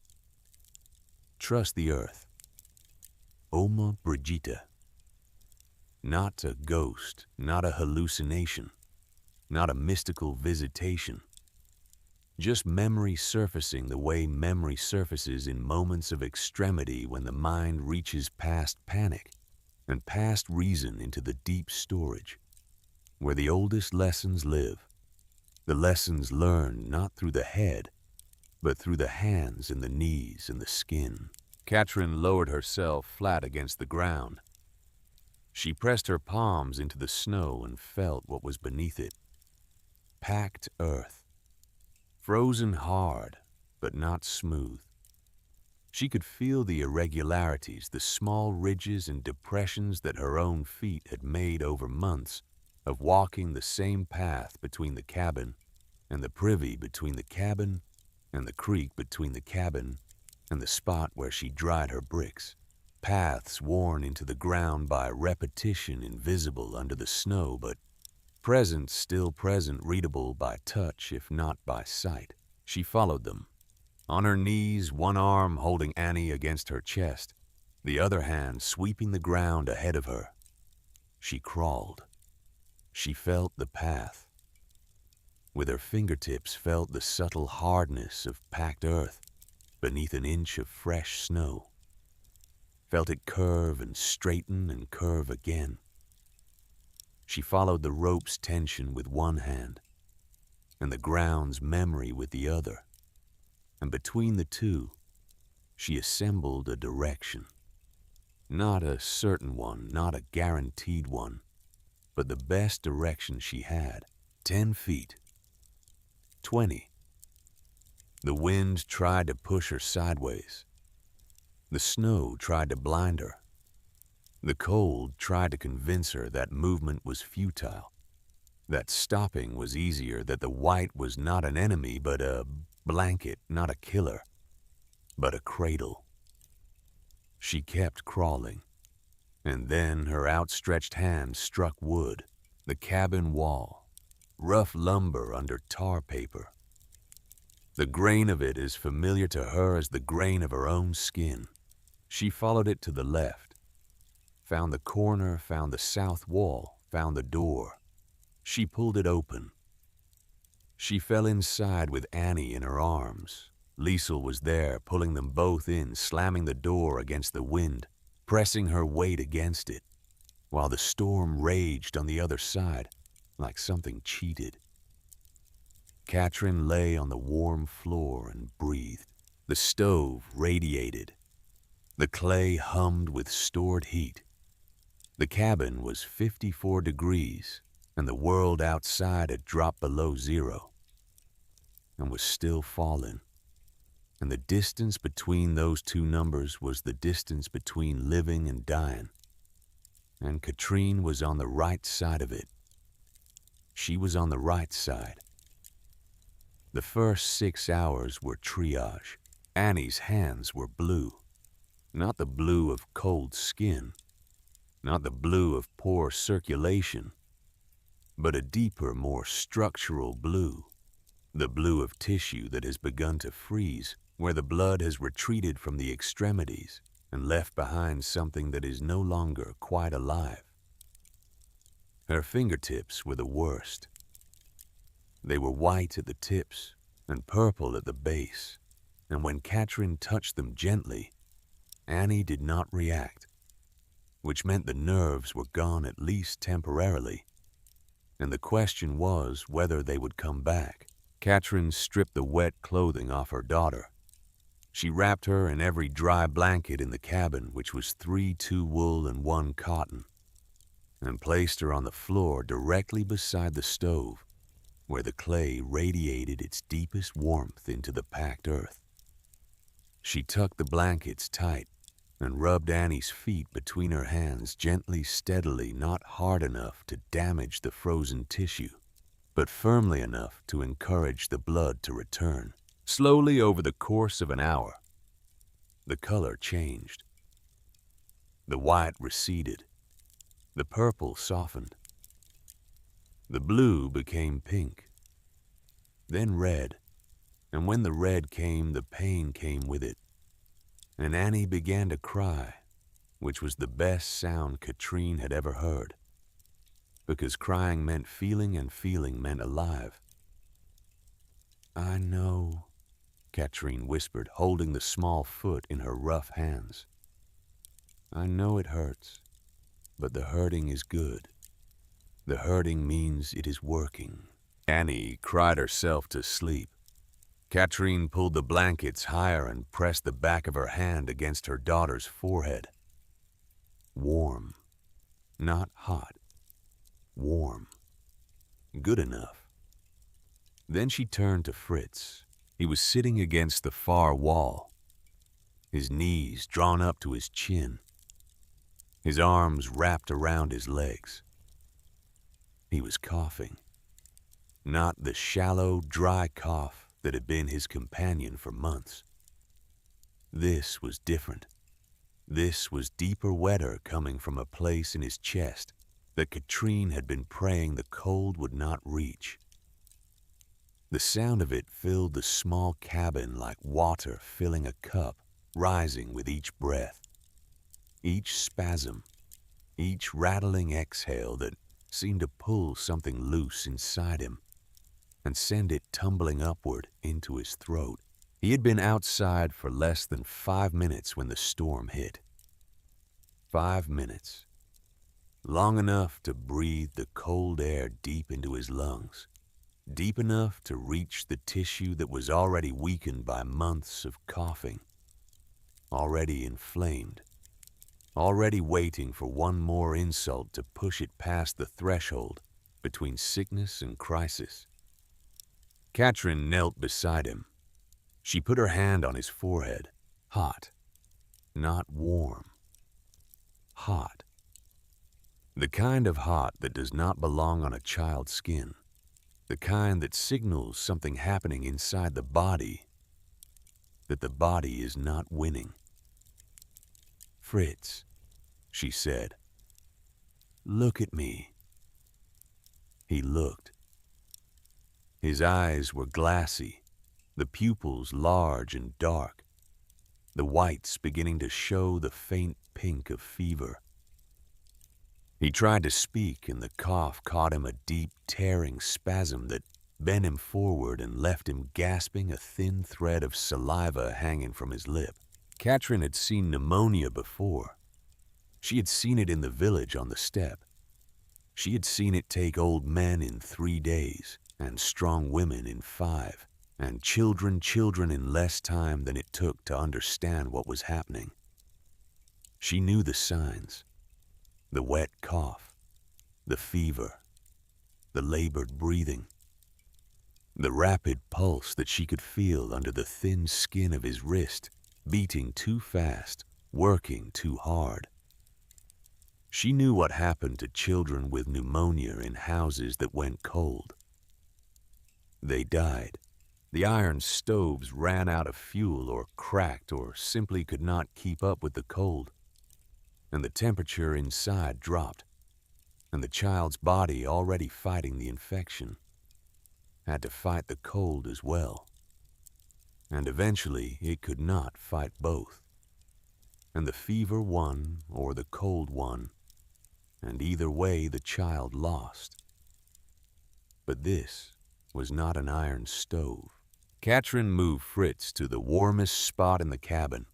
trust the earth. Oma Brigida. Not a ghost, not a hallucination, not a mystical visitation. Just memory surfacing the way memory surfaces in moments of extremity when the mind reaches past panic and past reason into the deep storage, where the oldest lessons live. The lessons learned not through the head, but through the hands and the knees and the skin. Katrin lowered herself flat against the ground. She pressed her palms into the snow and felt what was beneath it. Packed earth. Frozen hard, but not smooth. She could feel the irregularities, the small ridges and depressions that her own feet had made over months of walking the same path between the cabin and the privy, between the cabin and the creek, between the cabin and the spot where she dried her bricks. Paths worn into the ground by repetition, invisible under the snow, but present, still present, readable by touch, if not by sight. She followed them. On her knees, one arm holding Annie against her chest, the other hand sweeping the ground ahead of her. She crawled. She felt the path. With her fingertips felt the subtle hardness of packed earth beneath an inch of fresh snow. Felt it curve and straighten and curve again. She followed the rope's tension with one hand and the ground's memory with the other. And between the two, she assembled a direction. Not a certain one, not a guaranteed one, but the best direction she had. 10 feet. 20. The wind tried to push her sideways. The snow tried to blind her. The cold tried to convince her that movement was futile, that stopping was easier, that the white was not an enemy, but a blanket, not a killer, but a cradle. She kept crawling, and then her outstretched hand struck wood, the cabin wall, rough lumber under tar paper. The grain of it as familiar to her as the grain of her own skin. She followed it to the left, found the corner, found the south wall, found the door. She pulled it open. She fell inside with Annie in her arms. Liesel was there, pulling them both in, slamming the door against the wind, pressing her weight against it, while the storm raged on the other side like something cheated. Katrin lay on the warm floor and breathed. The stove radiated. The clay hummed with stored heat. The cabin was 54 degrees, and the world outside had dropped below zero and was still falling. And the distance between those two numbers was the distance between living and dying. And Katrine was on the right side of it. She was on the right side. The first 6 hours were triage. Annie's hands were blue. Not the blue of cold skin, not the blue of poor circulation, but a deeper, more structural blue, the blue of tissue that has begun to freeze, where the blood has retreated from the extremities and left behind something that is no longer quite alive. Her fingertips were the worst. They were white at the tips and purple at the base, and when Katrin touched them gently, Annie did not react, which meant the nerves were gone at least temporarily, and the question was whether they would come back. Katrin stripped the wet clothing off her daughter. She wrapped her in every dry blanket in the cabin, which was 2 wool and 1 cotton, and placed her on the floor directly beside the stove, where the clay radiated its deepest warmth into the packed earth. She tucked the blankets tight and rubbed Annie's feet between her hands gently, steadily, not hard enough to damage the frozen tissue, but firmly enough to encourage the blood to return. Slowly, over the course of an hour, the color changed. The white receded. The purple softened. The blue became pink, then red, and when the red came, the pain came with it. And Annie began to cry, which was the best sound Katrine had ever heard, because crying meant feeling and feeling meant alive. "I know," Katrine whispered, holding the small foot in her rough hands. "I know it hurts, but the hurting is good. The hurting means it is working." Annie cried herself to sleep. Katrine pulled the blankets higher and pressed the back of her hand against her daughter's forehead. Warm. Not hot. Warm. Good enough. Then she turned to Fritz. He was sitting against the far wall, his knees drawn up to his chin, his arms wrapped around his legs. He was coughing. Not the shallow, dry cough that had been his companion for months. This was different. This was deeper, wetter, coming from a place in his chest that Katrine had been praying the cold would not reach. The sound of it filled the small cabin like water filling a cup, rising with each breath. Each spasm, each rattling exhale that seemed to pull something loose inside him and send it tumbling upward into his throat. He had been outside for less than 5 minutes when the storm hit. 5 minutes. Long enough to breathe the cold air deep into his lungs. Deep enough to reach the tissue that was already weakened by months of coughing. Already inflamed. Already waiting for one more insult to push it past the threshold between sickness and crisis. Katrin knelt beside him. She put her hand on his forehead. Hot. Not warm. Hot. The kind of hot that does not belong on a child's skin. The kind that signals something happening inside the body, that the body is not winning. "Fritz," she said, "look at me." He looked. His eyes were glassy, the pupils large and dark, the whites beginning to show the faint pink of fever. He tried to speak, and the cough caught him a deep, tearing spasm that bent him forward and left him gasping, a thin thread of saliva hanging from his lip. Katrin had seen pneumonia before. She had seen it in the village on the steppe. She had seen it take old men in 3 days, and strong women in 5, and children in less time than it took to understand what was happening. She knew the signs: the wet cough, the fever, the labored breathing, the rapid pulse that she could feel under the thin skin of his wrist, beating too fast, working too hard. She knew what happened to children with pneumonia in houses that went cold. They died. The iron stoves ran out of fuel or cracked or simply could not keep up with the cold, and the temperature inside dropped, and the child's body, already fighting the infection, had to fight the cold as well. And eventually it could not fight both, and the fever won or the cold won, and either way the child lost. But this was not an iron stove. Katrin moved Fritz to the warmest spot in the cabin,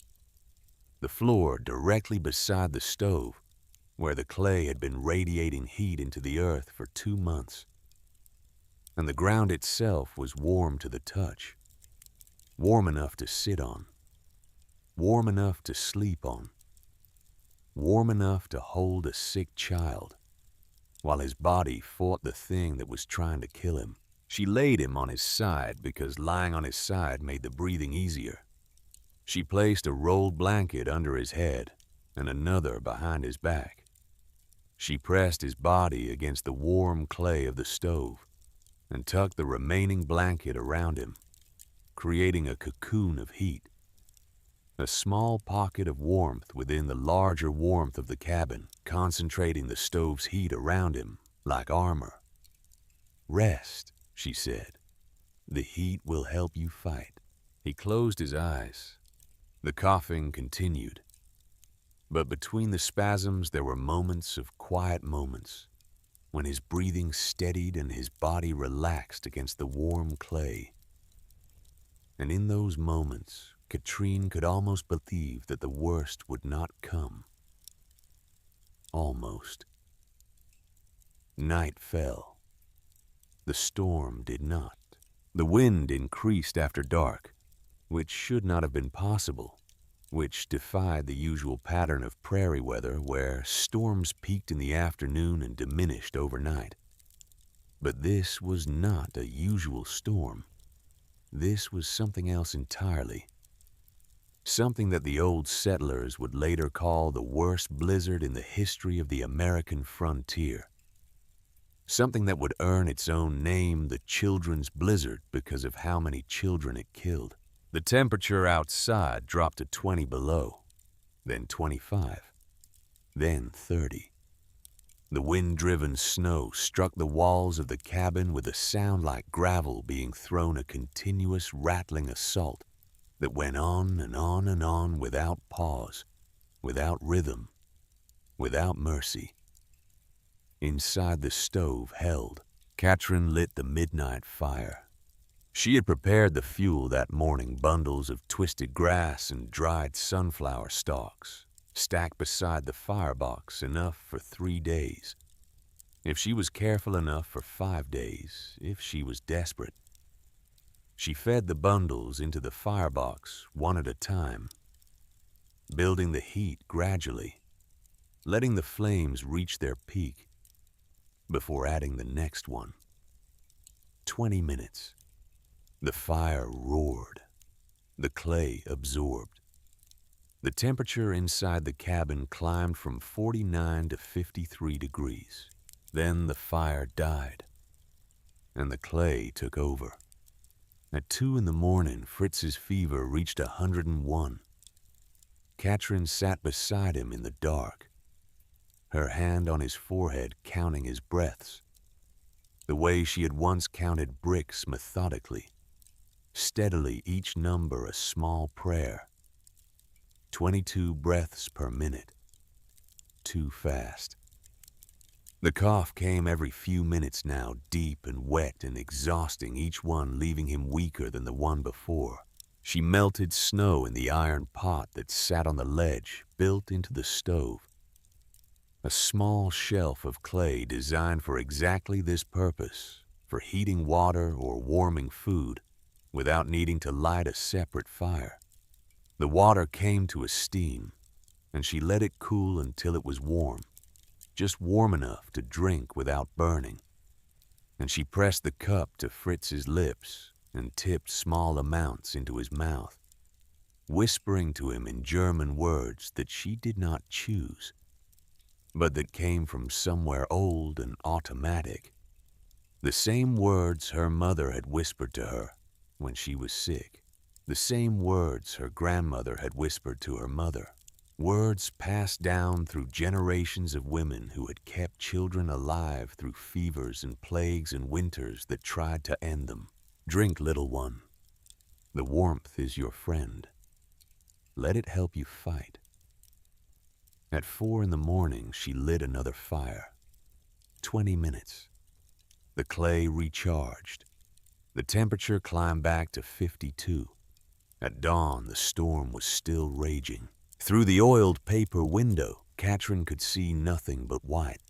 the floor directly beside the stove, where the clay had been radiating heat into the earth for 2 months. And the ground itself was warm to the touch, warm enough to sit on, warm enough to sleep on, warm enough to hold a sick child, while his body fought the thing that was trying to kill him. She laid him on his side because lying on his side made the breathing easier. She placed a rolled blanket under his head and another behind his back. She pressed his body against the warm clay of the stove and tucked the remaining blanket around him, creating a cocoon of heat, a small pocket of warmth within the larger warmth of the cabin, concentrating the stove's heat around him like armor. "Rest," she said. "The heat will help you fight." He closed his eyes. The coughing continued, but between the spasms there were moments of quiet moments when his breathing steadied and his body relaxed against the warm clay. And in those moments, Katrine could almost believe that the worst would not come. Almost. Night fell. The storm did not. The wind increased after dark, which should not have been possible, which defied the usual pattern of prairie weather where storms peaked in the afternoon and diminished overnight. But this was not a usual storm. This was something else entirely. Something that the old settlers would later call the worst blizzard in the history of the American frontier. Something that would earn its own name, the Children's Blizzard, because of how many children it killed. The temperature outside dropped to 20 below, then 25, then 30. The wind-driven snow struck the walls of the cabin with a sound like gravel being thrown, a continuous rattling assault that went on and on and on without pause, without rhythm, without mercy. Inside the stove held, Katrin lit the midnight fire. She had prepared the fuel that morning, bundles of twisted grass and dried sunflower stalks, stacked beside the firebox, enough for 3 days. If she was careful, enough for 5 days, if she was desperate. She fed the bundles into the firebox one at a time, building the heat gradually, letting the flames reach their peak before adding the next one. 20 minutes. The fire roared. The clay absorbed. The temperature inside the cabin climbed from 49 to 53 degrees. Then the fire died, and the clay took over. At 2 in the morning, Fritz's fever reached 101. Katrin sat beside him in the dark, her hand on his forehead counting his breaths, the way she had once counted bricks methodically, steadily, each number a small prayer. 22 breaths per minute. Too fast. The cough came every few minutes now, deep and wet and exhausting, each one leaving him weaker than the one before. She melted snow in the iron pot that sat on the ledge built into the stove. A small shelf of clay designed for exactly this purpose, for heating water or warming food, without needing to light a separate fire. The water came to a steam, and she let it cool until it was warm, just warm enough to drink without burning. And she pressed the cup to Fritz's lips and tipped small amounts into his mouth, whispering to him in German words that she did not choose, but that came from somewhere old and automatic. The same words her mother had whispered to her when she was sick. The same words her grandmother had whispered to her mother. Words passed down through generations of women who had kept children alive through fevers and plagues and winters that tried to end them. Drink, little one. The warmth is your friend. Let it help you fight. At 4 a.m, she lit another fire. 20 minutes. The clay recharged. The temperature climbed back to 52. At dawn, the storm was still raging. Through the oiled paper window, Katrin could see nothing but white.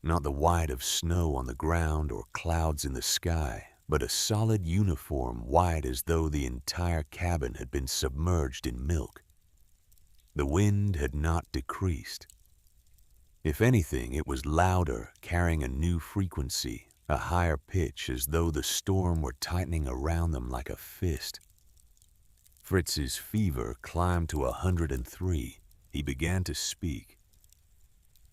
Not the white of snow on the ground or clouds in the sky, but a solid uniform white as though the entire cabin had been submerged in milk. The wind had not decreased. If anything, it was louder, carrying a new frequency, a higher pitch, as though the storm were tightening around them like a fist. Fritz's fever climbed to 103. He began to speak.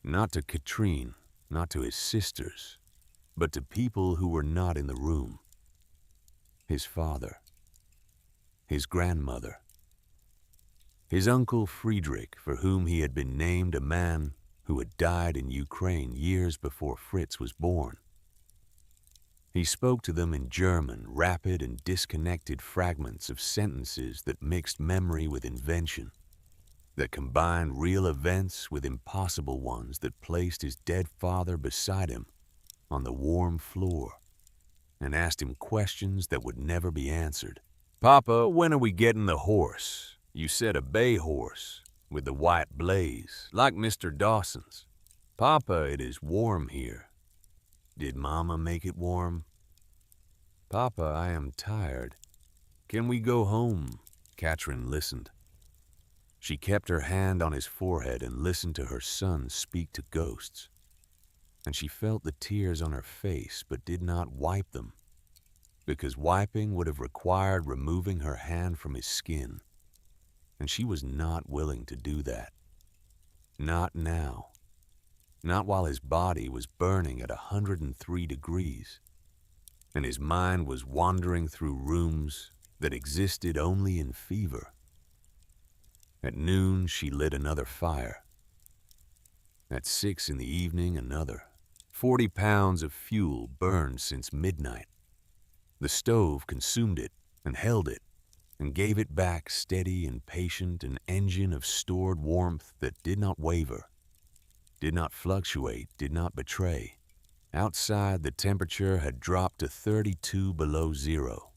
Not to Katrine, not to his sisters, but to people who were not in the room. His father, his grandmother, his uncle Friedrich, for whom he had been named a man who had died in Ukraine years before Fritz was born. He spoke to them in German, rapid and disconnected fragments of sentences that mixed memory with invention, that combined real events with impossible ones, that placed his dead father beside him on the warm floor and asked him questions that would never be answered. "Papa, when are we getting the horse? You said a bay horse with the white blaze, like Mr. Dawson's. Papa, it is warm here. Did Mama make it warm? Papa, I am tired. Can we go home?" Katrin listened. She kept her hand on his forehead and listened to her son speak to ghosts. And she felt the tears on her face but did not wipe them, because wiping would have required removing her hand from his skin. And she was not willing to do that. Not now. Not while his body was burning at 103 degrees, and his mind was wandering through rooms that existed only in fever. At noon, she lit another fire. At 6 p.m, another. 40 pounds of fuel burned since midnight. The stove consumed it and held it and gave it back steady and patient, an engine of stored warmth that did not waver, did not fluctuate, did not betray. Outside, the temperature had dropped to 32 below zero.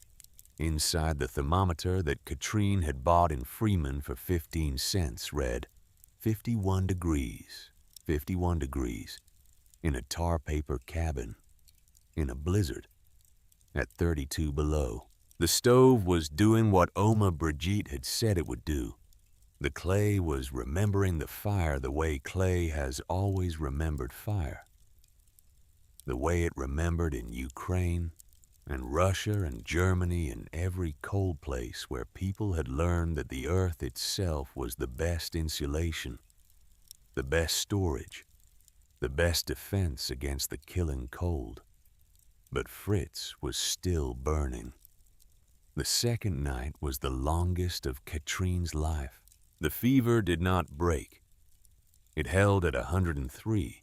Inside, the thermometer that Katrine had bought in Freeman for 15 cents read 51 degrees, 51 degrees, in a tar paper cabin, in a blizzard, at 32 below. The stove was doing what Oma Brigitte had said it would do. The clay was remembering the fire the way clay has always remembered fire. The way it remembered in Ukraine and Russia and Germany and every cold place where people had learned that the earth itself was the best insulation, the best storage, the best defense against the killing cold. But Fritz was still burning. The second night was the longest of Katrine's life. The fever did not break. It held at 103,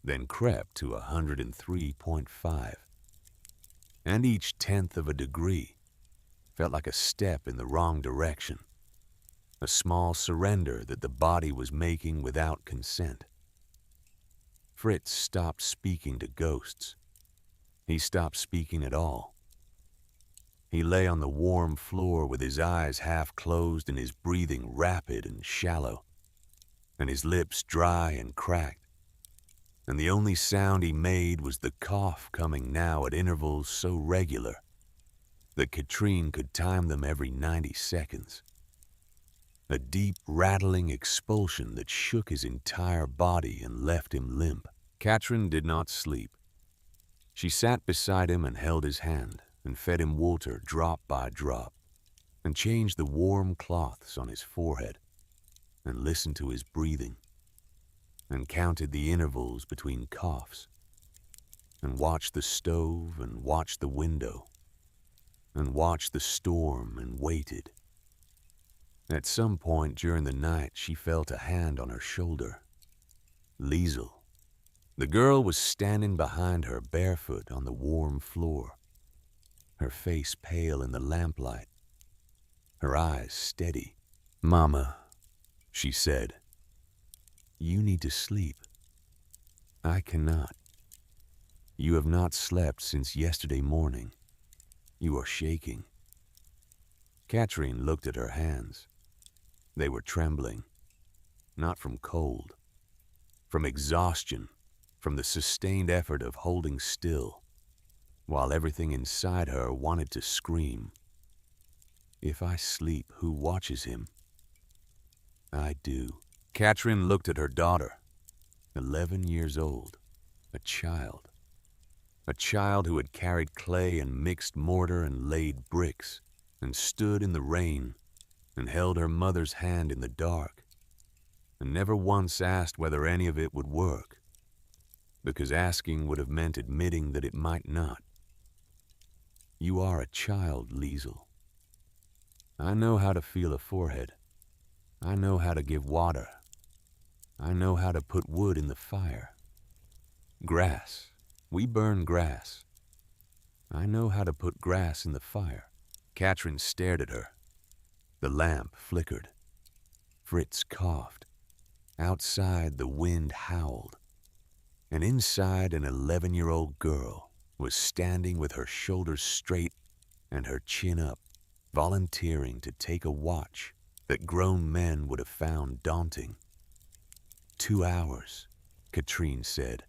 then crept to 103.5. And each tenth of a degree felt like a step in the wrong direction, a small surrender that the body was making without consent. Fritz stopped speaking to ghosts. He stopped speaking at all. He lay on the warm floor with his eyes half closed and his breathing rapid and shallow, and his lips dry and cracked. And the only sound he made was the cough coming now at intervals so regular that Katrine could time them every 90 seconds. a deep, rattling expulsion that shook his entire body and left him limp. Katrin did not sleep. She sat beside him and held his hand and fed him water drop by drop and changed the warm cloths on his forehead and listened to his breathing and counted the intervals between coughs and watched the stove and watched the window and watched the storm and waited. At some point during the night, she felt a hand on her shoulder. Liesel. The girl was standing behind her barefoot on the warm floor, her face pale in the lamplight, her eyes steady. "Mama," she said, "you need to sleep. I cannot. You have not slept since yesterday morning. You are shaking." Katrin looked at her hands. They were trembling, not from cold, from exhaustion, from the sustained effort of holding still, while everything inside her wanted to scream. "If I sleep, who watches him?" "I do." Katrin looked at her daughter, 11 years old, a child who had carried clay and mixed mortar and laid bricks, and stood in the rain and held her mother's hand in the dark, and never once asked whether any of it would work, because asking would have meant admitting that it might not. "You are a child, Liesel. I know how to feel a forehead. I know how to give water. I know how to put wood in the fire. Grass. We burn grass. I know how to put grass in the fire." Katrin stared at her. The lamp flickered. Fritz coughed. Outside, the wind howled. And inside, an 11-year-old girl was standing with her shoulders straight and her chin up, volunteering to take a watch that grown men would have found daunting. 2 hours, Katrine said.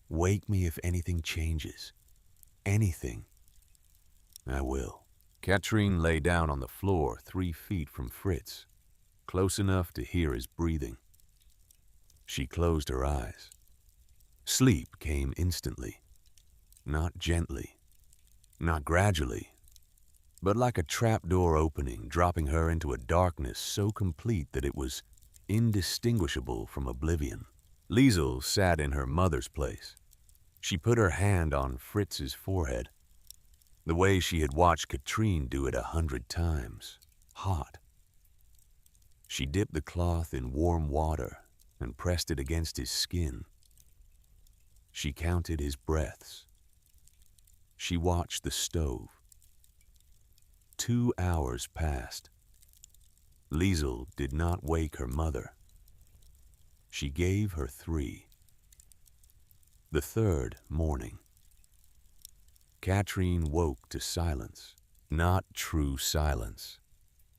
"Wake me if anything changes. Anything." "I will." Katrine lay down on the floor 3 feet from Fritz, close enough to hear his breathing. She closed her eyes. Sleep came instantly, not gently, not gradually, but like a trapdoor opening, dropping her into a darkness so complete that it was indistinguishable from oblivion. Liesel sat in her mother's place. She put her hand on Fritz's forehead, the way she had watched Katrine do it 100 times, hot. She dipped the cloth in warm water and pressed it against his skin. She counted his breaths. She watched the stove. 2 hours passed. Liesel did not wake her mother. She gave her 3. The 3rd morning, Katrine woke to silence, not true silence.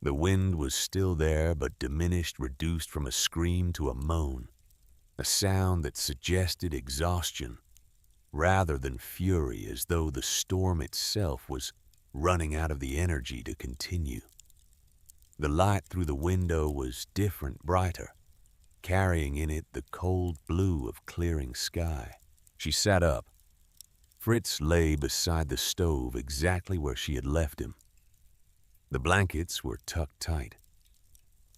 The wind was still there, but diminished, reduced from a scream to a moan, a sound that suggested exhaustion rather than fury, as though the storm itself was running out of the energy to continue. The light through the window was different, brighter, carrying in it the cold blue of clearing sky. She sat up. Fritz lay beside the stove exactly where she had left him. The blankets were tucked tight.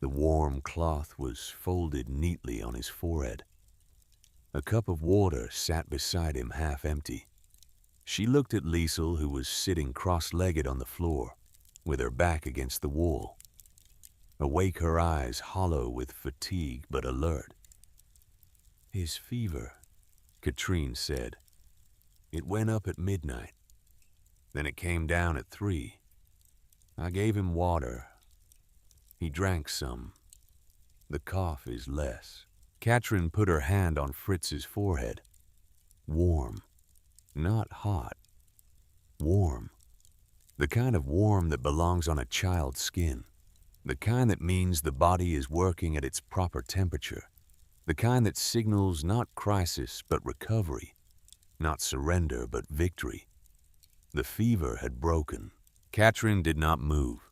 The warm cloth was folded neatly on his forehead. A cup of water sat beside him half empty. She looked at Liesel, who was sitting cross-legged on the floor, with her back against the wall. Awake, her eyes hollow with fatigue but alert. "His fever," Katrine said. "It went up at midnight. Then it came down at 3. I gave him water. He drank some. The cough is less." Katrin put her hand on Fritz's forehead. Warm, not hot. Warm. The kind of warm that belongs on a child's skin. The kind that means the body is working at its proper temperature. The kind that signals not crisis but recovery. Not surrender, but victory. The fever had broken. Katrin did not move.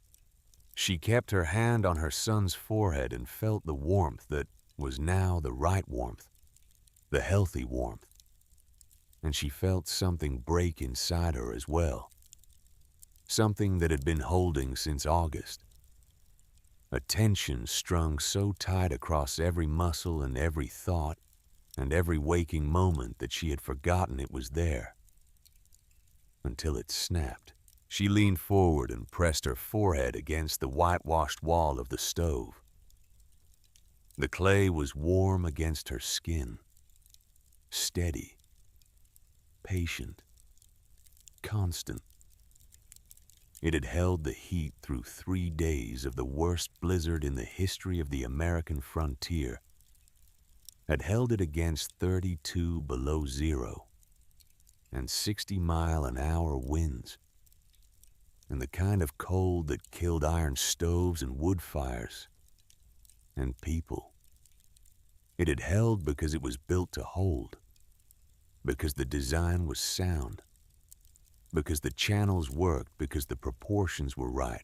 She kept her hand on her son's forehead and felt the warmth that was now the right warmth, the healthy warmth. And she felt something break inside her as well, something that had been holding since August. A tension strung so tight across every muscle and every thought and every waking moment that she had forgotten it was there. Until it snapped. She leaned forward and pressed her forehead against the whitewashed wall of the stove. The clay was warm against her skin, steady, patient, constant. It had held the heat through 3 days of the worst blizzard in the history of the American frontier, had held it against 32 below zero and 60-mile-an-hour winds, and the kind of cold that killed iron stoves and wood fires and people. It had held because it was built to hold, because the design was sound, because the channels worked, because the proportions were right,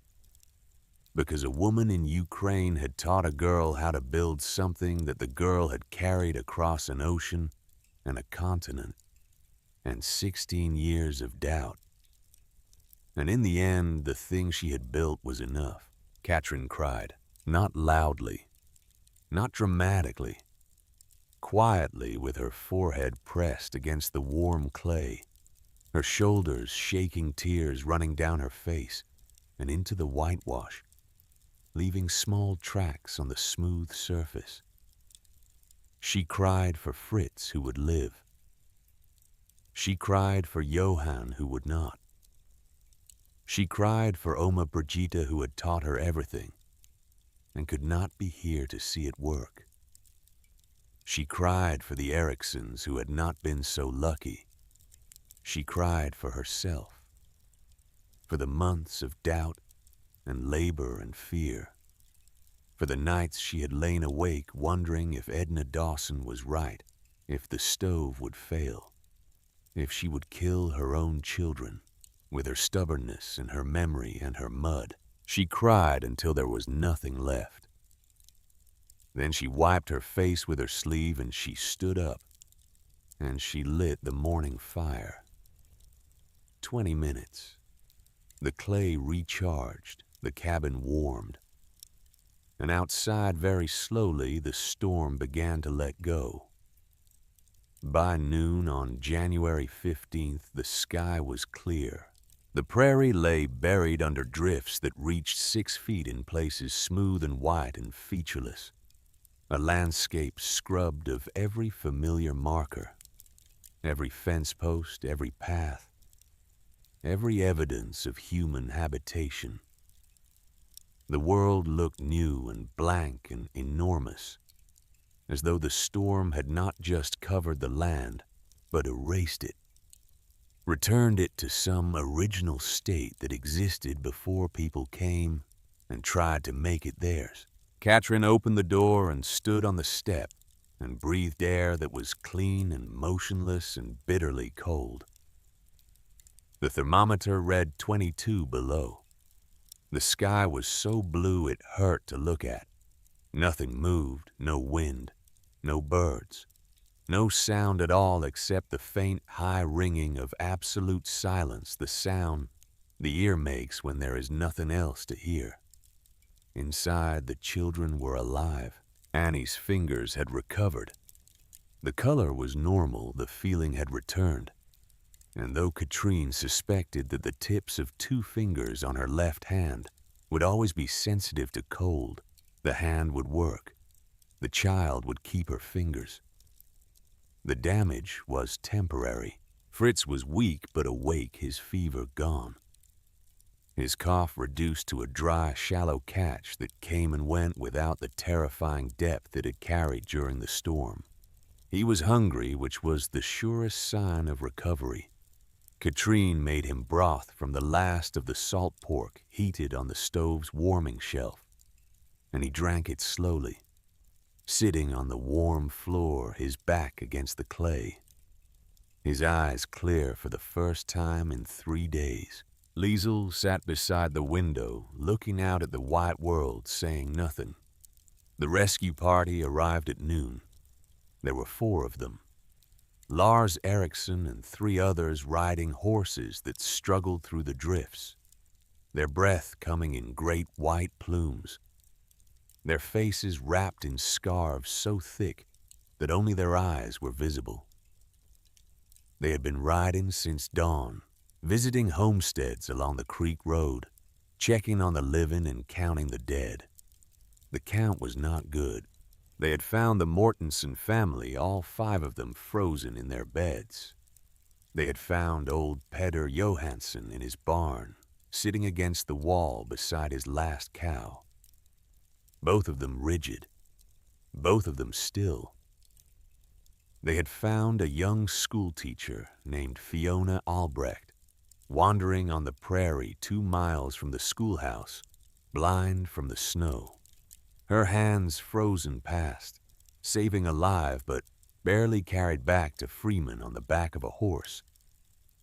because a woman in Ukraine had taught a girl how to build something that the girl had carried across an ocean and a continent and 16 years of doubt. And in the end, the thing she had built was enough. Katrin cried, not loudly, not dramatically, quietly, with her forehead pressed against the warm clay, her shoulders shaking, tears running down her face and into the whitewash, leaving small tracks on the smooth surface. She cried for Fritz, who would live. She cried for Johann, who would not. She cried for Oma Brigitte, who had taught her everything and could not be here to see it work. She cried for the Eriksons, who had not been so lucky. She cried for herself, for the months of doubt and labor and fear, for the nights she had lain awake wondering if Edna Dawson was right, if the stove would fail, if she would kill her own children. With her stubbornness and her memory and her mud, she cried until there was nothing left. Then she wiped her face with her sleeve and she stood up, and she lit the morning fire. 20 minutes. The clay recharged, the cabin warmed, and outside very slowly the storm began to let go. By noon on January 15th, the sky was clear. The prairie lay buried under drifts that reached 6 feet in places, smooth and white and featureless. A landscape scrubbed of every familiar marker, every fence post, every path, every evidence of human habitation. The world looked new and blank and enormous, as though the storm had not just covered the land, but erased it, returned it to some original state that existed before people came and tried to make it theirs. Katrin opened the door and stood on the step and breathed air that was clean and motionless and bitterly cold. The thermometer read 22 below. The sky was so blue it hurt to look at. Nothing moved, no wind, no birds. No sound at all except the faint, high ringing of absolute silence, the sound the ear makes when there is nothing else to hear. Inside, the children were alive. Annie's fingers had recovered. The color was normal, the feeling had returned. And though Katrine suspected that the tips of 2 fingers on her left hand would always be sensitive to cold, the hand would work. The child would keep her fingers. The damage was temporary. Fritz was weak but awake, his fever gone. His cough reduced to a dry, shallow catch that came and went without the terrifying depth it had carried during the storm. He was hungry, which was the surest sign of recovery. Katrine made him broth from the last of the salt pork heated on the stove's warming shelf, and he drank it slowly, sitting on the warm floor, his back against the clay, his eyes clear for the first time in 3 days. Liesel sat beside the window, looking out at the white world, saying nothing. The rescue party arrived at noon. There were 4 of them. Lars Eriksson and 3 others riding horses that struggled through the drifts, their breath coming in great white plumes, their faces wrapped in scarves so thick that only their eyes were visible. They had been riding since dawn, visiting homesteads along the creek road, checking on the living and counting the dead. The count was not good. They had found the Mortensen family, all 5 of them frozen in their beds. They had found old Peder Johansson in his barn, sitting against the wall beside his last cow. Both of them rigid, both of them still. They had found a young schoolteacher named Fiona Albrecht, wandering on the prairie 2 miles from the schoolhouse, blind from the snow. Her hands frozen past, saving alive but barely carried back to Freeman on the back of a horse,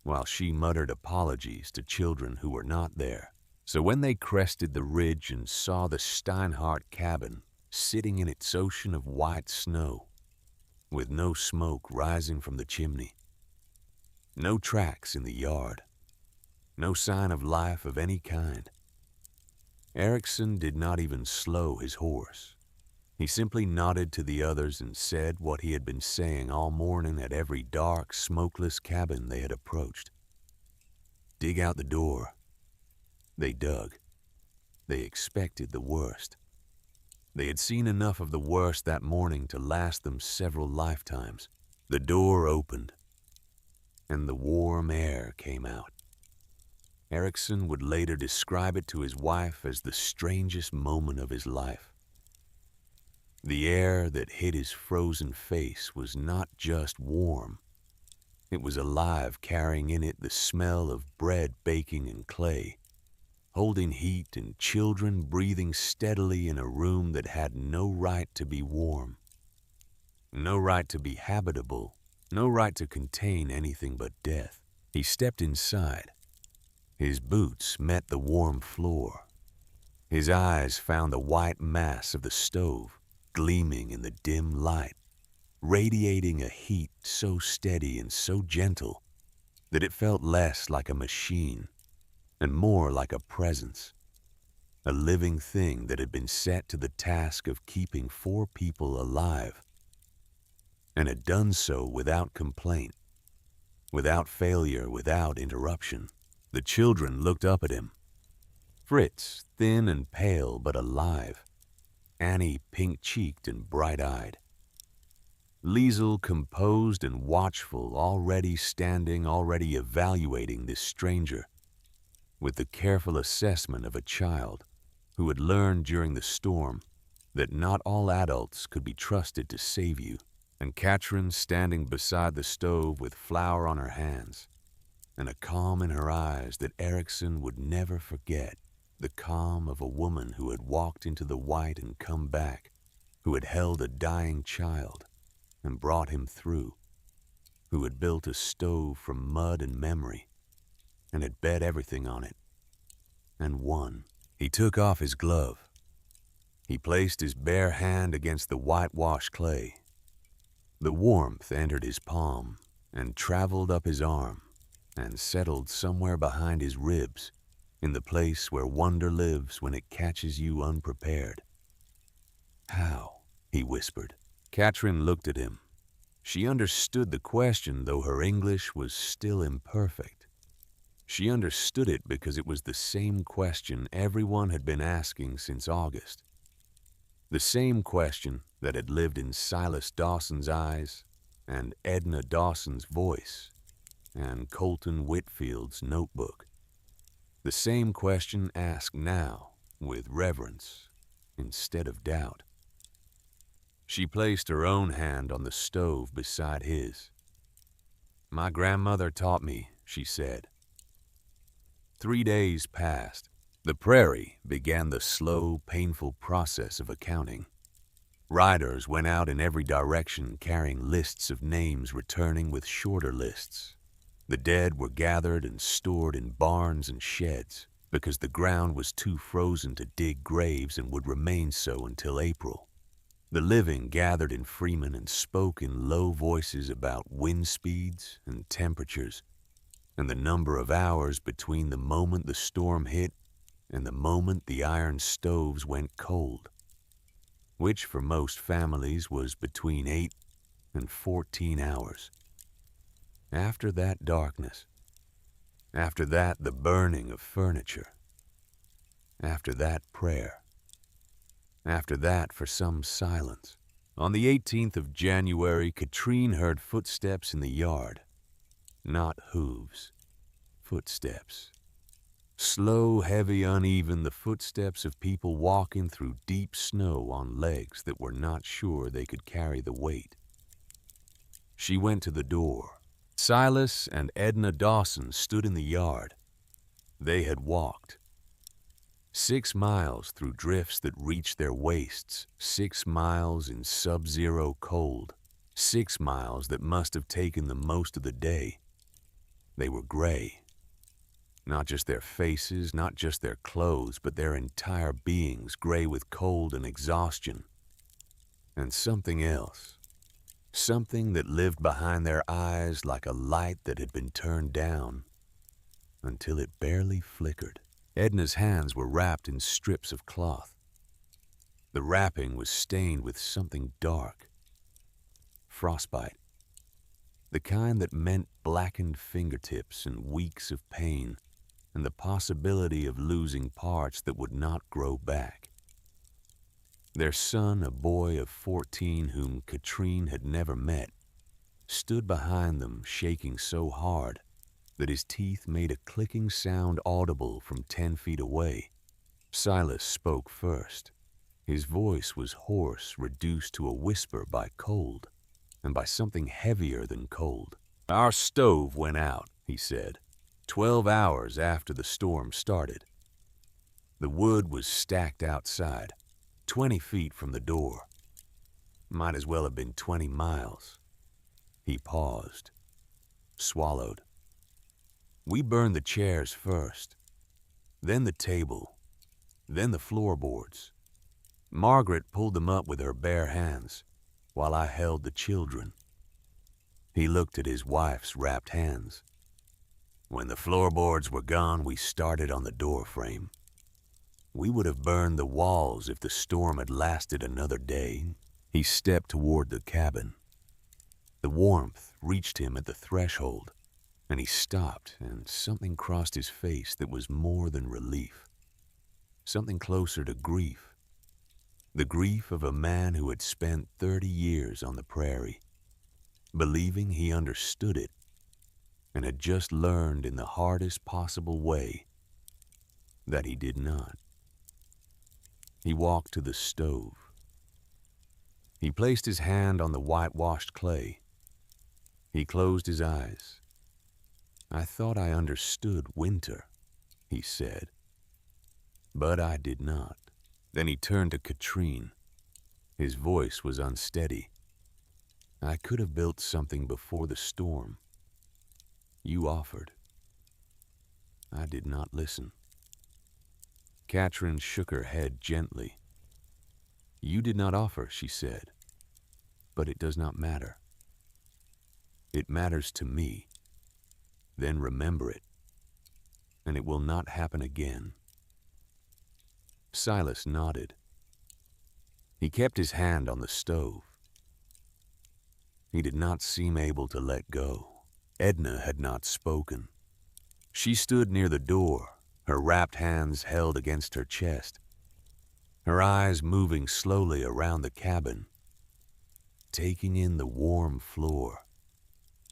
while she muttered apologies to children who were not there. So when they crested the ridge and saw the Steinhardt cabin sitting in its ocean of white snow, with no smoke rising from the chimney, no tracks in the yard, no sign of life of any kind, Eriksson did not even slow his horse. He simply nodded to the others and said what he had been saying all morning at every dark, smokeless cabin they had approached. Dig out the door. They dug. They expected the worst. They had seen enough of the worst that morning to last them several lifetimes. The door opened, and the warm air came out. Eriksson would later describe it to his wife as the strangest moment of his life. The air that hit his frozen face was not just warm. It was alive, carrying in it the smell of bread baking in clay, holding heat and children breathing steadily in a room that had no right to be warm, no right to be habitable, no right to contain anything but death. He stepped inside. His boots met the warm floor. His eyes found the white mass of the stove, gleaming in the dim light, radiating a heat so steady and so gentle that it felt less like a machine and more like a presence, a living thing that had been set to the task of keeping 4 people alive, and had done so without complaint, without failure, without interruption. The children looked up at him. Fritz, thin and pale but alive. Annie, pink-cheeked and bright-eyed. Liesel, composed and watchful, already standing, already evaluating this stranger, with the careful assessment of a child who had learned during the storm that not all adults could be trusted to save you. And Katrin standing beside the stove with flour on her hands, and a calm in her eyes that Eriksson would never forget, the calm of a woman who had walked into the white and come back, who had held a dying child and brought him through, who had built a stove from mud and memory, and had bet everything on it, and won. He took off his glove. He placed his bare hand against the whitewashed clay. The warmth entered his palm and traveled up his arm, and settled somewhere behind his ribs, in the place where wonder lives when it catches you unprepared. "How?" he whispered. Katrin looked at him. She understood the question, though her English was still imperfect. She understood it because it was the same question everyone had been asking since August. The same question that had lived in Silas Dawson's eyes and Edna Dawson's voice and Colton Whitfield's notebook. The same question asked now with reverence instead of doubt. She placed her own hand on the stove beside his. "My grandmother taught me," she said. 3 days passed. The prairie began the slow, painful process of accounting. Riders went out in every direction carrying lists of names, returning with shorter lists. The dead were gathered and stored in barns and sheds because the ground was too frozen to dig graves and would remain so until April. The living gathered in Freeman and spoke in low voices about wind speeds and temperatures and the number of hours between the moment the storm hit and the moment the iron stoves went cold, which for most families was between 8 and 14 hours. After that darkness, after that the burning of furniture, after that prayer, after that for some silence. On the 18th of January, Katrine heard footsteps in the yard. Not hooves, footsteps. Slow, heavy, uneven, the footsteps of people walking through deep snow on legs that were not sure they could carry the weight. She went to the door. Silas and Edna Dawson stood in the yard. They had walked 6 miles through drifts that reached their waists, 6 miles in sub-zero cold, 6 miles that must have taken them most of the day. They were gray. Not just their faces, not just their clothes, but their entire beings, gray with cold and exhaustion. And something else. Something that lived behind their eyes like a light that had been turned down until it barely flickered. Edna's hands were wrapped in strips of cloth. The wrapping was stained with something dark. Frostbite. The kind that meant blackened fingertips and weeks of pain and the possibility of losing parts that would not grow back. Their son, a boy of 14 whom Katrine had never met, stood behind them shaking so hard that his teeth made a clicking sound audible from 10 feet away. Silas spoke first. His voice was hoarse, reduced to a whisper by cold, and by something heavier than cold. "Our stove went out," he said, 12 hours after the storm started. The wood was stacked outside, 20 feet from the door. Might as well have been 20 miles. He paused, swallowed. "We burned the chairs first, then the table, then the floorboards. Margaret pulled them up with her bare hands, while I held the children." He looked at his wife's wrapped hands. "When the floorboards were gone, we started on the door frame. We would have burned the walls if the storm had lasted another day." He stepped toward the cabin. The warmth reached him at the threshold, and he stopped, and something crossed his face that was more than relief. Something closer to grief. The grief of a man who had spent 30 years on the prairie, believing he understood it, and had just learned in the hardest possible way that he did not. He walked to the stove. He placed his hand on the whitewashed clay. He closed his eyes. "I thought I understood winter," he said, "but I did not." Then he turned to Katrine. His voice was unsteady. "I could have built something before the storm. You offered. I did not listen." Katrin shook her head gently. "You did not offer," she said, "but it does not matter. It matters to me. Then remember it, and it will not happen again." Silas nodded. He kept his hand on the stove. He did not seem able to let go. Edna had not spoken. She stood near the door, her wrapped hands held against her chest, her eyes moving slowly around the cabin, taking in the warm floor,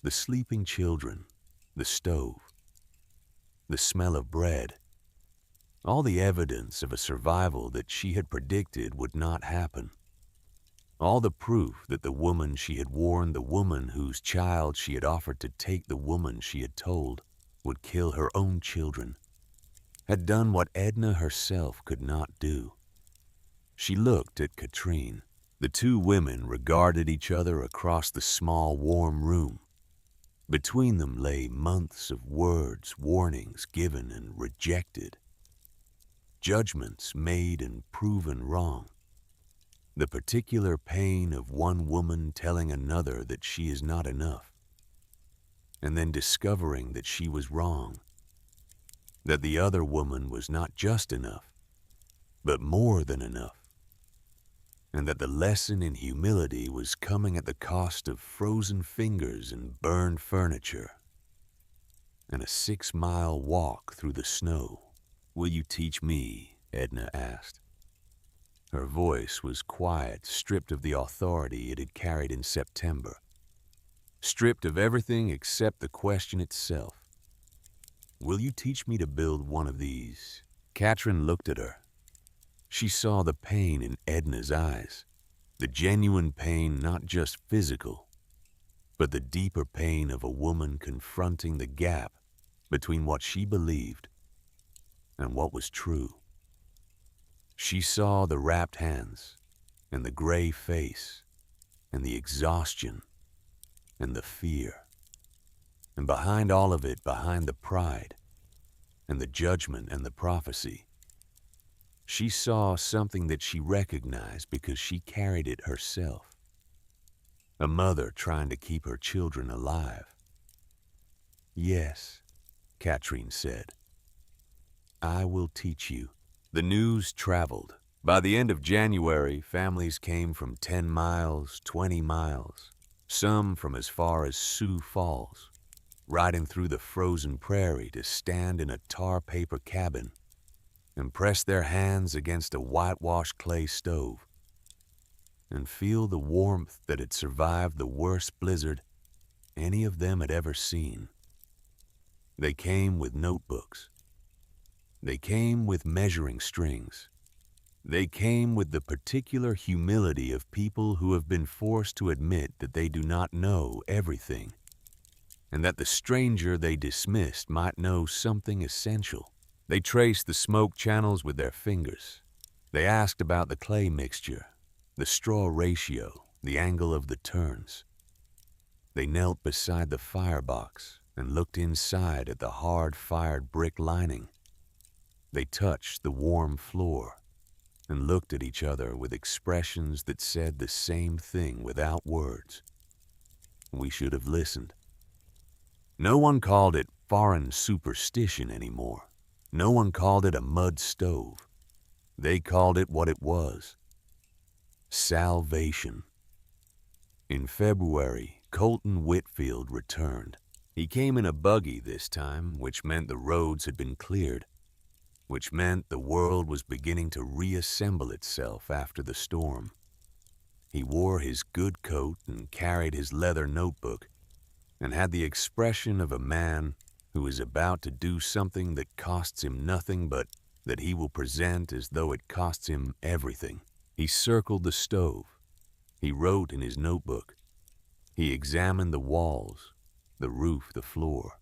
the sleeping children, the stove, the smell of bread, all the evidence of a survival that she had predicted would not happen. All the proof that the woman she had warned, the woman whose child she had offered to take, the woman she had told would kill her own children, had done what Edna herself could not do. She looked at Katrine. The two women regarded each other across the small, warm room. Between them lay months of words, warnings given and rejected, judgments made and proven wrong, the particular pain of one woman telling another that she is not enough, and then discovering that she was wrong, that the other woman was not just enough, but more than enough, and that the lesson in humility was coming at the cost of frozen fingers and burned furniture, and a 6-mile walk through the snow. "Will you teach me?" Edna asked. Her voice was quiet, stripped of the authority it had carried in September, stripped of everything except the question itself. "Will you teach me to build one of these?" Katrin looked at her. She saw the pain in Edna's eyes, the genuine pain not just physical, but the deeper pain of a woman confronting the gap between what she believed and what was true. She saw the wrapped hands, and the gray face, and the exhaustion, and the fear. And behind all of it, behind the pride, and the judgment and the prophecy, she saw something that she recognized because she carried it herself. A mother trying to keep her children alive. "Yes," Katrin said, "I will teach you." The news traveled. By the end of January, families came from 10 miles, 20 miles, some from as far as Sioux Falls, riding through the frozen prairie to stand in a tar paper cabin and press their hands against a whitewashed clay stove and feel the warmth that had survived the worst blizzard any of them had ever seen. They came with notebooks. They came with measuring strings. They came with the particular humility of people who have been forced to admit that they do not know everything, and that the stranger they dismissed might know something essential. They traced the smoke channels with their fingers. They asked about the clay mixture, the straw ratio, the angle of the turns. They knelt beside the firebox and looked inside at the hard-fired brick lining. They touched the warm floor and looked at each other with expressions that said the same thing without words. We should have listened. No one called it foreign superstition anymore. No one called it a mud stove. They called it what it was: salvation. In February, Colton Whitfield returned. He came in a buggy this time, which meant the roads had been cleared, which meant the world was beginning to reassemble itself after the storm. He wore his good coat and carried his leather notebook and had the expression of a man who is about to do something that costs him nothing but that he will present as though it costs him everything. He circled the stove. He wrote in his notebook. He examined the walls, the roof, the floor.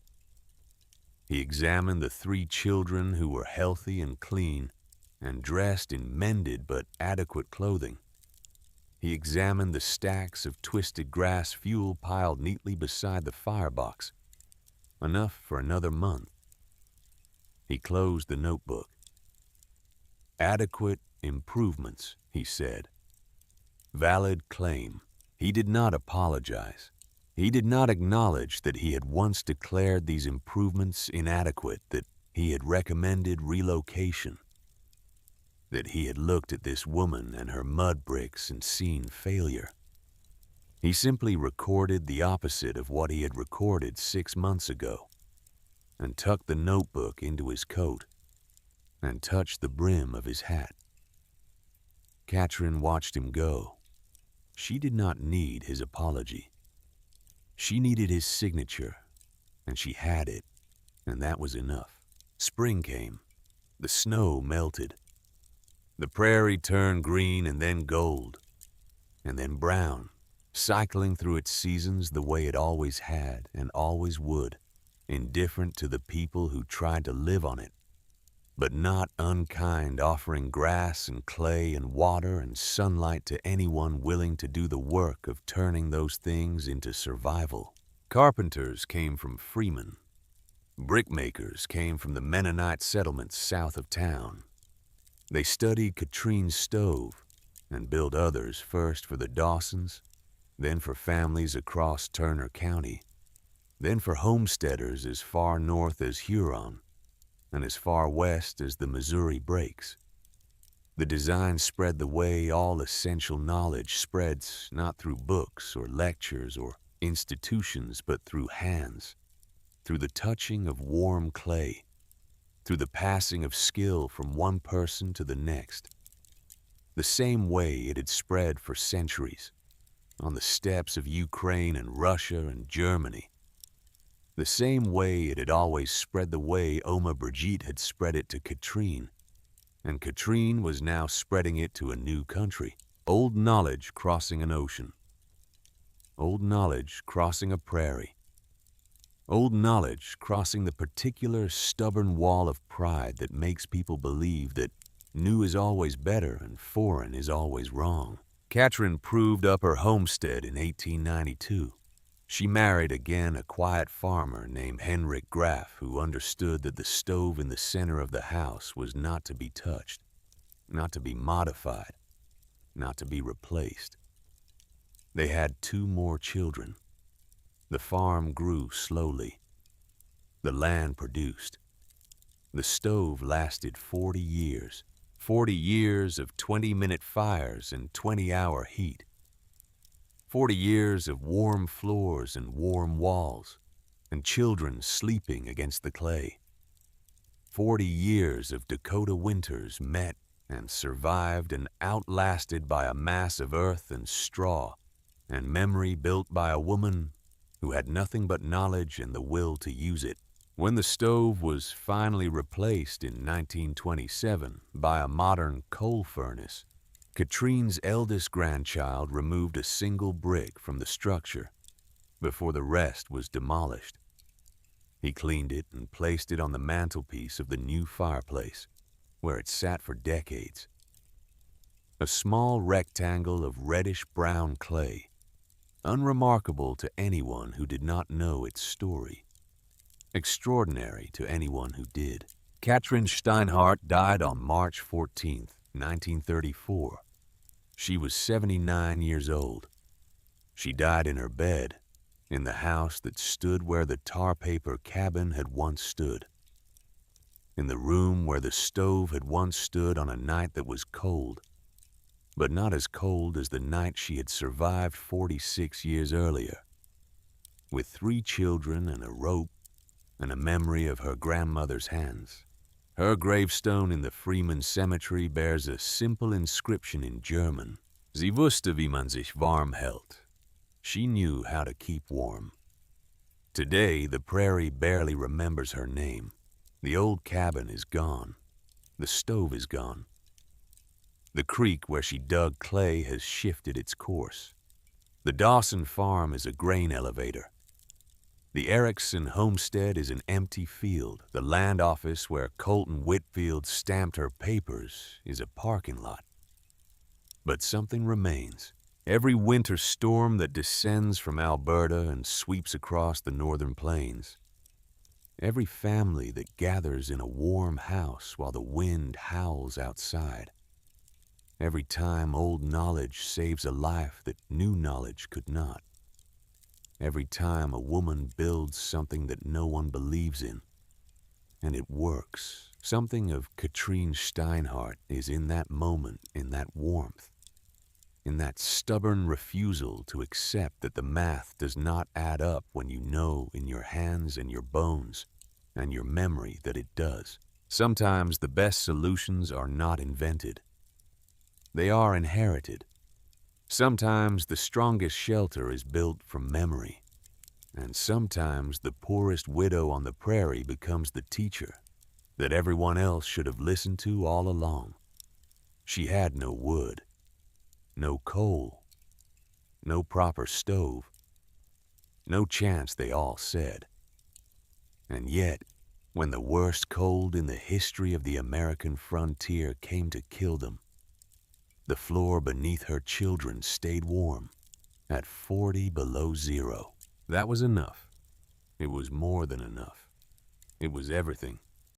He examined the 3 children who were healthy and clean and dressed in mended but adequate clothing. He examined the stacks of twisted grass fuel piled neatly beside the firebox, enough for another month. He closed the notebook. Adequate improvements, he said. Valid claim. He did not apologize. He did not acknowledge that he had once declared these improvements inadequate, that he had recommended relocation, that he had looked at this woman and her mud bricks and seen failure. He simply recorded the opposite of what he had recorded 6 months ago, and tucked the notebook into his coat and touched the brim of his hat. Katrin watched him go. She did not need his apology. She needed his signature, and she had it, and that was enough. Spring came. The snow melted. The prairie turned green and then gold, and then brown, cycling through its seasons the way it always had and always would, indifferent to the people who tried to live on it, but not unkind, offering grass and clay and water and sunlight to anyone willing to do the work of turning those things into survival. Carpenters came from Freeman. Brickmakers came from the Mennonite settlements south of town. They studied Katrine's stove and built others first for the Dawsons, then for families across Turner County, then for homesteaders as far north as Huron and as far west as the Missouri Breaks. The design spread the way all essential knowledge spreads not through books or lectures or institutions, but through hands, through the touching of warm clay, through the passing of skill from one person to the next. The same way it had spread for centuries, on the steppes of Ukraine and Russia and Germany. The same way it had always spread the way Oma Brigitte had spread it to Katrine, and Katrine was now spreading it to a new country. Old knowledge crossing an ocean. Old knowledge crossing a prairie. Old knowledge crossing the particular stubborn wall of pride that makes people believe that new is always better and foreign is always wrong. Katrin proved up her homestead in 1892. She married again a quiet farmer named Henrik Graff, who understood that the stove in the center of the house was not to be touched, not to be modified, not to be replaced. They had 2 more children. The farm grew slowly. The land produced. The stove lasted 40 years. 40 years of 20-minute fires and 20-hour heat. 40 years of warm floors and warm walls, and children sleeping against the clay. 40 years of Dakota winters met and survived and outlasted by a mass of earth and straw, and memory built by a woman who had nothing but knowledge and the will to use it. When the stove was finally replaced in 1927 by a modern coal furnace, Katrine's eldest grandchild removed a single brick from the structure before the rest was demolished. He cleaned it and placed it on the mantelpiece of the new fireplace, where it sat for decades. A small rectangle of reddish-brown clay, unremarkable to anyone who did not know its story, extraordinary to anyone who did. Katrin Steinhardt died on March 14, 1934. She was 79 years old. She died in her bed, in the house that stood where the tar paper cabin had once stood, in the room where the stove had once stood on a night that was cold, but not as cold as the night she had survived 46 years earlier, with 3 children and a rope and a memory of her grandmother's hands. Her gravestone in the Freeman Cemetery bears a simple inscription in German. Sie wusste, wie man sich warm hält. She knew how to keep warm. Today, the prairie barely remembers her name. The old cabin is gone. The stove is gone. The creek where she dug clay has shifted its course. The Dawson farm is a grain elevator. The Erickson homestead is an empty field. The land office where Colton Whitfield stamped her papers is a parking lot. But something remains. Every winter storm that descends from Alberta and sweeps across the northern plains. Every family that gathers in a warm house while the wind howls outside. Every time old knowledge saves a life that new knowledge could not. Every time a woman builds something that no one believes in, and it works. Something of Katrine Steinhardt is in that moment, in that warmth, in that stubborn refusal to accept that the math does not add up when you know in your hands and your bones and your memory that it does. Sometimes the best solutions are not invented. They are inherited. Sometimes the strongest shelter is built from memory, and sometimes the poorest widow on the prairie becomes the teacher that everyone else should have listened to all along. She had no wood, no coal, no proper stove, no chance, they all said. And yet, when the worst cold in the history of the American frontier came to kill them, the floor beneath her children stayed warm at 40 below zero. That was enough. It was more than enough. It was everything